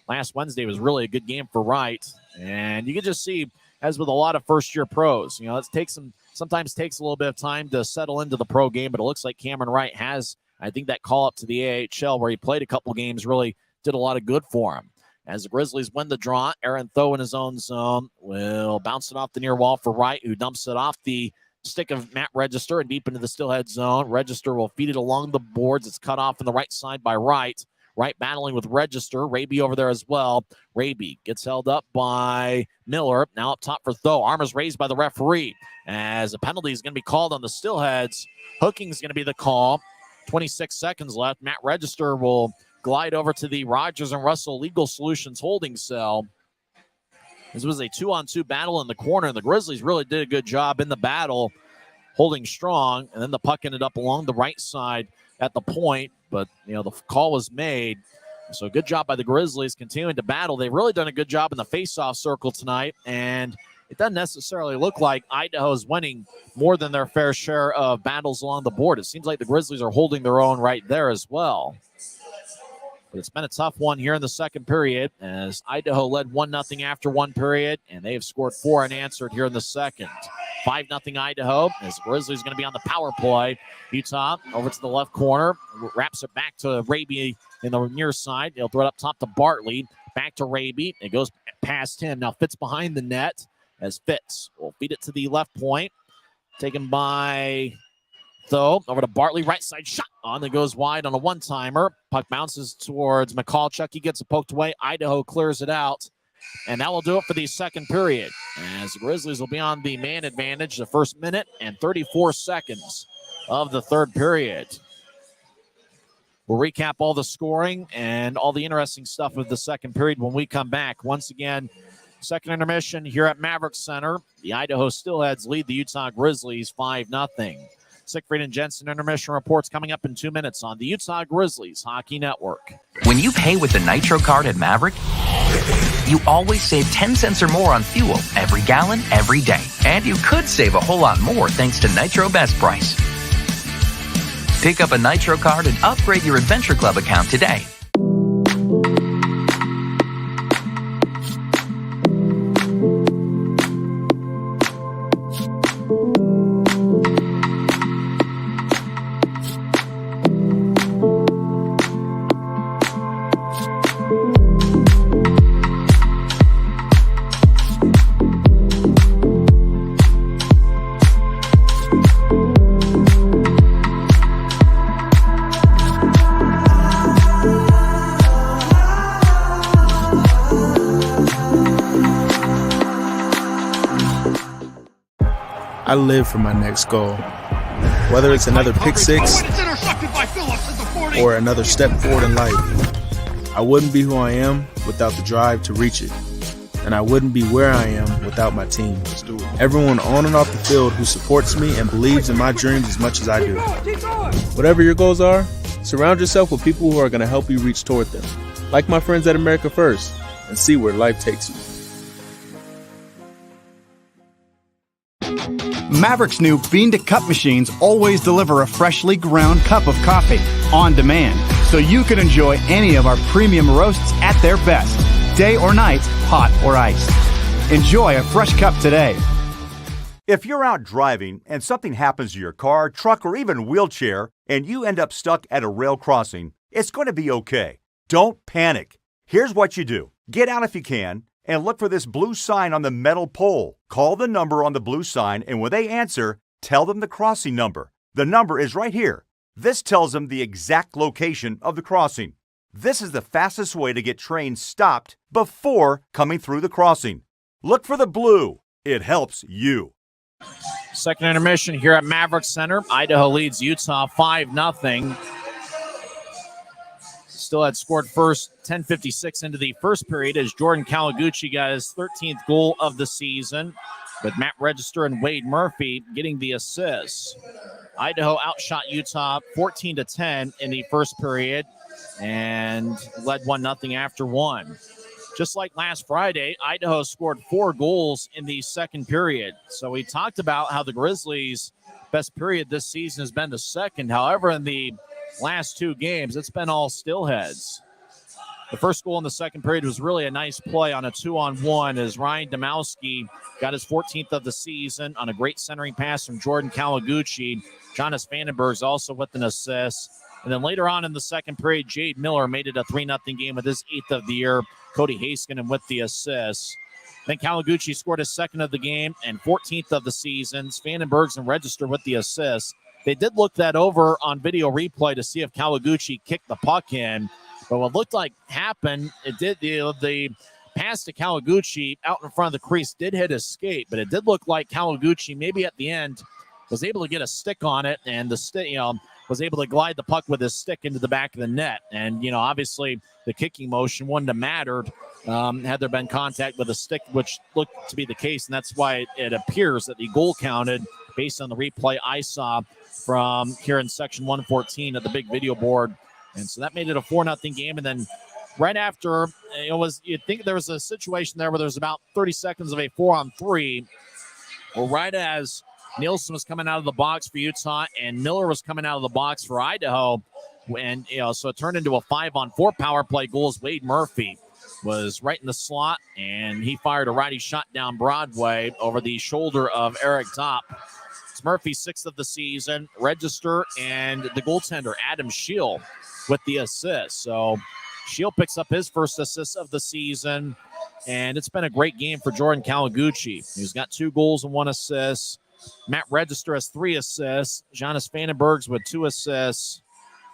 Last Wednesday was really a good game for Wright. And you can just see, as with a lot of first-year pros, it sometimes takes a little bit of time to settle into the pro game, but it looks like Cameron Wright has, I think, that call up to the AHL where he played a couple games really did a lot of good for him. As the Grizzlies win the draw, Aaron Tho in his own zone will bounce it off the near wall for Wright, who dumps it off the stick of Matt Register and deep into the Steelhead zone. Register will feed it along the boards. It's cut off on the right side by Wright. Wright battling with Register. Raby over there as well. Raby gets held up by Miller. Now up top for Tho. Arm is raised by the referee as a penalty is going to be called on the Steelheads. Hooking is going to be the call. 26 seconds left. Matt Register will glide over to the Rogers and Russell Legal Solutions holding cell. This was a 2-on-2 battle in the corner, and the Grizzlies really did a good job in the battle, holding strong, and then the puck ended up along the right side at the point, but, the call was made. So good job by the Grizzlies continuing to battle. They've really done a good job in the face-off circle tonight, and it doesn't necessarily look like Idaho's winning more than their fair share of battles along the board. It seems like the Grizzlies are holding their own right there as well. But it's been a tough one here in the second period as Idaho led 1-0 after one period, and they have scored 4 unanswered here in the second. 5-0 Idaho as the Grizzlies going to be on the power play. Utah over to the left corner, wraps it back to Raby in the near side. They'll throw it up top to Bartley. Back to Raby. It goes past him. Now Fitz behind the net as Fitz will feed it to the left point. Taken by Tho, over to Bartley, right side shot on that goes wide on a one-timer. Puck bounces towards McCallchuck. He gets it poked away. Idaho clears it out. And that will do it for the second period, as the Grizzlies will be on the man advantage the first minute and 34 seconds of the third period. We'll recap all the scoring and all the interesting stuff of the second period when we come back. Once again, second intermission here at Maverik Center. The Idaho Steelheads lead the Utah Grizzlies 5-0. Siegfried and Jensen intermission reports coming up in 2 minutes on the Utah Grizzlies Hockey Network. When you pay with the Nitro card at Maverik, you always save 10 cents or more on fuel every gallon, every day. And you could save a whole lot more thanks to Nitro Best Price. Pick up a Nitro card and upgrade your Adventure Club account today. I live for my next goal. Whether it's another pick six or another step forward in life, I wouldn't be who I am without the drive to reach it. And I wouldn't be where I am without my team. Everyone on and off the field who supports me and believes in my dreams as much as I do. Whatever your goals are, surround yourself with people who are going to help you reach toward them. Like my friends at America First, and see where life takes you. Maverik's new bean-to-cup machines always deliver a freshly ground cup of coffee on demand, so you can enjoy any of our premium roasts at their best, day or night, hot or iced. Enjoy a fresh cup today. If you're out driving and something happens to your car, truck, or even wheelchair, and you end up stuck at a rail crossing, it's going to be okay. Don't panic. Here's what you do. Get out if you can and look for this blue sign on the metal pole. Call the number on the blue sign, and when they answer, tell them the crossing number. The number is right here. This tells them the exact location of the crossing. This is the fastest way to get trains stopped before coming through the crossing. Look for the blue. It helps you. Second intermission here at Maverik Center. Idaho leads Utah 5-0. Still had scored first, 10:56 into the first period as Jordan Kawaguchi got his 13th goal of the season, with Matt Register and Wade Murphy getting the assists. Idaho outshot Utah 14-10 in the first period and led 1-0 after one. Just like last Friday, Idaho scored 4 goals in the second period. So we talked about how the Grizzlies' best period this season has been the second. However, in the last 2 games, it's been all Steelheads. The first goal in the second period was really a nice play on a 2-on-1 as Ryan Domowski got his 14th of the season on a great centering pass from Jordan Kawaguchi. Jonas Vandenberg's also with an assist. And then later on in the second period, Jade Miller made it a 3-0 game with his 8th of the year. Cody Haskinen with the assist. Then Kawaguchi scored his 2nd of the game and 14th of the season. Vandenberg's and Register with the assist. They did look that over on video replay to see if Kawaguchi kicked the puck in. But what looked like happened, it did the pass to Kawaguchi out in front of the crease did hit his skate, but it did look like Kawaguchi maybe at the end was able to get a stick on it, and the stick, was able to glide the puck with his stick into the back of the net. And, obviously the kicking motion wouldn't have mattered had there been contact with a stick, which looked to be the case. And that's why it appears that the goal counted based on the replay I saw from here in section 114 of the big video board. And so that made it a 4-0 game. And then right after, you'd think there was a situation there where there's about 30 seconds of a 4-on-3. Well, right as Nielsen was coming out of the box for Utah and Miller was coming out of the box for Idaho. And, so it turned into a 5-on-4 power play goal as Wade Murphy was right in the slot, and he fired a righty shot down Broadway over the shoulder of Eric Dopp. It's Murphy's 6th of the season. Register and the goaltender, Adam Scheel, with the assist. So Scheel picks up his first assist of the season, and it's been a great game for Jordan Kawaguchi. He's got 2 goals and 1 assist. Matt Register has 3 assists. Jonas Vandenberg's with 2 assists.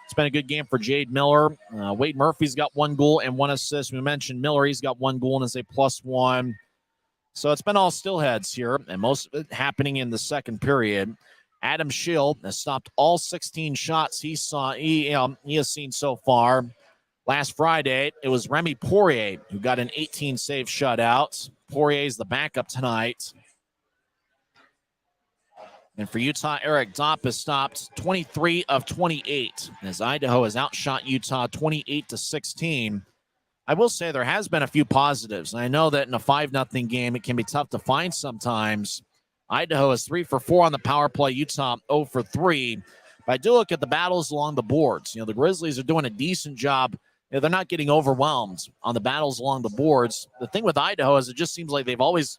It's been a good game for Jade Miller. Wade Murphy's got 1 goal and 1 assist. We mentioned Miller. He's got 1 goal and is a +1. So it's been all Steelheads here, and most of it happening in the second period. Adam Scheel has stopped all 16 shots he has seen so far. Last Friday, it was Remy Poirier who got an 18-save shutout. Poirier's the backup tonight. And for Utah, Eric Dopp has stopped 23 of 28 as Idaho has outshot Utah 28-16. I will say there has been a few positives. And I know that in a 5-0 game, it can be tough to find sometimes. Idaho is 3 for 4 on the power play. Utah 0 for 3. But I do look at the battles along the boards. The Grizzlies are doing a decent job. They're not getting overwhelmed on the battles along the boards. The thing with Idaho is it just seems like they've always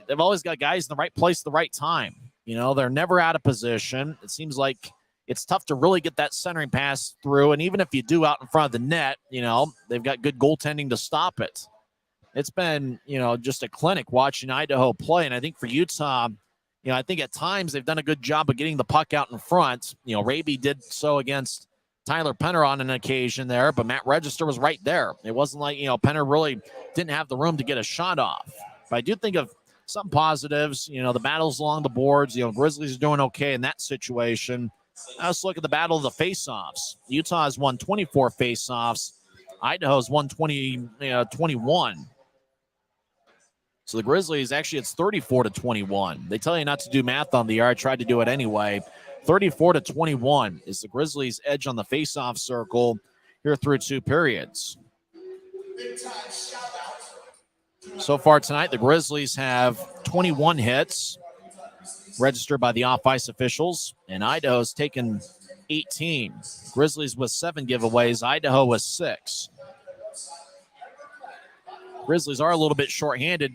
got guys in the right place at the right time. They're never out of position. It seems like it's tough to really get that centering pass through. And even if you do out in front of the net, they've got good goaltending to stop it. It's been, just a clinic watching Idaho play. And I think for Utah, I think at times they've done a good job of getting the puck out in front. Raby did so against Tyler Penner on an occasion there, but Matt Register was right there. It wasn't like, Penner really didn't have the room to get a shot off. But I do think of some positives, the battles along the boards. Grizzlies are doing okay in that situation. Let's look at the battle of the faceoffs. Utah has won 24 faceoffs. Idaho's won 21. So the Grizzlies, actually, it's 34-21. They tell you not to do math on the air. I tried to do it anyway. 34-21 is the Grizzlies' edge on the faceoff circle here through 2 periods. So far tonight, the Grizzlies have 21 hits. registered by the off-ice officials, and Idaho's taken 18. Grizzlies with 7 giveaways, Idaho with 6. Grizzlies are a little bit shorthanded.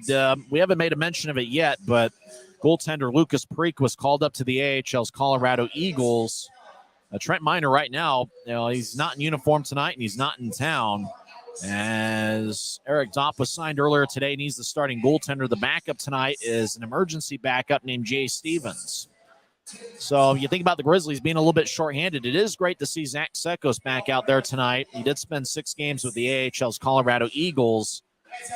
We haven't made a mention of it yet, but goaltender Lucas Preek was called up to the AHL's Colorado Eagles. Trent Miner right now, he's not in uniform tonight, and he's not in town. As Eric Dopp was signed earlier today, and he's the starting goaltender. The backup tonight is an emergency backup named Jay Stevens. So you think about the Grizzlies being a little bit shorthanded. It is great to see Zach Sekos back out there tonight. He did spend 6 games with the AHL's Colorado Eagles.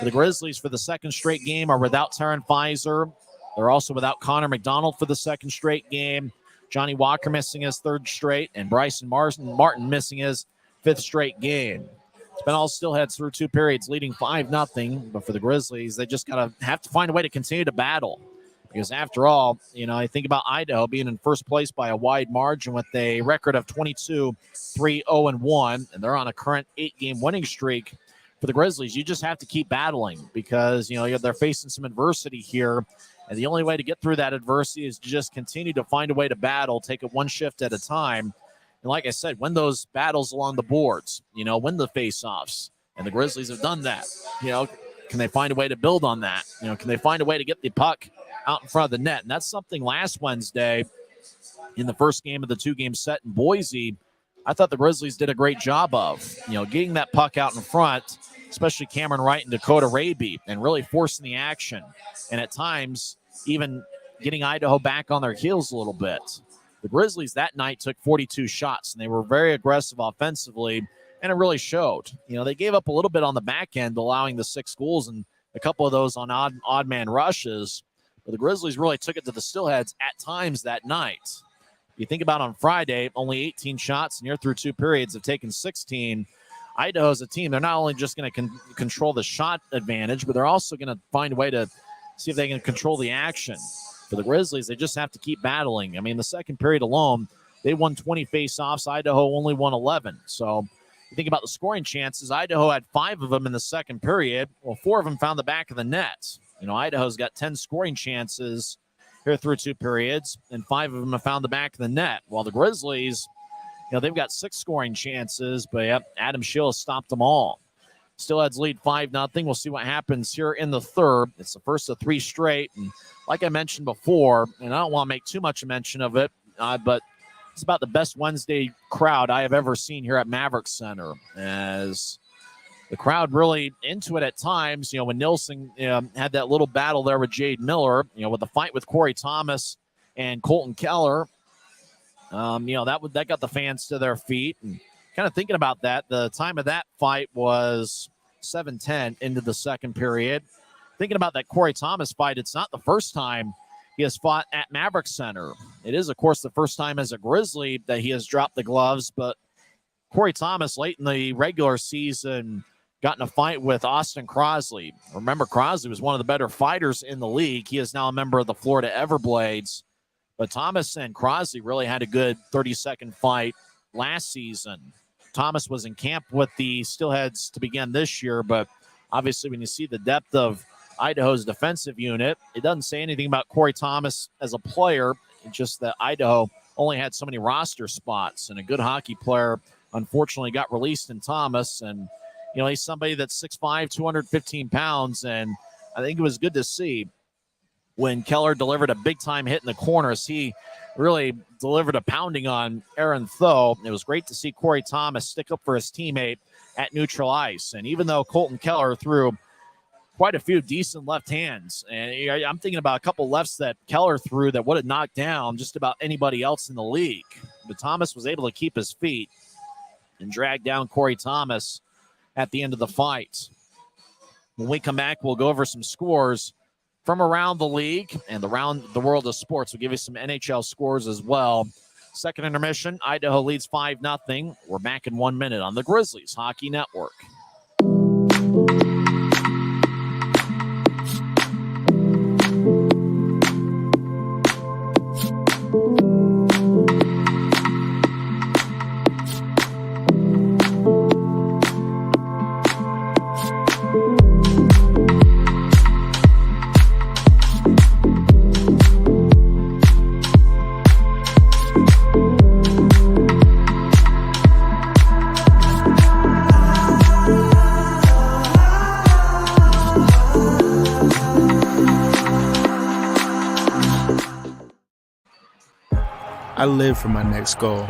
The Grizzlies for the second straight game are without Taryn Fizer. They're also without Connor McDonald for the second straight game. Johnny Walker missing his 3rd straight, and Bryson Martin missing his 5th straight game. It's been all Steelheads through 2 periods, leading 5-0. But for the Grizzlies, they just have to find a way to continue to battle. Because after all, I think about Idaho being in first place by a wide margin with a record of 22-3-0-1, and they're on a current 8-game winning streak. For the Grizzlies, you just have to keep battling because, they're facing some adversity here. And the only way to get through that adversity is to just continue to find a way to battle, take it one shift at a time. And like I said, win those battles along the boards, win the faceoffs. And the Grizzlies have done that. Can they find a way to build on that? Can they find a way to get the puck out in front of the net? And that's something last Wednesday in the first game of the 2-game set in Boise, I thought the Grizzlies did a great job of, getting that puck out in front, especially Cameron Wright and Dakota Raby, and really forcing the action. And at times, even getting Idaho back on their heels a little bit. The Grizzlies that night took 42 shots, and they were very aggressive offensively, and it really showed. They gave up a little bit on the back end, allowing the 6 goals and a couple of those on odd man rushes. But the Grizzlies really took it to the Steelheads at times that night. You think about on Friday, only 18 shots, and you're through 2 periods have taken 16. Idaho's a team. They're not only just going to control the shot advantage, but they're also going to find a way to see if they can control the action. For the Grizzlies, they just have to keep battling. I mean, the second period alone, they won 20 face-offs. Idaho only won 11. So you think about the scoring chances. Idaho had 5 of them in the second period. Well, 4 of them found the back of the net. Idaho's got 10 scoring chances here through 2 periods, and 5 of them have found the back of the net. While the Grizzlies, they've got 6 scoring chances, but Adam Schill has stopped them all. Steelheads lead 5-0. We'll see what happens here in the third. It's the first of 3 straight. And like I mentioned before, and I don't want to make too much mention of it, but it's about the best Wednesday crowd I have ever seen here at Maverik Center. As the crowd really into it at times, when Nilsson had that little battle there with Jade Miller, with the fight with Corey Thomas and Colton Keller, that got the fans to their feet. And kind of thinking about that, the time of that fight was 7:10 into the second period. Thinking about that Corey Thomas fight, it's not the first time he has fought at Maverik Center. It is, of course, the first time as a Grizzly that he has dropped the gloves, but Corey Thomas late in the regular season got in a fight with Austin Crosley. Remember, Crosley was one of the better fighters in the league. He is now a member of the Florida Everblades. But Thomas and Crosley really had a good 30-second fight last season. Thomas was in camp with the Steelheads to begin this year, but obviously when you see the depth of Idaho's defensive unit, it doesn't say anything about Corey Thomas as a player. It's just that Idaho only had so many roster spots, and a good hockey player unfortunately got released in Thomas. And, he's somebody that's 6'5", 215 pounds, and I think it was good to see when Keller delivered a big-time hit in the corners. He really delivered a pounding on Aaron Tho. It was great to see Corey Thomas stick up for his teammate at neutral ice. And even though Colton Keller threw quite a few decent left hands, and I'm thinking about a couple lefts that Keller threw that would have knocked down just about anybody else in the league. But Thomas was able to keep his feet and drag down Corey Thomas at the end of the fight. When we come back, we'll go over some scores from around the league and around the world of sports. We'll give you some NHL scores as well. Second intermission, Idaho leads 5-0. We're back in 1 minute on the Grizzlies Hockey Network. I live for my next goal.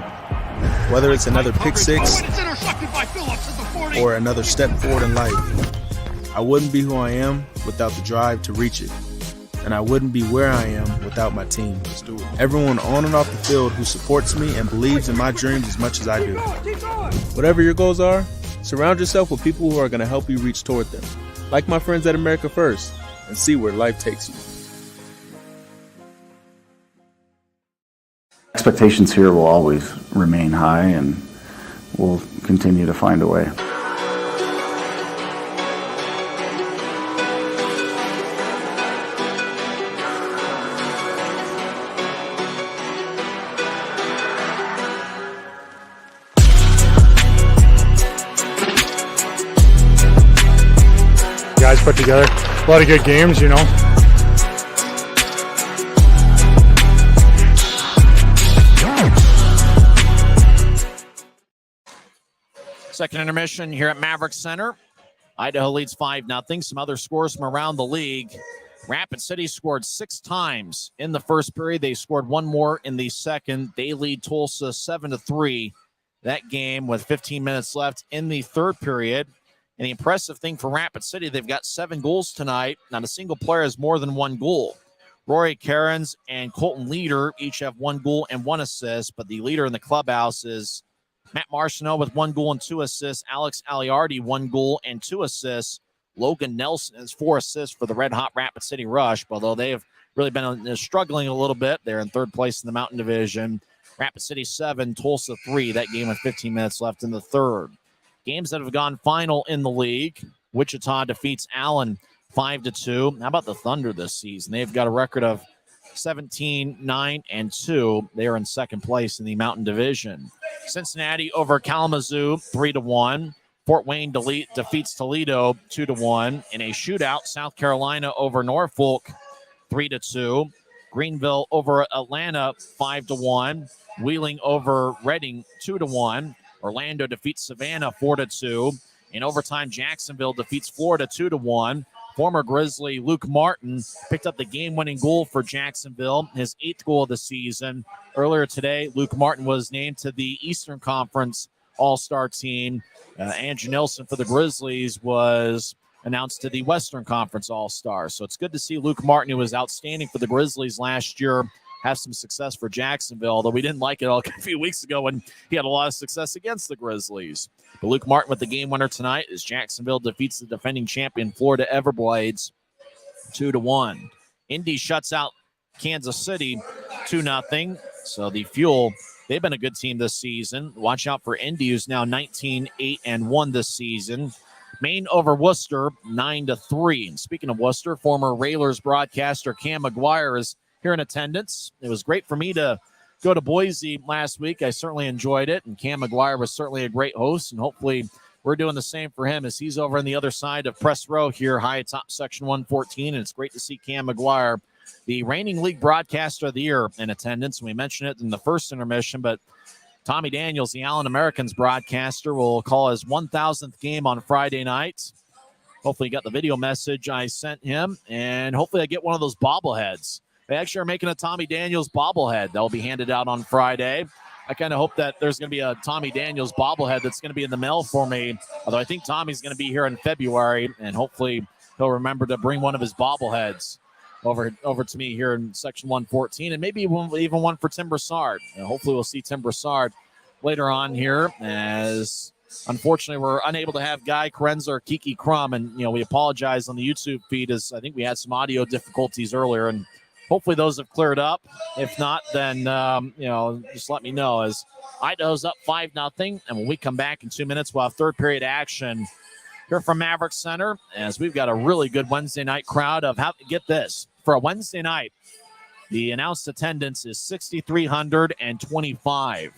Whether it's another pick six or another step forward in life, I wouldn't be who I am without the drive to reach it. And I wouldn't be where I am without my team. Everyone on and off the field who supports me and believes in my dreams as much as I do. Whatever your goals are, surround yourself with people who are going to help you reach toward them. Like my friends at America First, and see where life takes you. Expectations here will always remain high, and we'll continue to find a way. Guys put together a lot of good games, you know. Second intermission here at Maverik Center. Idaho leads 5-0. Some other scores from around the league. Rapid City scored 6 times in the first period. They scored 1 more in the second. They lead Tulsa 7-3. That game with 15 minutes left in the third period. And the impressive thing for Rapid City, they've got 7 goals tonight. Not a single player has more than 1 goal. Rory Cairns and Colton Leader each have 1 goal and 1 assist, but the leader in the clubhouse is Matt Martineau with 1 goal and 2 assists. Alex Aliardi, 1 goal and 2 assists. Logan Nelson has 4 assists for the red-hot Rapid City Rush, although they have really been struggling a little bit. They're in third place in the Mountain Division. Rapid City 7, Tulsa 3. That game with 15 minutes left in the third. Games that have gone final in the league. Wichita defeats Allen 5-2. How about the Thunder this season? They've got a record of 17-9-2. They are in second place in the Mountain Division. Cincinnati over Kalamazoo 3-1. Fort Wayne defeats Toledo 2-1. In a shootout, South Carolina over Norfolk 3-2. Greenville over Atlanta 5-1. Wheeling over Reading 2-1. Orlando defeats Savannah 4-2. In overtime, Jacksonville defeats Florida 2-1. Former Grizzly Luke Martin picked up the game-winning goal for Jacksonville, his 8th goal of the season. Earlier today, Luke Martin was named to the Eastern Conference All-Star team. Andrew Nelson for the Grizzlies was announced to the Western Conference All-Star. So it's good to see Luke Martin, who was outstanding for the Grizzlies last year, have some success for Jacksonville, although we didn't like it a few weeks ago when he had a lot of success against the Grizzlies. But Luke Martin with the game winner tonight as Jacksonville defeats the defending champion Florida Everblades 2-1. Indy shuts out Kansas City 2-0. So the Fuel, they've been a good team this season. Watch out for Indy, who's now 19-8-1 this season. Maine over Worcester 9-3. And speaking of Worcester, former Railers broadcaster Cam McGuire is here in attendance. It was great for me to go to Boise last week. I certainly enjoyed it, and Cam McGuire was certainly a great host, and hopefully we're doing the same for him as he's over on the other side of Press Row here high atop Section 114, and it's great to see Cam McGuire, the reigning league broadcaster of the year, in attendance. We mentioned it in the first intermission, but Tommy Daniels, the Allen Americans broadcaster, will call his 1,000th game on Friday night. Hopefully you got the video message I sent him, and hopefully I get one of those bobbleheads. They actually are making a Tommy Daniels bobblehead that will be handed out on Friday. I kind of hope that there's going to be a Tommy Daniels bobblehead that's going to be in the mail for me, although I think Tommy's going to be here in February, and hopefully he'll remember to bring one of his bobbleheads over to me here in Section 114, and maybe even one for Tim Broussard. And hopefully we'll see Tim Broussard later on here, as unfortunately we're unable to have Guy Krenzer or Kiki Crum, and we apologize on the YouTube feed, as I think we had some audio difficulties earlier, and hopefully those have cleared up. If not, then, just let me know, as Idaho's up 5-0. And when we come back in 2 minutes, we'll have third period action here from Maverik Center, as we've got a really good Wednesday night crowd of, get this, for a Wednesday night, the announced attendance is 6,325.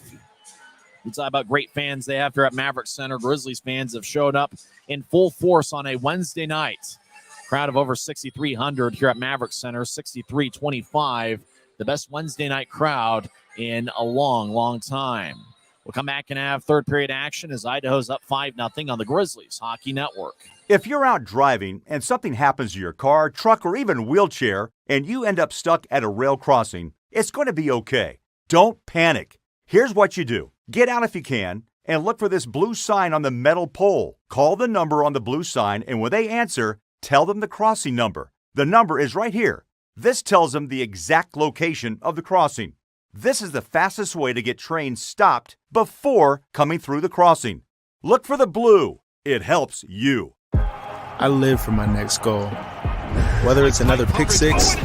We talk about great fans they have here at Maverik Center. Grizzlies fans have showed up in full force on a Wednesday night. Crowd of over 6,300 here at Maverik Center, 6,325, the best Wednesday night crowd in a long, long time. We'll come back and have third period action as Idaho's up 5-0 on the Grizzlies Hockey Network. If you're out driving and something happens to your car, truck, or even wheelchair, and you end up stuck at a rail crossing, it's going to be okay. Don't panic. Here's what you do. Get out if you can and look for this blue sign on the metal pole. Call the number on the blue sign, and when they answer, tell them the crossing number. The number is right here. This tells them the exact location of the crossing. This is the fastest way to get trains stopped before coming through the crossing. Look for the blue. It helps you. I live for my next goal. Whether it's another pick six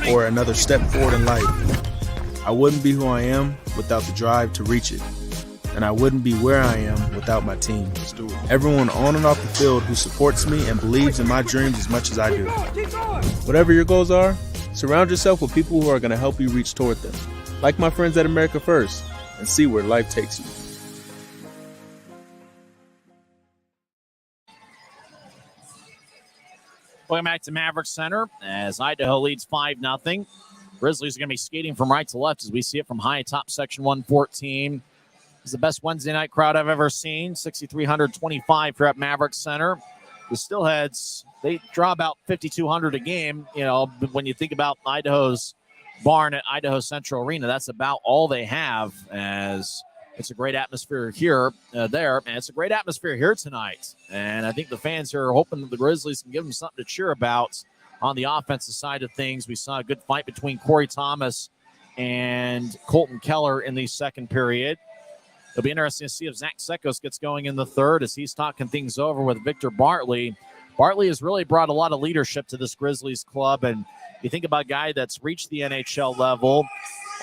or another step forward in life, I wouldn't be who I am without the drive to reach it. And I wouldn't be where I am without my team. Everyone on and off the field who supports me and believes in my dreams as much as I do. Whatever your goals are, surround yourself with people who are going to help you reach toward them. Like my friends at America First, and see where life takes you. Welcome back to Maverik Center as Idaho leads 5-0. Grizzlies are going to be skating from right to left as we see it from high atop section 114. It's the best Wednesday night crowd I've ever seen. 6,325 here at Maverik Center. The Steelheads, they draw about 5,200 a game. You know, when you think about Idaho's barn at Idaho Central Arena, that's about all they have, as it's a great atmosphere here, and it's a great atmosphere here tonight. And I think the fans here are hoping that the Grizzlies can give them something to cheer about on the offensive side of things. We saw a good fight between Corey Thomas and Colton Keller in the second period. It'll be interesting to see if Zach Sekos gets going in the third as he's talking things over with Victor Bartley. Bartley has really brought a lot of leadership to this Grizzlies club, and you think about a guy that's reached the NHL level,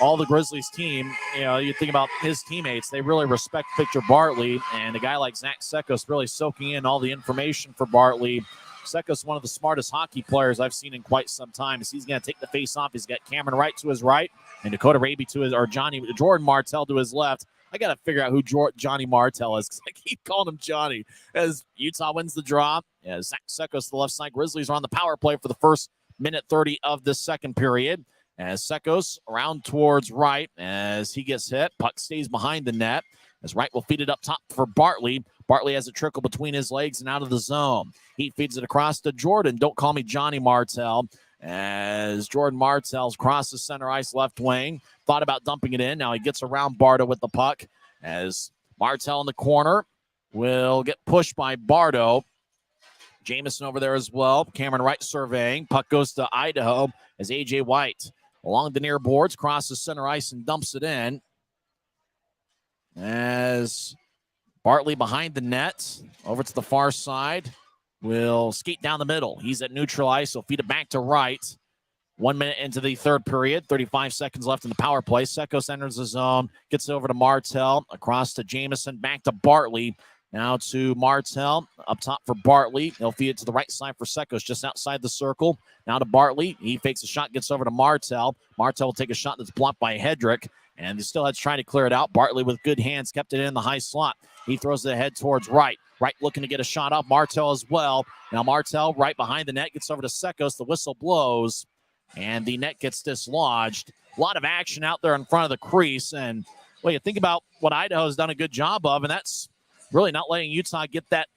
all the Grizzlies team, you know, you think about his teammates, they really respect Victor Bartley, and a guy like Zach Sekos really soaking in all the information for Bartley. Sekos is one of the smartest hockey players I've seen in quite some time. As he's going to take the face off. He's got Cameron Wright to his right and Dakota Raby to his, or Jordan Martell to his left. I got to figure out who Johnny Martell is because I keep calling him Johnny. As Utah wins the draw, as Zach Sekos to the left side, Grizzlies are on the power play for the first minute 30 of the second period. As Sekos around towards Wright as he gets hit. Puck stays behind the net. As Wright will feed it up top for Bartley. Bartley has a trickle between his legs and out of the zone. He feeds it across to Jordan. Don't call me Johnny Martell. As Jordan Martell's across the center ice left wing. Thought about dumping it in. Now he gets around Bardo with the puck. As Martell in the corner will get pushed by Bardo. Jamison over there as well. Cameron Wright surveying. Puck goes to Idaho as A.J. White along the near boards, crosses center ice and dumps it in. As Bartley behind the net, over to the far side, will skate down the middle. He's at neutral ice. He'll feed it back to Wright. 1 minute into the third period, 35 seconds left in the power play. Sekos enters the zone, gets it over to Martell, across to Jamison, back to Bartley. Now to Martell, up top for Bartley. He'll feed it to the right side for Sekos, just outside the circle. Now to Bartley. He fakes a shot, gets over to Martell. Martell will take a shot that's blocked by Hedrick. And the Steelheads trying to clear it out. Bartley with good hands kept it in the high slot. He throws it ahead towards Wright. Wright looking to get a shot off. Martell as well. Now Martell right behind the net, gets over to Sekos. The whistle blows, and the net gets dislodged. A lot of action out there in front of the crease. And, well, you think about what Idaho's done a good job of, and that's really not letting Utah get that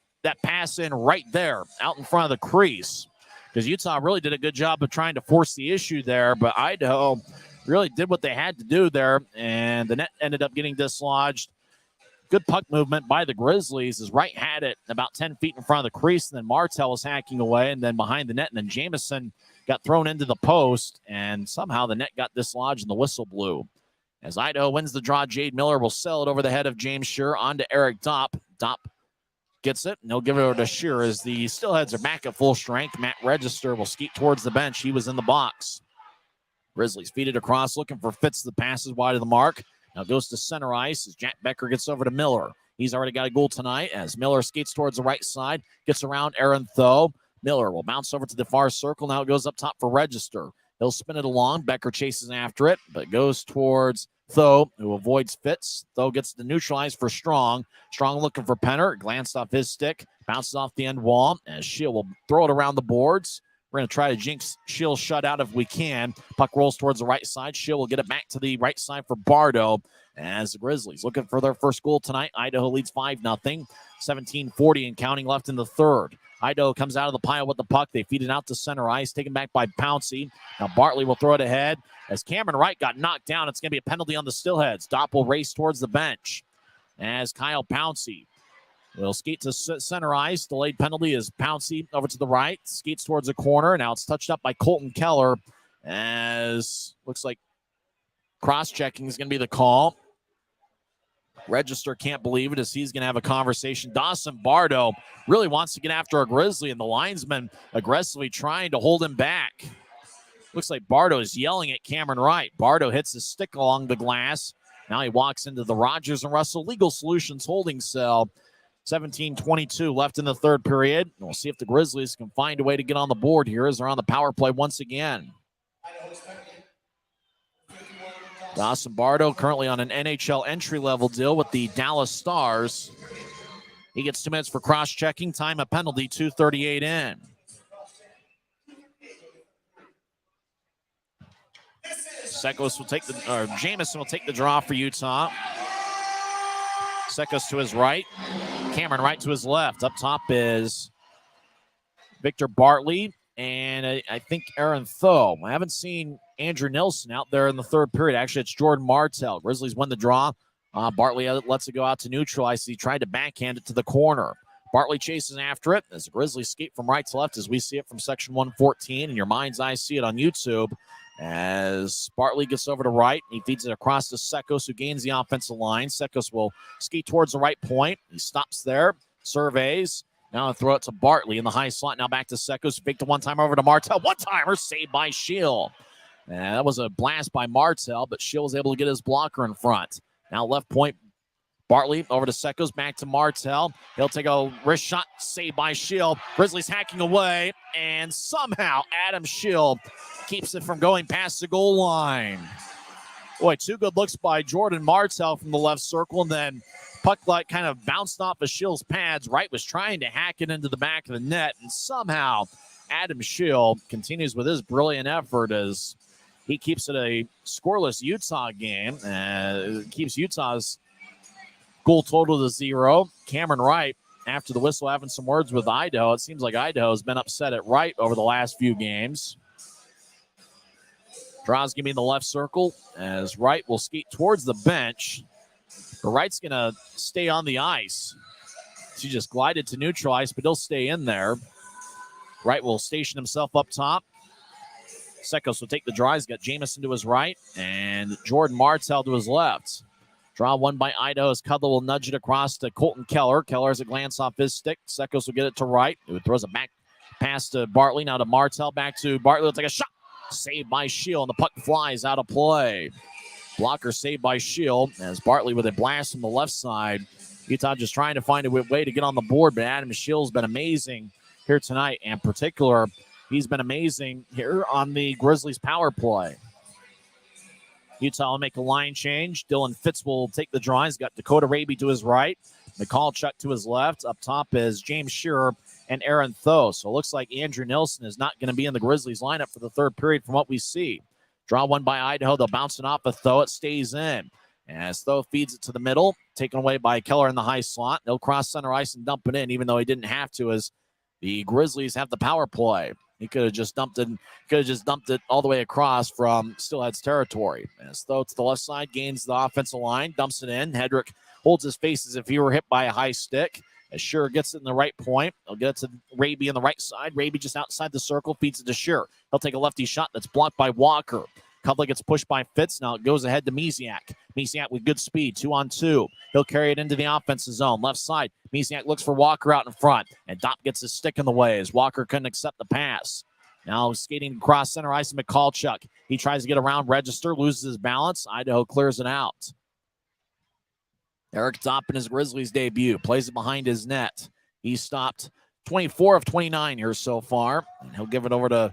pass in right there out in front of the crease. Because Utah really did a good job of trying to force the issue there, but Idaho really did what they had to do there, and the net ended up getting dislodged. Good puck movement by the Grizzlies as Wright had it about 10 feet in front of the crease, and then Martell was hacking away, and then behind the net, and then Jamison got thrown into the post, and somehow the net got dislodged and the whistle blew. As Idaho wins the draw, Jade Miller will sell it over the head of James Shearer onto Eric Dopp. Dopp gets it, and he'll give it over to Shearer as the Steelheads are back at full strength. Matt Register will skeet towards the bench. He was in the box. Grizzlies feed it across, looking for Fitz. The passes wide of the mark. Now goes to center ice as Jack Becker gets over to Miller. He's already got a goal tonight as Miller skates towards the right side, gets around Aaron Tho. Miller will bounce over to the far circle. Now it goes up top for Register. He'll spin it along. Becker chases after it, but goes towards Tho, who avoids Fitz. Tho gets the neutralized for Strong. Strong looking for Penner. Glanced off his stick. Bounces off the end wall as Shield will throw it around the boards. We're going to try to jinx Shield shutout if we can. Puck rolls towards the right side. Shield will get it back to the right side for Bardo as the Grizzlies looking for their first goal tonight. Idaho leads 5-0. 17:40 and counting left in the third. Idaho comes out of the pile with the puck. They feed it out to center ice, taken back by Pouncey. Now Bartley will throw it ahead. As Cameron Wright got knocked down, it's going to be a penalty on the Steelheads. Dopp will race towards the bench as Kyle Pouncey will skate to center ice. Delayed penalty is Pouncey over to the right. Skates towards the corner. Now it's touched up by Colton Keller as looks like cross-checking is going to be the call. Register can't believe it as he's going to have a conversation. Dawson Bardo really wants to get after a Grizzly, and the linesman aggressively trying to hold him back. Looks like Bardo is yelling at Cameron Wright. Bardo hits his stick along the glass. Now he walks into the Rogers and Russell Legal Solutions holding cell. 17:22 left in the third period. We'll see if the Grizzlies can find a way to get on the board here as they're on the power play once again. Dawson Bardo currently on an NHL entry-level deal with the Dallas Stars. He gets 2 minutes for cross-checking. Time a penalty, 2:38 in. Sekos will take Jamison will take the draw for Utah. Sekos to his right. Cameron Wright to his left. Up top is Victor Bartley and I think Aaron Tho. I haven't seen Andrew Nilsson out there in the third period. Actually, it's Jordan Martell. Grizzlies win the draw. Bartley lets it go out to neutral ice. He tried to backhand it to the corner. Bartley chases after it as the Grizzlies skate from right to left as we see it from section 114. And your mind's eye see it on YouTube as Bartley gets over to right. He feeds it across to Sekos, who gains the offensive line. Sekos will skate towards the right point. He stops there, surveys. Now throw it to Bartley in the high slot. Now back to Sekos. Fake the one-timer over to Martell. One-timer saved by Shield. And that was a blast by Martell, but Shield was able to get his blocker in front. Now left point, Bartley over to Sekos, back to Martell. He'll take a wrist shot, saved by Shield. Grizzlies hacking away, and somehow Adam Shield keeps it from going past the goal line. Boy, 2 good looks by Jordan Martell from the left circle, and then puck like kind of bounced off of Shield's pads. Wright was trying to hack it into the back of the net, and somehow Adam Shield continues with his brilliant effort as he keeps it a scoreless Utah game. Keeps Utah's goal total to 0. Cameron Wright, after the whistle, having some words with Idaho. It seems like Idaho has been upset at Wright over the last few games. Draw's going to be in the left circle as Wright will skate towards the bench. But Wright's going to stay on the ice. She just glided to neutral ice, but he'll stay in there. Wright will station himself up top. Sekos will take the draw. He's got Jamison to his right and Jordan Martell to his left. Draw won by Idaho as Cudlow will nudge it across to Colton Keller. Keller has a glance off his stick. Sekos will get it to Wright, who throws it back pass to Bartley. Now to Martell, back to Bartley. Will take a shot. Saved by Shield, and the puck flies out of play. Blocker saved by Shield as Bartley with a blast from the left side. Utah just trying to find a way to get on the board, but Adam Shield's been amazing here tonight. And in particular, he's been amazing here on the Grizzlies power play. Utah will make a line change. Dylan Fitz will take the draw. He's got Dakota Raby to his right. McCallchuck to his left. Up top is James Shearer and Aaron Tho. So it looks like Andrew Nilsson is not going to be in the Grizzlies lineup for the third period from what we see. Draw one by Idaho. They'll bounce it off of Tho. It stays in. As Tho feeds it to the middle, taken away by Keller in the high slot. They'll cross center ice and dump it in, even though he didn't have to, as the Grizzlies have the power play. He could have just dumped it all the way across from Steelheads territory. As Tho to the left side, gains the offensive line, dumps it in. Hedrick holds his face as if he were hit by a high stick. As Shearer gets it in the right point, he'll get it to Raby on the right side. Raby just outside the circle, feeds it to Shearer. He'll take a lefty shot that's blocked by Walker. Cudlow gets pushed by Fitz. Now it goes ahead to Misiak. Misiak with good speed, 2-on-2. He'll carry it into the offensive zone. Left side, Misiak looks for Walker out in front. And Dopp gets his stick in the way as Walker couldn't accept the pass. Now skating across center ice, McCallchuck. He tries to get around Register, loses his balance. Idaho clears it out. Eric Dopp in his Grizzlies debut. Plays it behind his net. He stopped 24 of 29 here so far. And he'll give it over to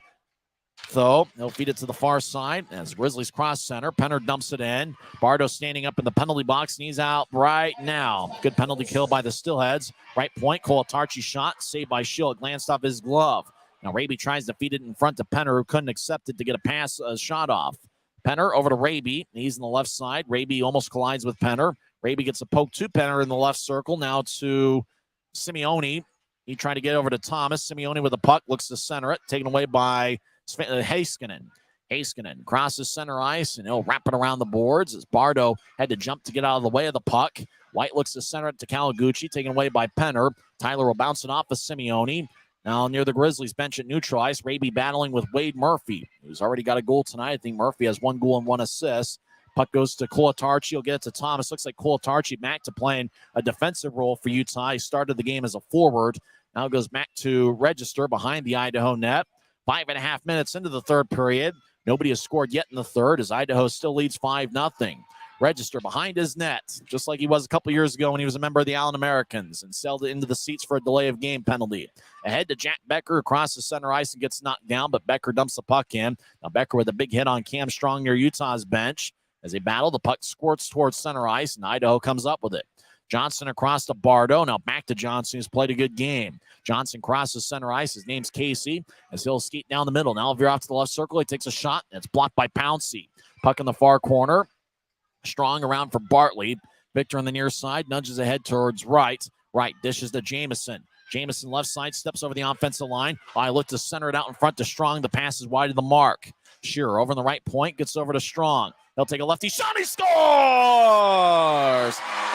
Tho. He'll feed it to the far side as Grizzlies cross center. Penner dumps it in. Bardo standing up in the penalty box, and he's out right now. Good penalty kill by the Steelheads. Right point, Colatarchi shot. Saved by Shield. Glanced off his glove. Now Raby tries to feed it in front to Penner, who couldn't accept it to get a shot off. Penner over to Raby. He's on the left side. Raby almost collides with Penner. Raby gets a poke to Penner in the left circle. Now to Simeone. He tried to get over to Thomas. Simeone with the puck, looks to center it, taken away by Heiskanen. Heiskanen crosses center ice, and he'll wrap it around the boards as Bardo had to jump to get out of the way of the puck. White looks to center it to Kawaguchi, taken away by Penner. Tyler will bounce it off of Simeone. Now near the Grizzlies bench at neutral ice, Raby battling with Wade Murphy, who's already got a goal tonight. I think Murphy has 1 goal and 1 assist. Puck goes to Kulatarchi. He'll get it to Thomas. Looks like Kulatarchi back to playing a defensive role for Utah. He started the game as a forward. Now goes back to register behind the Idaho net. 5.5 minutes into the third period. Nobody has scored yet in the third as Idaho still leads 5-0. Register behind his net, just like he was a couple years ago when he was a member of the Allen Americans and sailed it into the seats for a delay of game penalty. Ahead to Jack Becker across the center ice and gets knocked down, but Becker dumps the puck in. Now Becker with a big hit on Cam Strong near Utah's bench. As they battle, the puck squirts towards center ice, and Idaho comes up with it. Johnson across to Bardo. Now back to Johnson, who's played a good game. Johnson crosses center ice. His name's Casey, as he'll skate down the middle. Now veer off to the left circle. He takes a shot, and it's blocked by Pouncey. Puck in the far corner. Strong around for Bartley. Victor on the near side, nudges ahead towards right. Right, dishes to Jamison. Jamison left side, steps over the offensive line. I look to center it out in front to Strong. The pass is wide of the mark. Shearer over on the right point, gets over to Strong. They'll take a lefty shot. He scores!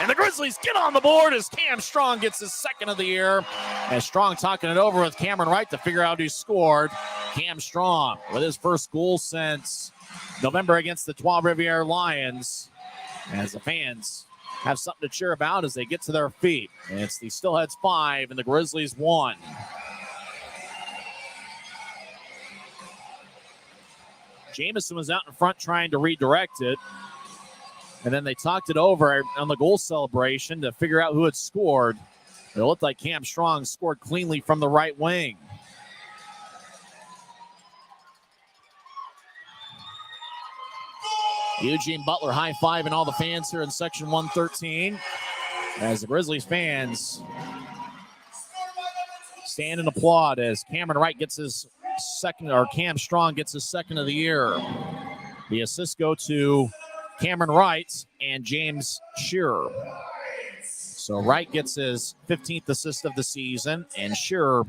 And the Grizzlies get on the board as Cam Strong gets his second of the year. And Strong talking it over with Cameron Wright to figure out who scored. Cam Strong with his first goal since November against the Trois-Rivières Lions. As the fans have something to cheer about as they get to their feet. And it's the Steelheads 5 and the Grizzlies 1. Jamison was out in front trying to redirect it. And then they talked it over on the goal celebration to figure out who had scored. It looked like Cam Strong scored cleanly from the right wing. Eugene Butler high-fiving all the fans here in Section 113 as the Grizzlies fans stand and applaud as Cameron Wright gets his second, or Cam Strong gets his second of the year. The assists go to Cameron Wright and James Shearer. So Wright gets his 15th assist of the season, and Shearer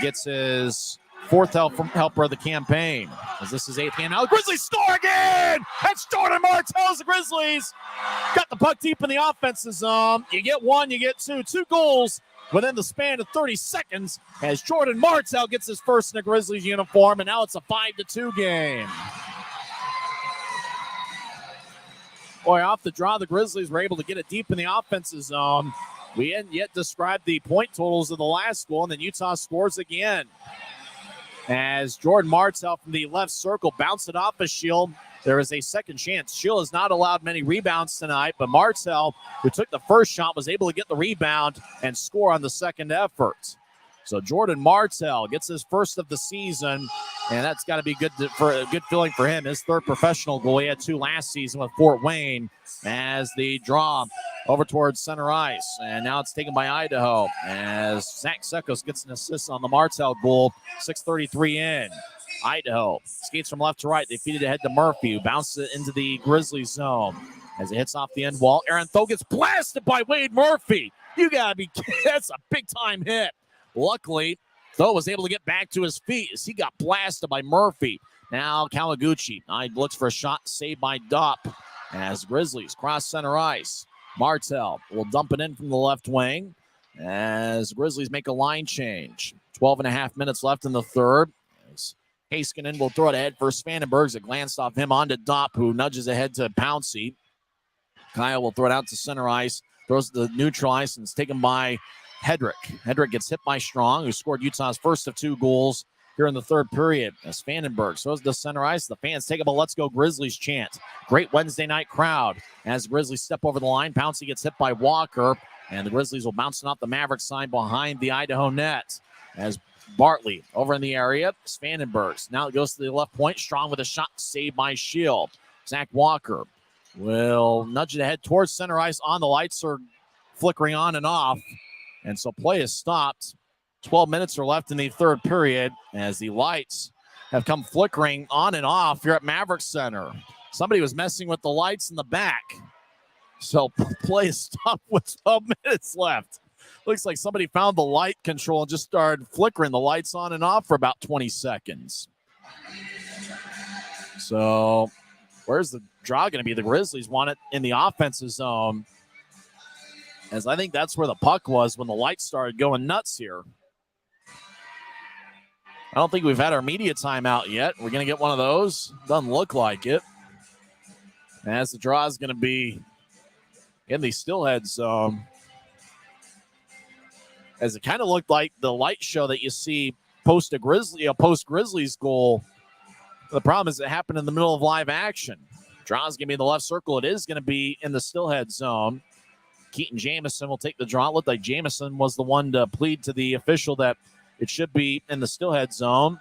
gets his 4th helper of the campaign. As this is 8th game now, the Grizzlies score again! That's Jordan Martell as the Grizzlies got the puck deep in the offensive zone. You get one, you get two. 2 goals within the span of 30 seconds as Jordan Martell gets his first in a Grizzlies uniform, and now it's a 5-2 game. Boy, off the draw, the Grizzlies were able to get it deep in the offensive zone. We hadn't yet described the point totals of the last goal, and then Utah scores again. As Jordan Martell from the left circle bounced it off of Shield. There is a second chance. Shield has not allowed many rebounds tonight, but Martell, who took the first shot, was able to get the rebound and score on the second effort. So Jordan Martell gets his first of the season, and that's got to be good for a good feeling for him. His 3rd professional goal. He had 2 last season with Fort Wayne. As the draw over towards center ice, and now it's taken by Idaho as Zach Sekos gets an assist on the Martell goal. 6:33 in. Idaho skates from left to right. They feed it ahead to Murphy, who bounces it into the Grizzlies zone as it hits off the end wall. Aaron Tho gets blasted by Wade Murphy. You gotta be kidding. That's a big time hit. Luckily, Tho was able to get back to his feet as he got blasted by Murphy. Now Kawaguchi looks for a shot saved by Dopp as Grizzlies cross center ice. Martell will dump it in from the left wing as Grizzlies make a line change. 12.5 minutes left in the third. Heiskanen will throw it ahead for Svanenbergs. It glanced off him onto Dopp, who nudges ahead to Pouncey. Kyle will throw it out to center ice. Throws the neutral ice, and it's taken by Hedrick. Hedrick gets hit by Strong, who scored Utah's first of 2 goals here in the third period. As Svanenberg throws to center ice, the fans take up a Let's Go Grizzlies chant. Great Wednesday night crowd. As the Grizzlies step over the line, Pouncey gets hit by Walker, and the Grizzlies will bounce it off the Maverik sign behind the Idaho net. As Bartley over in the area, Svanenbergs. Now it goes to the left point. Strong with a shot saved by Shield. Zach Walker will nudge it ahead towards center ice. On the lights are flickering on and off, and so play is stopped. 12 minutes are left in the third period as the lights have come flickering on and off here at Maverik Center. Somebody was messing with the lights in the back. So play is stopped with 12 minutes left. Looks like somebody found the light control and just started flickering the lights on and off for about 20 seconds. So where's the draw going to be? The Grizzlies want it in the offensive zone, as I think that's where the puck was when the lights started going nuts here. I don't think we've had our media timeout yet. We're going to get one of those. Doesn't look like it. As the draw is going to be in the Steelheads zone. As it kind of looked like the light show that you see post Grizzlies goal. The problem is it happened in the middle of live action. Draw's going to be in the left circle. It is going to be in the Steelhead zone. Keaton Jamison will take the draw. It looked like Jamison was the one to plead to the official that it should be in the Steelhead zone.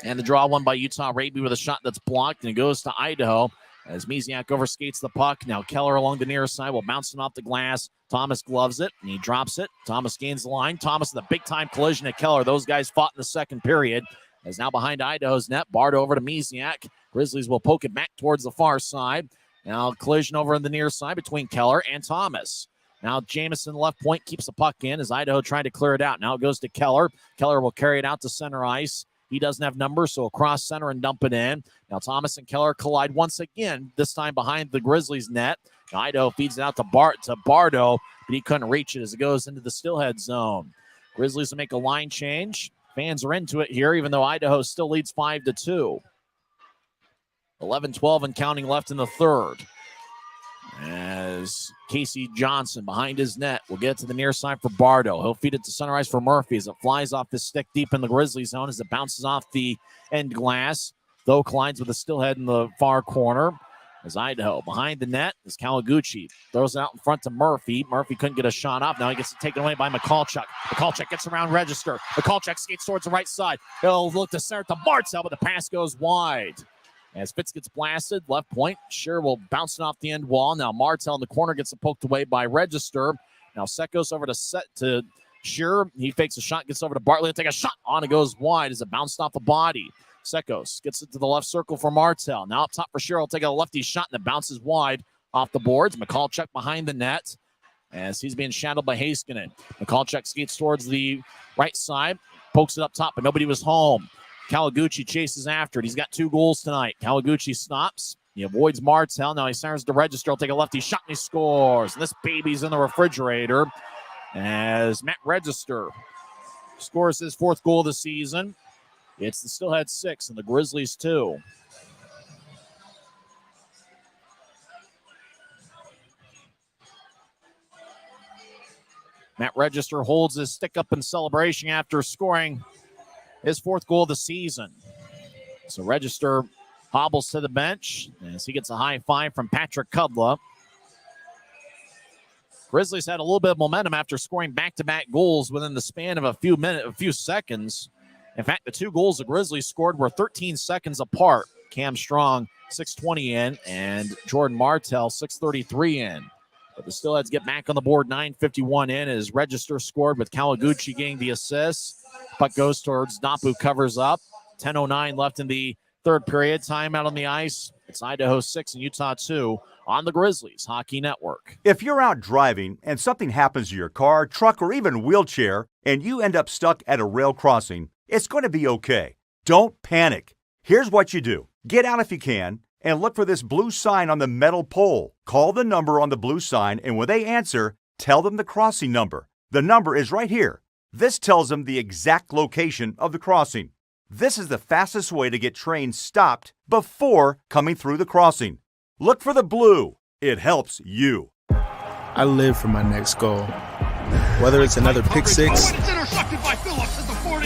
And the draw won by Utah Raby with a shot that's blocked, and it goes to Idaho as Misiak overskates the puck. Now Keller along the near side will bounce it off the glass. Thomas gloves it, and he drops it. Thomas gains the line. Thomas with a big-time collision at Keller. Those guys fought in the second period. As now behind Idaho's net, Bard over to Misiak. Grizzlies will poke it back towards the far side. Now collision over in the near side between Keller and Thomas. Now Jamison left point keeps the puck in as Idaho trying to clear it out. Now it goes to Keller. Keller will carry it out to center ice. He doesn't have numbers, so across center and dump it in. Now Thomas and Keller collide once again, this time behind the Grizzlies net. Now Idaho feeds it out to Bardo, but he couldn't reach it as it goes into the Steelhead zone. Grizzlies will make a line change. Fans are into it here, even though Idaho still leads 5-2. 11-12 and counting left in the third. As Casey Johnson behind his net will get to the near side for Bardo. He'll feed it to center ice for Murphy as it flies off his stick deep in the Grizzly zone as it bounces off the end glass. Though collides with a Steelhead in the far corner. As Idaho behind the net is Kawaguchi. Throws it out in front to Murphy. Murphy couldn't get a shot off. Now he gets it taken away by Mikulchuk. Mikulchuk gets around Register. Mikulchuk skates towards the right side. He'll look to center to Martell, but the pass goes wide. As Fitz gets blasted, left point, Shear will bounce it off the end wall. Now Martell in the corner gets it poked away by Register. Now Sekos over to Shear. He fakes a shot, gets over to Bartley. Take a shot on. It goes wide as it bounced off the body. Sekos gets it to the left circle for Martell. Now up top for Shear. He'll take a lefty shot and it bounces wide off the boards. Mikulchuk behind the net as he's being shadowed by Heiskanen. Mikulchuk skates towards the right side, pokes it up top, but nobody was home. Kawaguchi chases after it. He's got 2 goals tonight. Kawaguchi stops. He avoids Martell. Now he centers to Register. He'll take a lefty shot and he scores. And this baby's in the refrigerator as Matt Register scores his 4th goal of the season. It's the Steelheads 6 and the Grizzlies 2. Matt Register holds his stick up in celebration after scoring his 4th goal of the season. So Register hobbles to the bench as he gets a high five from Patrick Kudla. Grizzlies had a little bit of momentum after scoring back-to-back goals within the span of a few seconds. In fact, the 2 goals the Grizzlies scored were 13 seconds apart. Cam Strong, 6:20 in, and Jordan Martell, 6:33 in. But the Steelheads get back on the board, 9:51 in, as Register scored with Kawaguchi getting the assist. Puck goes towards Dapu, covers up. 10:09 left in the third period. Time out on the ice. It's Idaho 6 and Utah 2 on the Grizzlies Hockey Network. If you're out driving and something happens to your car, truck, or even wheelchair, and you end up stuck at a rail crossing, it's going to be okay. Don't panic. Here's what you do. Get out if you can and look for this blue sign on the metal pole. Call the number on the blue sign, and when they answer, tell them the crossing number. The number is right here. This tells them the exact location of the crossing. This is the fastest way to get trains stopped before coming through the crossing. Look for the blue. It helps you. I live for my next goal. Whether it's another pick six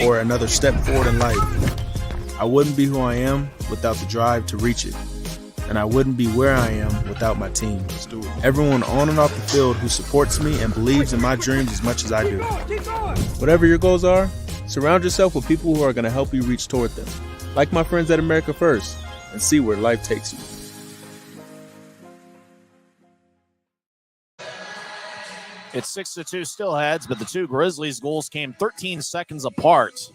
or another step forward in life, I wouldn't be who I am without the drive to reach it. And I wouldn't be where I am without my team. Everyone on and off the field who supports me and believes in my dreams as much as I do. Whatever your goals are, surround yourself with people who are going to help you reach toward them. Like my friends at America First, and see where life takes you. It's 6-2 Steelheads, but the 2 Grizzlies goals came 13 seconds apart.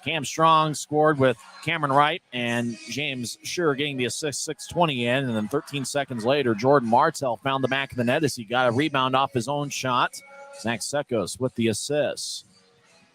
Cam Strong scored with Cameron Wright and James Shearer getting the assist, 6:20 in. And then 13 seconds later, Jordan Martell found the back of the net as he got a rebound off his own shot. Zach Sekos with the assist.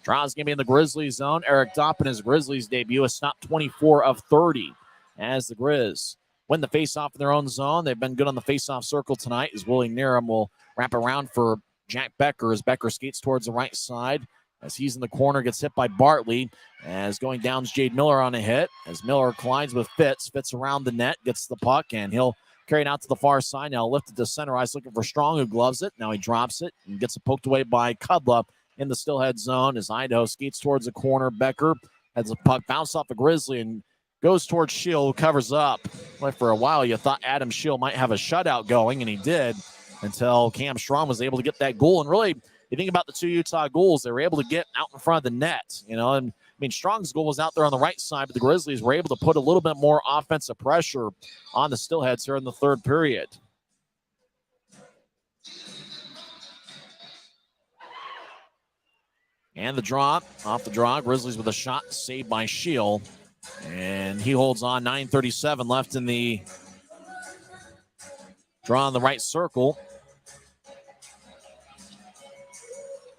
Draw's going to be in the Grizzlies zone. Eric Dopp in his Grizzlies debut has stopped 24 of 30 as the Grizz win the faceoff in their own zone. They've been good on the faceoff circle tonight as Willie Niram will wrap around for Jack Becker as Becker skates towards the right side. As he's in the corner, gets hit by Bartley. As going down is Jade Miller on a hit. As Miller collides with Fitz. Fitz around the net, gets the puck, and he'll carry it out to the far side. Now lifted to center ice, looking for Strong, who gloves it. Now he drops it and gets it poked away by Kudla in the Steelhead zone. As Idaho skates towards the corner, Becker has the puck bounce off the Grizzly and goes towards Shield, who covers up. Well, for a while, you thought Adam Shield might have a shutout going, and he did until Cam Strong was able to get that goal. And really, you think about the two Utah goals, they were able to get out in front of the net, and I mean, Strong's goal was out there on the right side, but the Grizzlies were able to put a little bit more offensive pressure on the Steelheads here in the third period. And the draw, off the draw, Grizzlies with a shot saved by Shield, and he holds on. 9:37 left in the draw in the right circle.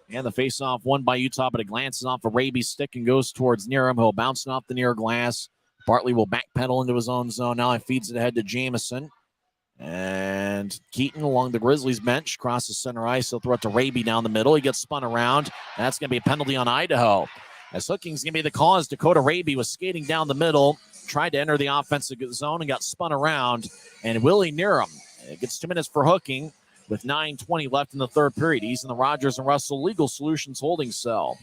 And the faceoff won by Utah, but it glances off of Raby's stick and goes towards Niram. He'll bounce it off the near glass. Bartley will backpedal into his own zone. Now he feeds it ahead to Jamison. And Keaton along the Grizzlies bench, crosses center ice. He'll throw it to Raby down the middle. He gets spun around. That's going to be a penalty on Idaho. As hooking's going to be the cause, Dakota Raby was skating down the middle, tried to enter the offensive zone and got spun around. And Willie Niram gets 2 minutes for hooking. With 9:20 left in the third period. He's in the Rogers and Russell Legal Solutions holding cell.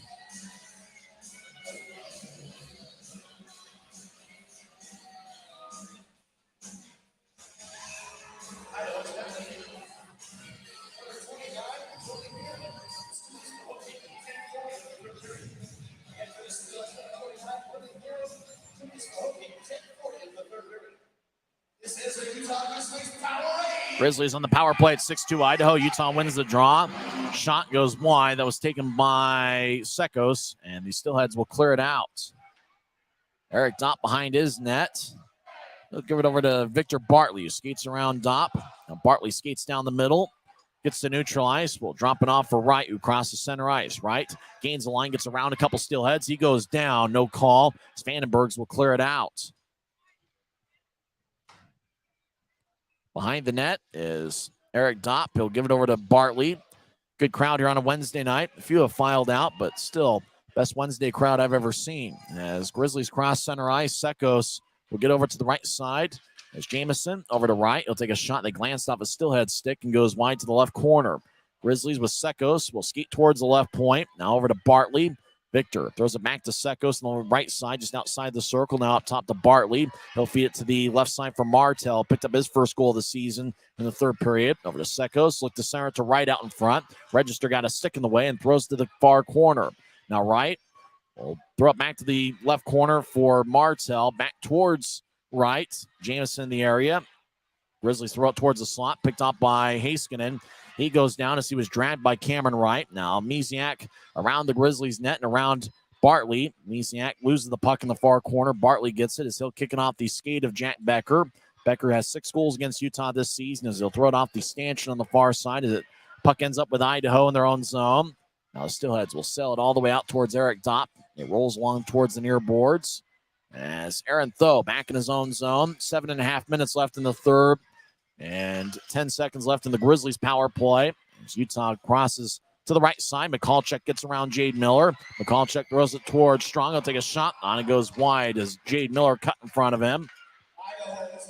Grizzlies on the power play at 6-2 Idaho. Utah wins the draw. Shot goes wide. That was taken by Sekos, and the Steelheads will clear it out. Eric Dopp behind his net. He'll give it over to Victor Bartley, who skates around Dopp. Now Bartley skates down the middle, gets to neutral ice. We'll drop it off for Wright, who crosses center ice. Wright gains the line, gets around a couple Steelheads. He goes down, no call. Vandenbergs will clear it out. Behind the net is Eric Dopp. He'll give it over to Bartley. Good crowd here on a Wednesday night. A few have filed out, but still, best Wednesday crowd I've ever seen. As Grizzlies cross center ice, Sekos will get over to the right side. As Jamison over to right. He'll take a shot that glanced off a Steelhead stick and goes wide to the left corner. Grizzlies with Sekos will skate towards the left point. Now over to Bartley. Victor throws it back to Sekos on the right side, just outside the circle. Now up top to Bartley. He'll feed it to the left side for Martell. Picked up his first goal of the season in the third period. Over to Sekos. Look to center to right out in front. Register got a stick in the way and throws to the far corner. Now Wright will throw it back to the left corner for Martell. Back towards Wright. Jamison in the area. Grizzlies throw it towards the slot. Picked up by Heiskanen. He goes down as he was dragged by Cameron Wright. Now Misiak around the Grizzlies net and around Bartley. Misiak loses the puck in the far corner. Bartley gets it as he'll kick it off the skate of Jack Becker. Becker has 6 goals against Utah this season as he'll throw it off the stanchion on the far side as the puck ends up with Idaho in their own zone. Now the Steelheads will sail it all the way out towards Eric Dopp. It rolls along towards the near boards as Aaron Tho back in his own zone. 7.5 minutes left in the third. And 10 seconds left in the Grizzlies power play. As Utah crosses to the right side, Michalczyk gets around Jade Miller. Michalczyk throws it towards Strong. He'll take a shot on it. Goes wide as Jade Miller cut in front of him.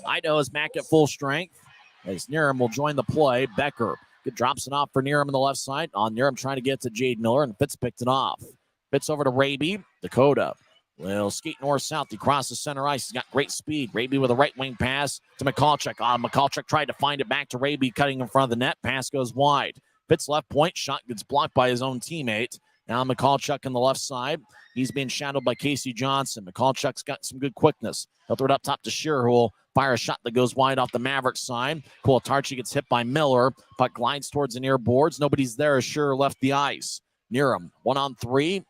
Idaho is back at full strength as Niram will join the play. Becker drops it off for Niram on the left side. On Niram trying to get to Jade Miller, and Fitz picked it off. Fitz over to Raby. Dakota will skate north-south. He crosses center ice. He's got great speed. Raby with a right wing pass to Michalczyk. Michalczyk tried to find it back to Raby, cutting in front of the net. Pass goes wide. Fitz left point. Shot gets blocked by his own teammate. Now Michalczyk on the left side. He's being shadowed by Casey Johnson. Michalczyk's got some good quickness. He'll throw it up top to Shearer, who will fire a shot that goes wide off the Maverik side. Kulitarchi gets hit by Miller. Puck glides towards the near boards. Nobody's there as Shearer left the ice. Niram, 1-on-3.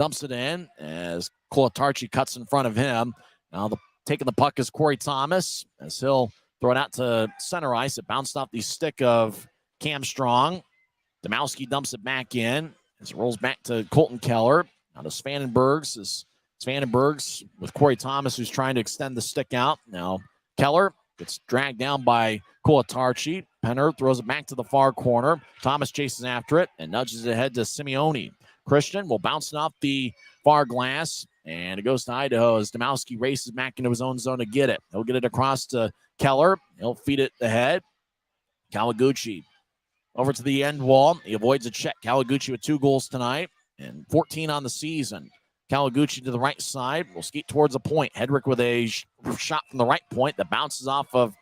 dumps it in as Kulatarchi cuts in front of him. Now taking the puck is Corey Thomas as he'll throw it out to center ice. It bounced off the stick of Cam Strong. Domowski dumps it back in as it rolls back to Colton Keller. Now to Svanenbergs. Svanenbergs with Corey Thomas, who's trying to extend the stick out. Now Keller gets dragged down by Kulatarchi. Penner throws it back to the far corner. Thomas chases after it and nudges it ahead to Simeone. Christian will bounce it off the far glass, and it goes to Idaho as Domowski races back into his own zone to get it. He'll get it across to Keller. He'll feed it ahead. Kawaguchi over to the end wall. He avoids a check. Kawaguchi with 2 goals tonight and 14 on the season. Kawaguchi to the right side. Will skate towards a point. Hedrick with a shot from the right point that bounces off of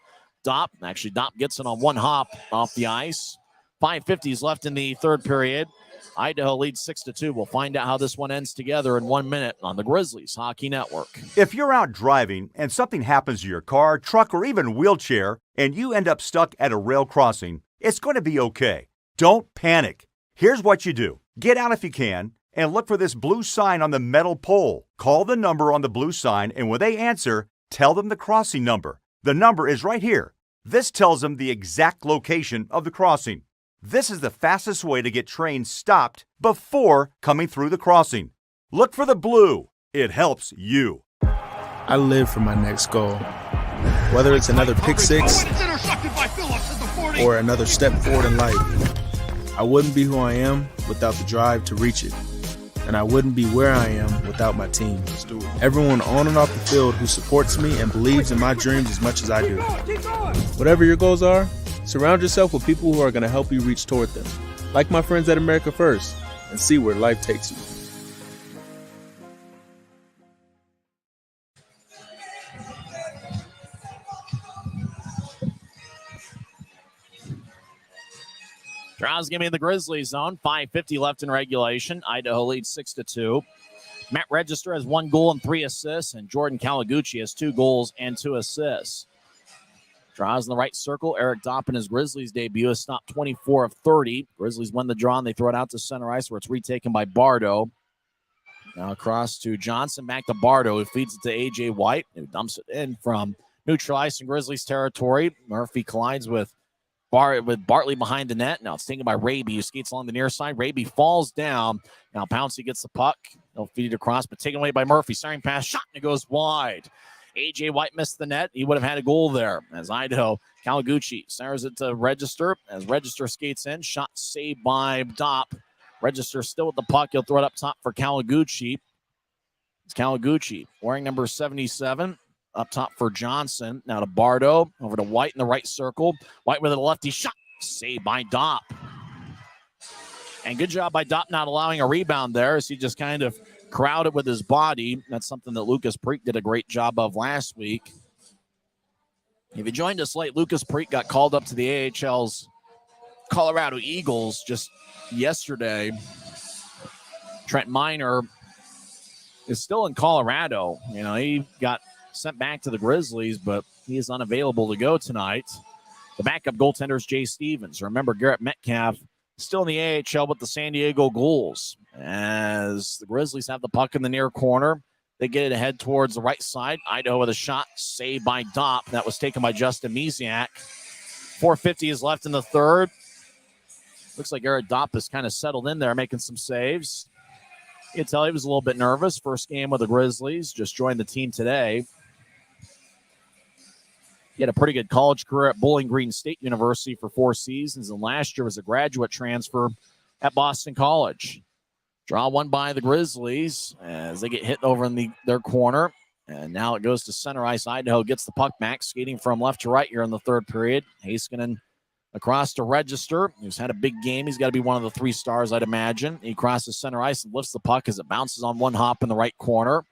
Dopp. Actually, Dopp gets it on one hop off the ice. 5:50 left in the third period. Idaho leads 6-2. We'll find out how this one ends together in 1 minute on the Grizzlies Hockey Network. If you're out driving and something happens to your car, truck, or even wheelchair, and you end up stuck at a rail crossing, it's going to be okay. Don't panic. Here's what you do. Get out if you can and look for this blue sign on the metal pole. Call the number on the blue sign, and when they answer, tell them the crossing number. The number is right here. This tells them the exact location of the crossing. This is the fastest way to get trains stopped before coming through the crossing. Look for the blue. It helps you. I live for my next goal. Whether it's another pick six or another step forward in life, I wouldn't be who I am without the drive to reach it. And I wouldn't be where I am without my team. Everyone on and off the field who supports me and believes in my dreams as much as I do. Whatever your goals are, surround yourself with people who are going to help you reach toward them. Like my friends at America First, and see where life takes you. Draws give me the Grizzlies zone. 5:50 left in regulation. Idaho leads 6-2. Matt Register has 1 goal and 3 assists, and Jordan Kawaguchi has 2 goals and 2 assists. Draws in the right circle. Eric Dopp in his Grizzlies debut has stopped 24 of 30. Grizzlies win the draw, and they throw it out to center ice where it's retaken by Bardo. Now across to Johnson, back to Bardo, who feeds it to A.J. White, who dumps it in from neutral ice in Grizzlies territory. Murphy collides with Bartley behind the net. Now it's taken by Raby, who skates along the near side. Raby falls down. Now Pouncey gets the puck. He'll feed it across, but taken away by Murphy. Staring pass, shot, and it goes wide. A.J. White missed the net. He would have had a goal there as Idaho. Kawaguchi centers it to Register as Register skates in. Shot saved by Dopp. Register still with the puck. He'll throw it up top for Kawaguchi. It's Kawaguchi wearing number 77. Up top for Johnson. Now to Bardo. Over to White in the right circle. White with a lefty shot. Saved by Dopp. And good job by Dopp not allowing a rebound there as he just kind of crowded with his body. That's something that Lucas Preek did a great job of last week. If you joined us late, Lucas Preek got called up to the AHL's Colorado Eagles just yesterday. Trent Miner is still in Colorado. You know, he got sent back to the Grizzlies, but he is unavailable to go tonight. The backup goaltender is Jay Stevens. Remember, Garrett Metcalf still in the AHL with the San Diego Ghouls. As the Grizzlies have the puck in the near corner, they get it ahead towards the right side. Idaho with a shot saved by Dopp. That was taken by Justin Misiak. 4:50 is left in the third. Looks like Eric Dopp is kind of settled in there, making some saves. You can tell he was a little bit nervous. First game with the Grizzlies. Just joined the team today. He had a pretty good college career at Bowling Green State University for 4 seasons, and last year was a graduate transfer at Boston College. Draw one by the Grizzlies as they get hit over in their corner. And now it goes to center ice. Idaho gets the puck back, skating from left to right here in the third period. Heiskanen across to Register, who's had a big game. He's got to be one of the 3 stars, I'd imagine. He crosses center ice and lifts the puck as it bounces on one hop in the right corner.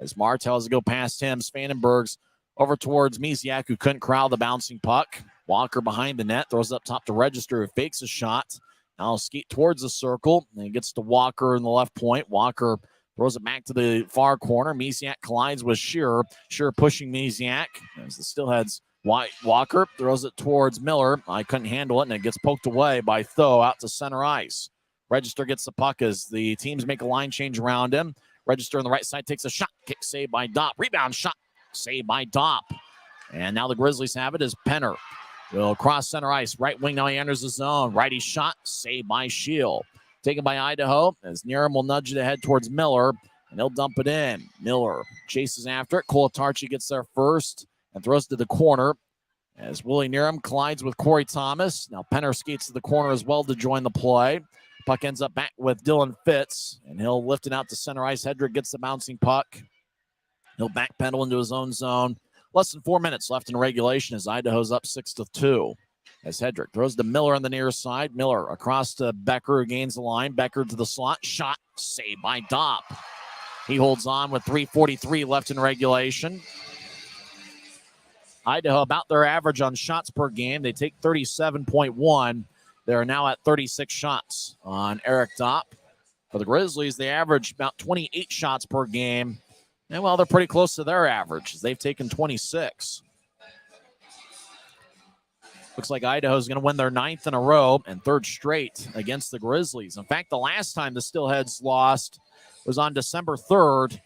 As Martel has to go past him, Spanenberg's over towards Misiak, who couldn't corral the bouncing puck. Walker behind the net, throws it up top to Register, who fakes a shot. Now skate towards the circle, and he gets to Walker in the left point. Walker throws it back to the far corner. Misiak collides with Shearer. Shearer pushing Misiak. As the Steelheads, Walker throws it towards Miller. I couldn't handle it, and it gets poked away by Tho out to center ice. Register gets the puck as the teams make a line change around him. Register on the right side takes a shot. Kick saved by Dopp. Rebound shot saved by Dopp. And now the Grizzlies have it as Penner will cross center ice. Right wing, now he enters the zone. Righty shot saved by Shield. Taken by Idaho as Niram will nudge it ahead towards Miller, and he'll dump it in. Miller chases after it. Kolatarchi gets there first and throws to the corner as Willie Niram collides with Corey Thomas. Now Penner skates to the corner as well to join the play. Puck ends up back with Dylan Fitz, and he'll lift it out to center ice. Hedrick gets the bouncing puck. He'll backpedal into his own zone. Less than 4 minutes left in regulation as Idaho's up 6-2. As Hedrick throws to Miller on the near side. Miller across to Becker, who gains the line. Becker to the slot. Shot saved by Dopp. He holds on with 3:43 left in regulation. Idaho about their average on shots per game. They take 37.1. They're now at 36 shots on Eric Dopp. For the Grizzlies, they average about 28 shots per game. And, well, they're pretty close to their average. They've taken 26. Looks like Idaho's going to win their 9th in a row and 3rd straight against the Grizzlies. In fact, the last time the Steelheads lost was on December 3rd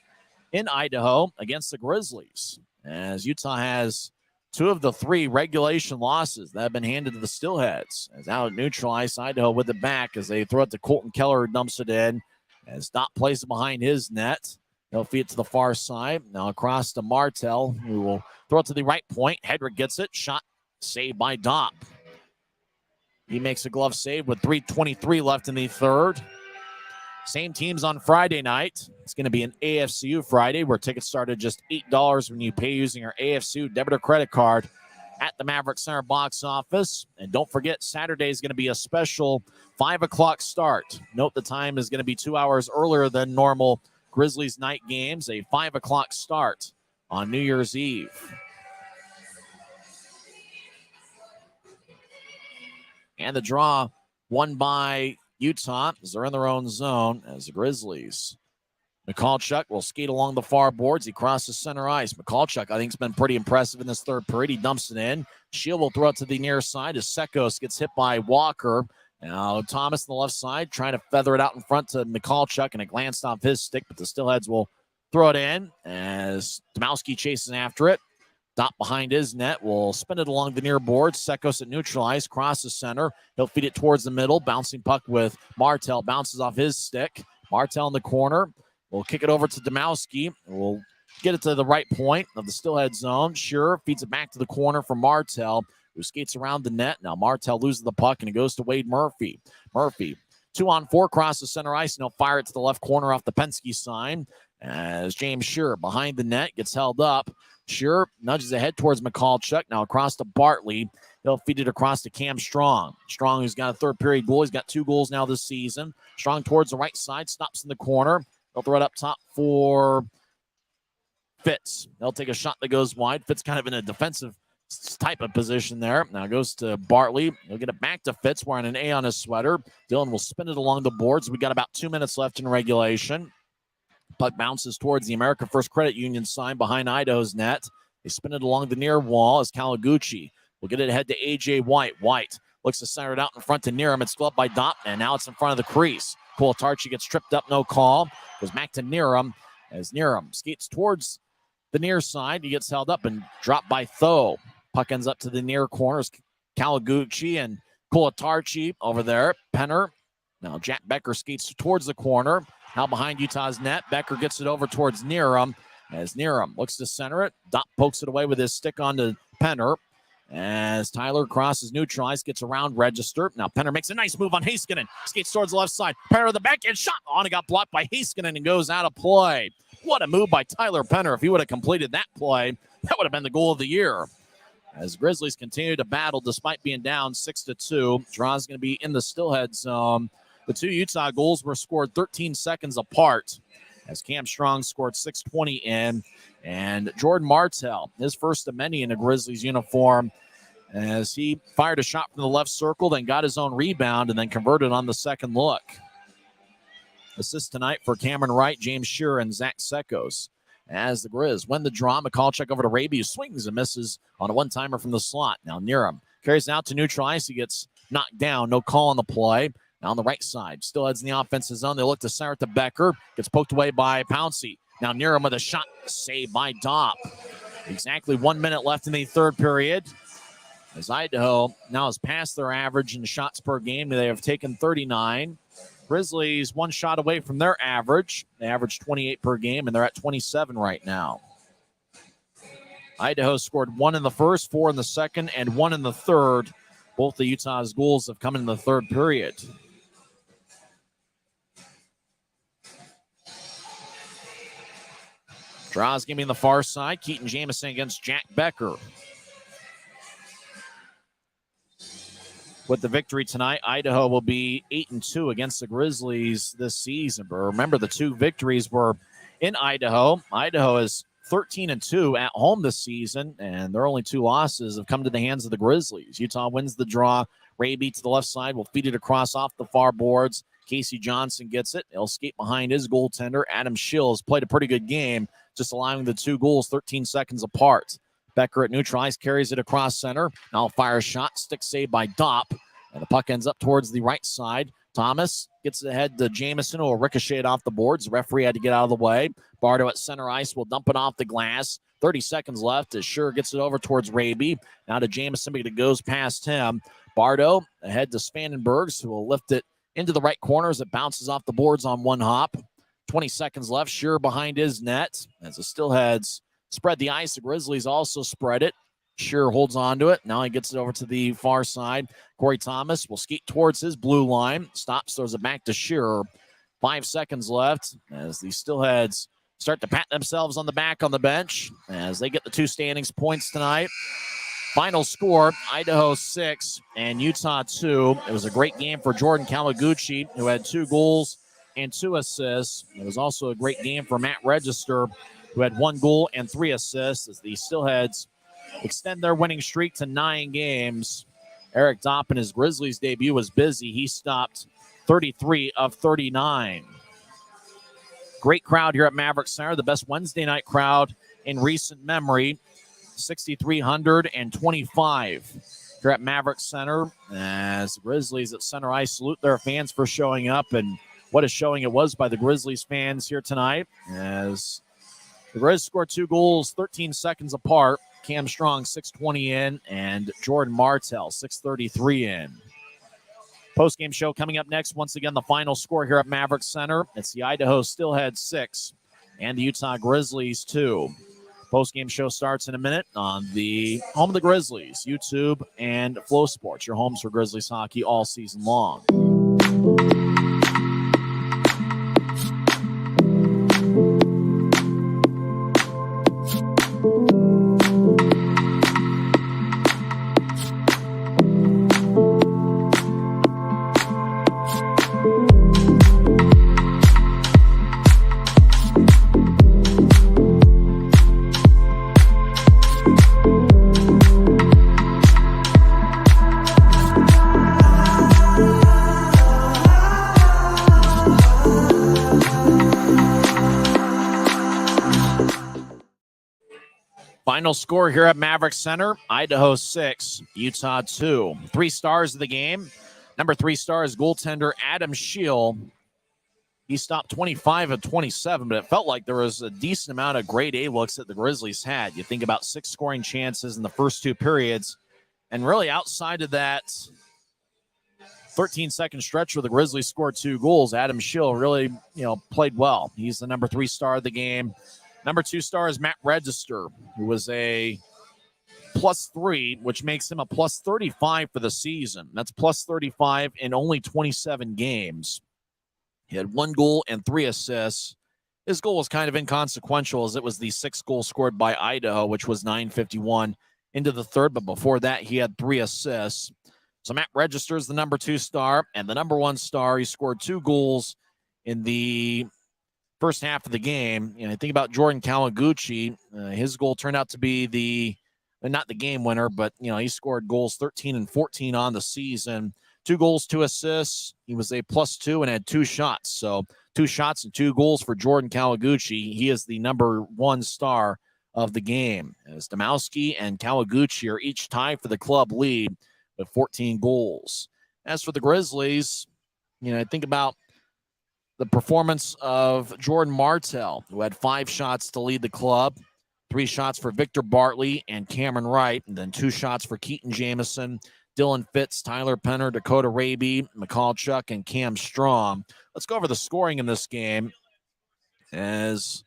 in Idaho against the Grizzlies, as Utah has 2 of the 3 regulation losses that have been handed to the Steelheads. As out at neutral ice, Idaho with it back as they throw it to Colton Keller, who dumps it in. As Dopp plays it behind his net. He'll feed it to the far side. Now across to Martell, who will throw it to the right point. Hedrick gets it. Shot saved by Dopp. He makes a glove save with 3:23 left in the 3rd. Same teams on Friday night. It's going to be an AFCU Friday where tickets start at just $8 when you pay using your AFCU debit or credit card at the Maverik Center box office. And don't forget, Saturday is going to be a special 5 o'clock start. Note the time is going to be 2 hours earlier than normal Grizzlies night games, a 5 o'clock start on New Year's Eve. And the draw won by Utah as they're in their own zone as the Grizzlies. Michalchuk will skate along the far boards. He crosses center ice. Michalchuk, I think, has been pretty impressive in this 3rd period. He dumps it in. Shield will throw it to the near side as Sekos gets hit by Walker. Now Thomas on the left side trying to feather it out in front to Michalchuk, and it glanced off his stick, but the Steelheads will throw it in as Domowski chases after it. Dopp behind his net will spin it along the near board. Sekos at neutral ice, crosses center. He'll feed it towards the middle. Bouncing puck with Martell. Bounces off his stick. Martell in the corner. We'll kick it over to Domowski. We'll get it to the right point of the Steelhead zone. Sure feeds it back to the corner for Martell, who skates around the net. Now Martell loses the puck, and it goes to Wade Murphy. Murphy, 2-on-4, crosses center ice, and he'll fire it to the left corner off the Penske sign as James Shearer behind the net gets held up. Shearer nudges ahead towards Michalchuk. Now across to Bartley. He'll feed it across to Cam Strong. Strong, who's got a 3rd period goal. He's got 2 goals now this season. Strong towards the right side, stops in the corner. They'll throw it up top for Fitz. They'll take a shot that goes wide. Fitz kind of in a defensive type of position there. Now it goes to Bartley. He'll get it back to Fitz wearing an A on his sweater. Dylan will spin it along the boards. We got about 2 minutes left in regulation. Puck bounces towards the American First Credit Union sign behind Idaho's net. They spin it along the near wall as Kawaguchi will get it ahead to A.J. White. White looks to center it out in front to Niram. It's gloved by Dopp, and now it's in front of the crease. Kolatarchi gets tripped up, no call. Goes back to Niram as Niram skates towards the near side. He gets held up and dropped by Tho. Puck ends up to the near corners. Kawaguchi and Kolatarchi over there. Penner. Now Jack Becker skates towards the corner. Now behind Utah's net. Becker gets it over towards Niram as Niram looks to center it. Dopp pokes it away with his stick onto Penner as Tyler crosses neutral ice, gets around Register. Now Penner makes a nice move on Heiskanen. Skates towards the left side. Penner the backhand shot on. It got blocked by Heiskanen and goes out of play. What a move by Tyler Penner. If he would have completed that play, that would have been the goal of the year. As Grizzlies continue to battle despite being down 6-2. Draw's going to be in the Steelhead zone. The 2 Utah goals were scored 13 seconds apart as Cam Strong scored 6:20 in. And Jordan Martell, his first of many in a Grizzlies uniform, as he fired a shot from the left circle, then got his own rebound, and then converted on the second look. Assists tonight for Cameron Wright, James Shearer, and Zach Sekos. As the Grizz win the draw, Michalchuk over to Raby, who swings and misses on a one-timer from the slot. Now Niram carries it out to neutral ice. He gets knocked down. No call on the play. Now on the right side, Steelheads in the offensive zone. They look to center to Becker. Gets poked away by Pouncey. Now near him with a shot. Saved by Dopp. Exactly 1 minute left in the third period. As Idaho now has passed their average in shots per game. They have taken 39. Grizzlies one shot away from their average. They average 28 per game, and they're at 27 right now. Idaho scored 1 in the first, 4 in the second, and 1 in the third. Both of Utah's goals have come in the third period. Draws giving the far side. Keaton Jamison against Jack Becker. With the victory tonight, Idaho will be 8-2 against the Grizzlies this season. But remember, the 2 victories were in Idaho. Idaho is 13-2 at home this season, and their only 2 losses have come to the hands of the Grizzlies. Utah wins the draw. Raby to the left side will feed it across off the far boards. Casey Johnson gets it. He'll skate behind his goaltender. Adam Schill has played a pretty good game, just allowing the 2 goals 13 seconds apart. Becker at neutral ice carries it across center. Now fires a shot. Stick saved by Dopp. And the puck ends up towards the right side. Thomas gets ahead to Jamison, who will ricochet it off the boards. The referee had to get out of the way. Bardo at center ice will dump it off the glass. 30 seconds left as Scher gets it over towards Raby. Now to Jamison, but it goes past him. Bardo ahead to Spanenbergs, who will lift it into the right corner as it bounces off the boards on one hop. 20 seconds left. Scher behind his net as the Steelheads spread the ice. The Grizzlies also spread it. Scher holds on to it. Now he gets it over to the far side. Corey Thomas will skate towards his blue line. Stops, throws it back to Scher. 5 seconds left as the Steelheads start to pat themselves on the back on the bench as they get the 2 standings points tonight. Final score, Idaho 6 and Utah 2. It was a great game for Jordan Kawaguchi, who had 2 goals and 2 assists. It was also a great game for Matt Register, who had 1 goal and 3 assists as the Steelheads extend their winning streak to 9 games. Eric Dopp in his Grizzlies debut was busy. He stopped 33 of 39. Great crowd here at Maverik Center, the best Wednesday night crowd in recent memory. 6,325 here at Maverik Center as the Grizzlies at center ice salute their fans for showing up, and what a showing it was by the Grizzlies fans here tonight as the Grizzlies scored 2 goals 13 seconds apart. Cam Strong 6:20 in and Jordan Martell 6:33 in. Postgame show coming up next. Once again, the final score here at Maverik Center. It's the Idaho Steelheads 6 and the Utah Grizzlies 2. Postgame show starts in a minute on the home of the Grizzlies, YouTube and Flow Sports, your homes for Grizzlies hockey all season long. Final score here at Maverik Center, Idaho 6, Utah 2. 3 stars of the game. Number 3 star is goaltender Adam Schill. He stopped 25 of 27, but it felt like there was a decent amount of grade A looks that the Grizzlies had. You think about 6 scoring chances in the first 2 periods, and really outside of that 13-second stretch where the Grizzlies scored 2 goals, Adam Schill really, played well. He's the number 3 star of the game. Number 2 star is Matt Register, who was a +3, which makes him a +35 for the season. That's +35 in only 27 games. He had 1 goal and 3 assists. His goal was kind of inconsequential as it was the 6th goal scored by Idaho, which was 9:51 into the third. But before that, he had 3 assists. So Matt Register is the number 2 star. And the number 1 star, he scored 2 goals in the first half of the game. I think about Jordan Kawaguchi. His goal turned out to be not the game winner, but, he scored goals 13 and 14 on the season. 2 goals, 2 assists. He was a +2 and had 2 shots. So 2 shots and 2 goals for Jordan Kawaguchi. He is the number 1 star of the game. As Domowski and Kawaguchi are each tied for the club lead with 14 goals. As for the Grizzlies, think about the performance of Jordan Martell, who had 5 shots to lead the club, 3 shots for Victor Bartley and Cameron Wright, and then 2 shots for Keaton Jamison, Dylan Fitz, Tyler Penner, Dakota Raby, McCall Chuck, and Cam Strong. Let's go over the scoring in this game, as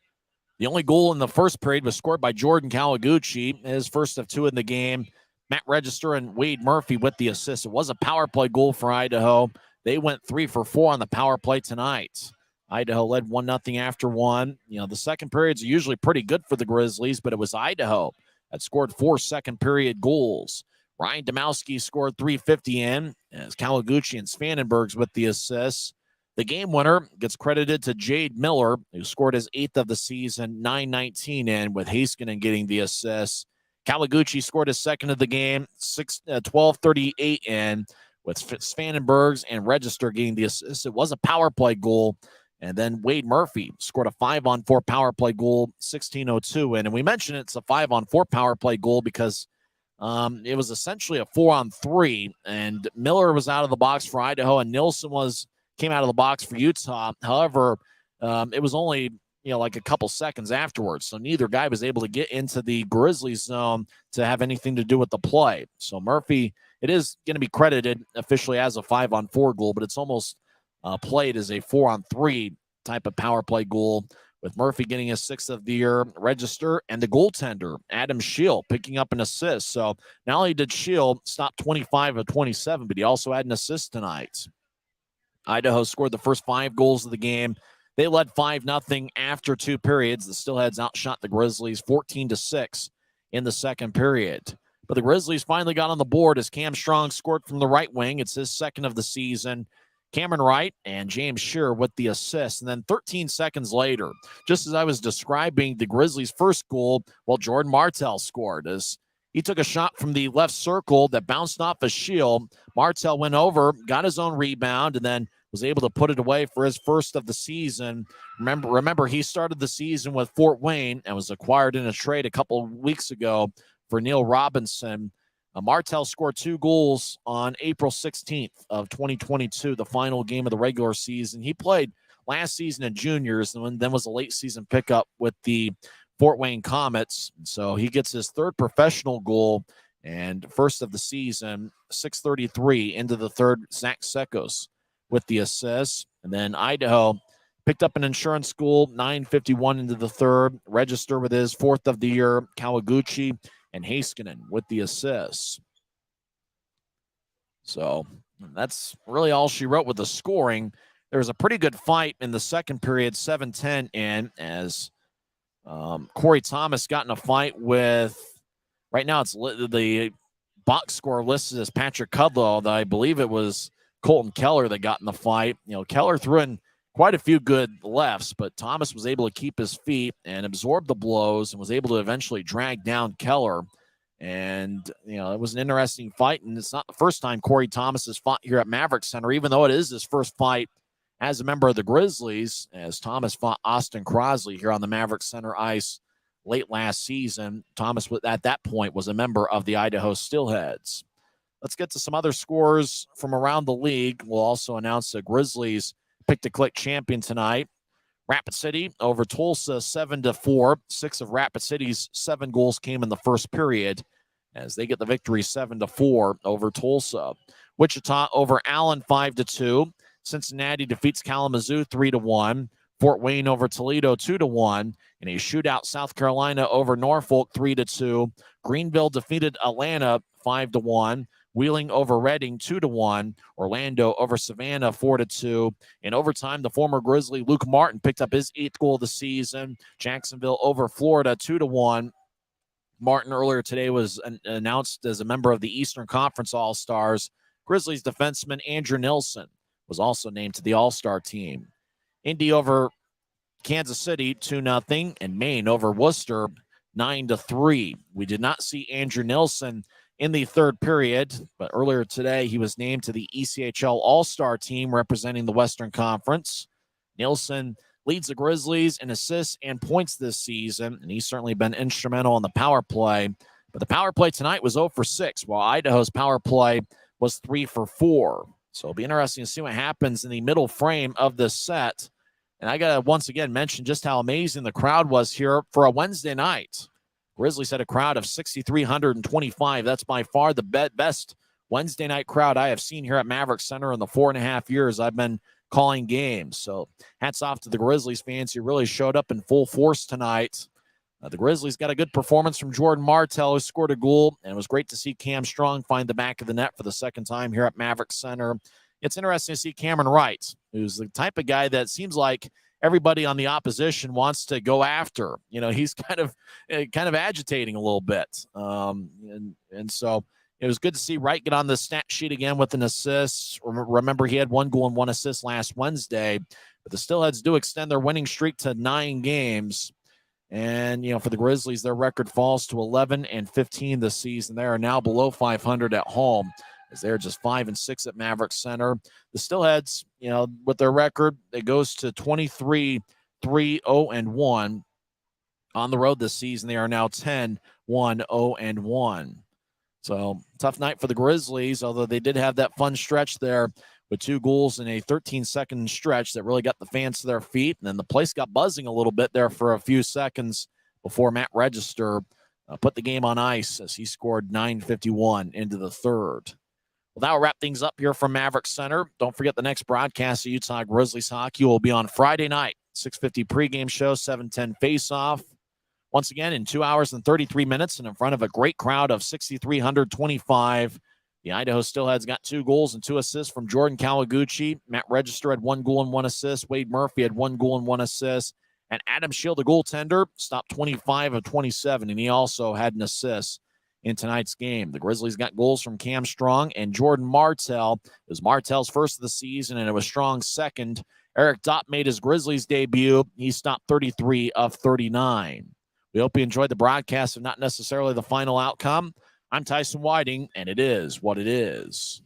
the only goal in the first period was scored by Jordan Kawaguchi, his first of 2 in the game. Matt Register and Wade Murphy with the assist. It was a power play goal for Idaho. They went 3 for 4 on the power play tonight. Idaho led 1-0 after 1. The second periods are usually pretty good for the Grizzlies, but it was Idaho that scored 4 second period goals. Ryan Domowski scored 3:50 in, as Kawaguchi and Svanenbergs with the assists. The game winner gets credited to Jade Miller, who scored his 8th of the season, 9:19 in, with Heiskanen getting the assist. Kawaguchi scored his 2nd of the game, 12:38 in, with Svanenbergs and Register getting the assist. It was a power play goal. And then Wade Murphy scored a 5-on-4 power play goal, 16:02 in. And we mentioned it's a 5-on-4 power play goal because it was essentially a 4-on-3. And Miller was out of the box for Idaho, and Nilsson came out of the box for Utah. However, it was only like a couple seconds afterwards. So neither guy was able to get into the Grizzlies zone to have anything to do with the play. So Murphy, it is going to be credited officially as a 5-on-4 goal, but it's almost played as a 4-on-3 type of power play goal, with Murphy getting his 6th of the year. Register and the goaltender, Adam Scheel, picking up an assist. So not only did Scheel stop 25 of 27, but he also had an assist tonight. Idaho scored the first 5 goals of the game. They led 5-0 after 2 periods. The Steelheads outshot the Grizzlies 14-6 in the second period. But the Grizzlies finally got on the board as Cam Strong scored from the right wing. It's his 2nd of the season. Cameron Wright and James Shearer with the assist. And then 13 seconds later, just as I was describing the Grizzlies' first goal, Jordan Martell scored as he took a shot from the left circle that bounced off a shield. Martell went over, got his own rebound, and then was able to put it away for his 1st of the season. Remember, he started the season with Fort Wayne and was acquired in a trade a couple of weeks ago for Neil Robinson. Martell scored 2 goals on April 16th of 2022, the final game of the regular season. He played last season in juniors and then was a late season pickup with the Fort Wayne Comets. So he gets his 3rd professional goal and 1st of the season, 6:33 into the 3rd. Zach Sekos with the assist. And then Idaho picked up an insurance school, 9:51 into the 3rd. Register with his 4th of the year, Kawaguchi and Heiskanen with the assists. So that's really all she wrote with the scoring. There was a pretty good fight in the second period, 7-10 in, as Corey Thomas got in a fight with, right now it's the box score listed as Patrick Cudlow, although I believe it was Colton Keller that got in the fight. Keller threw in quite a few good lefts, but Thomas was able to keep his feet and absorb the blows and was able to eventually drag down Keller. And, it was an interesting fight, and it's not the first time Corey Thomas has fought here at Maverik Center, even though it is his first fight as a member of the Grizzlies, as Thomas fought Austin Crosley here on the Maverik Center ice late last season. Thomas, at that point, was a member of the Idaho Steelheads. Let's get to some other scores from around the league. We'll also announce the Grizzlies pick-to-click champion tonight. Rapid City over Tulsa 7-4. 6 of Rapid City's 7 goals came in the first period as they get the victory 7-4 over Tulsa. Wichita over Allen 5-2. Cincinnati defeats Kalamazoo 3-1. Fort Wayne over Toledo 2-1. In a shootout, South Carolina over Norfolk 3-2. Greenville defeated Atlanta 5-1. Wheeling over Reading 2-1. Orlando over Savannah 4-2. In overtime, the former Grizzly Luke Martin picked up his 8th goal of the season. Jacksonville over Florida 2-1. Martin earlier today was announced as a member of the Eastern Conference All-Stars. Grizzlies defenseman Andrew Nilsson was also named to the All-Star team. Indy over Kansas City 2-0. And Maine over Worcester 9-3. We did not see Andrew Nilsson in the third period, but earlier today he was named to the ECHL All-Star team representing the Western Conference. Nilsson leads the Grizzlies in assists and points this season, and he's certainly been instrumental in the power play. But the power play tonight was 0 for 6, while Idaho's power play was 3 for 4. So it'll be interesting to see what happens in the middle frame of this set. And I got to once again mention just how amazing the crowd was here for a Wednesday night. Grizzlies had a crowd of 6,325. That's by far the best Wednesday night crowd I have seen here at Maverik Center in the 4.5 years I've been calling games. So hats off to the Grizzlies fans who really showed up in full force tonight. The Grizzlies got a good performance from Jordan Martell, who scored a goal, and it was great to see Cam Strong find the back of the net for the second time here at Maverik Center. It's interesting to see Cameron Wright, who's the type of guy that seems like everybody on the opposition wants to go after. You know, he's kind of agitating a little bit. And so it was good to see Wright get on the stat sheet again with an assist. Remember, he had 1 goal and 1 assist last Wednesday, but the Steelheads do extend their winning streak to 9 games. And, you know, for the Grizzlies, their record falls to 11-15 this season. They are now below 500 at home, as they're just 5-6 at Maverik Center. The Steelheads, you know, with their record, it goes to 23-3-0-1. On the road this season, they are now 10-1-0-1. So tough night for the Grizzlies, although they did have that fun stretch there with 2 goals in a 13-second stretch that really got the fans to their feet. And then the place got buzzing a little bit there for a few seconds before Matt Register put the game on ice as he scored 9:51 into the third. Well, that will wrap things up here from Maverik Center. Don't forget the next broadcast of Utah Grizzlies hockey will be on Friday night, 6:50 pregame show, 7:10 face-off. Once again, in 2 hours and 33 minutes and in front of a great crowd of 6,325. The Idaho Steelheads got 2 goals and 2 assists from Jordan Kawaguchi. Matt Register had 1 goal and 1 assist. Wade Murphy had 1 goal and 1 assist. And Adam Shield, the goaltender, stopped 25 of 27, and he also had an assist in tonight's game. The Grizzlies got goals from Cam Strong and Jordan Martell. It was Martell's first of the season, and it was Strong's second. Eric Dopp made his Grizzlies debut. He stopped 33 of 39. We hope you enjoyed the broadcast, and not necessarily the final outcome. I'm Tyson Whiting, and it is what it is.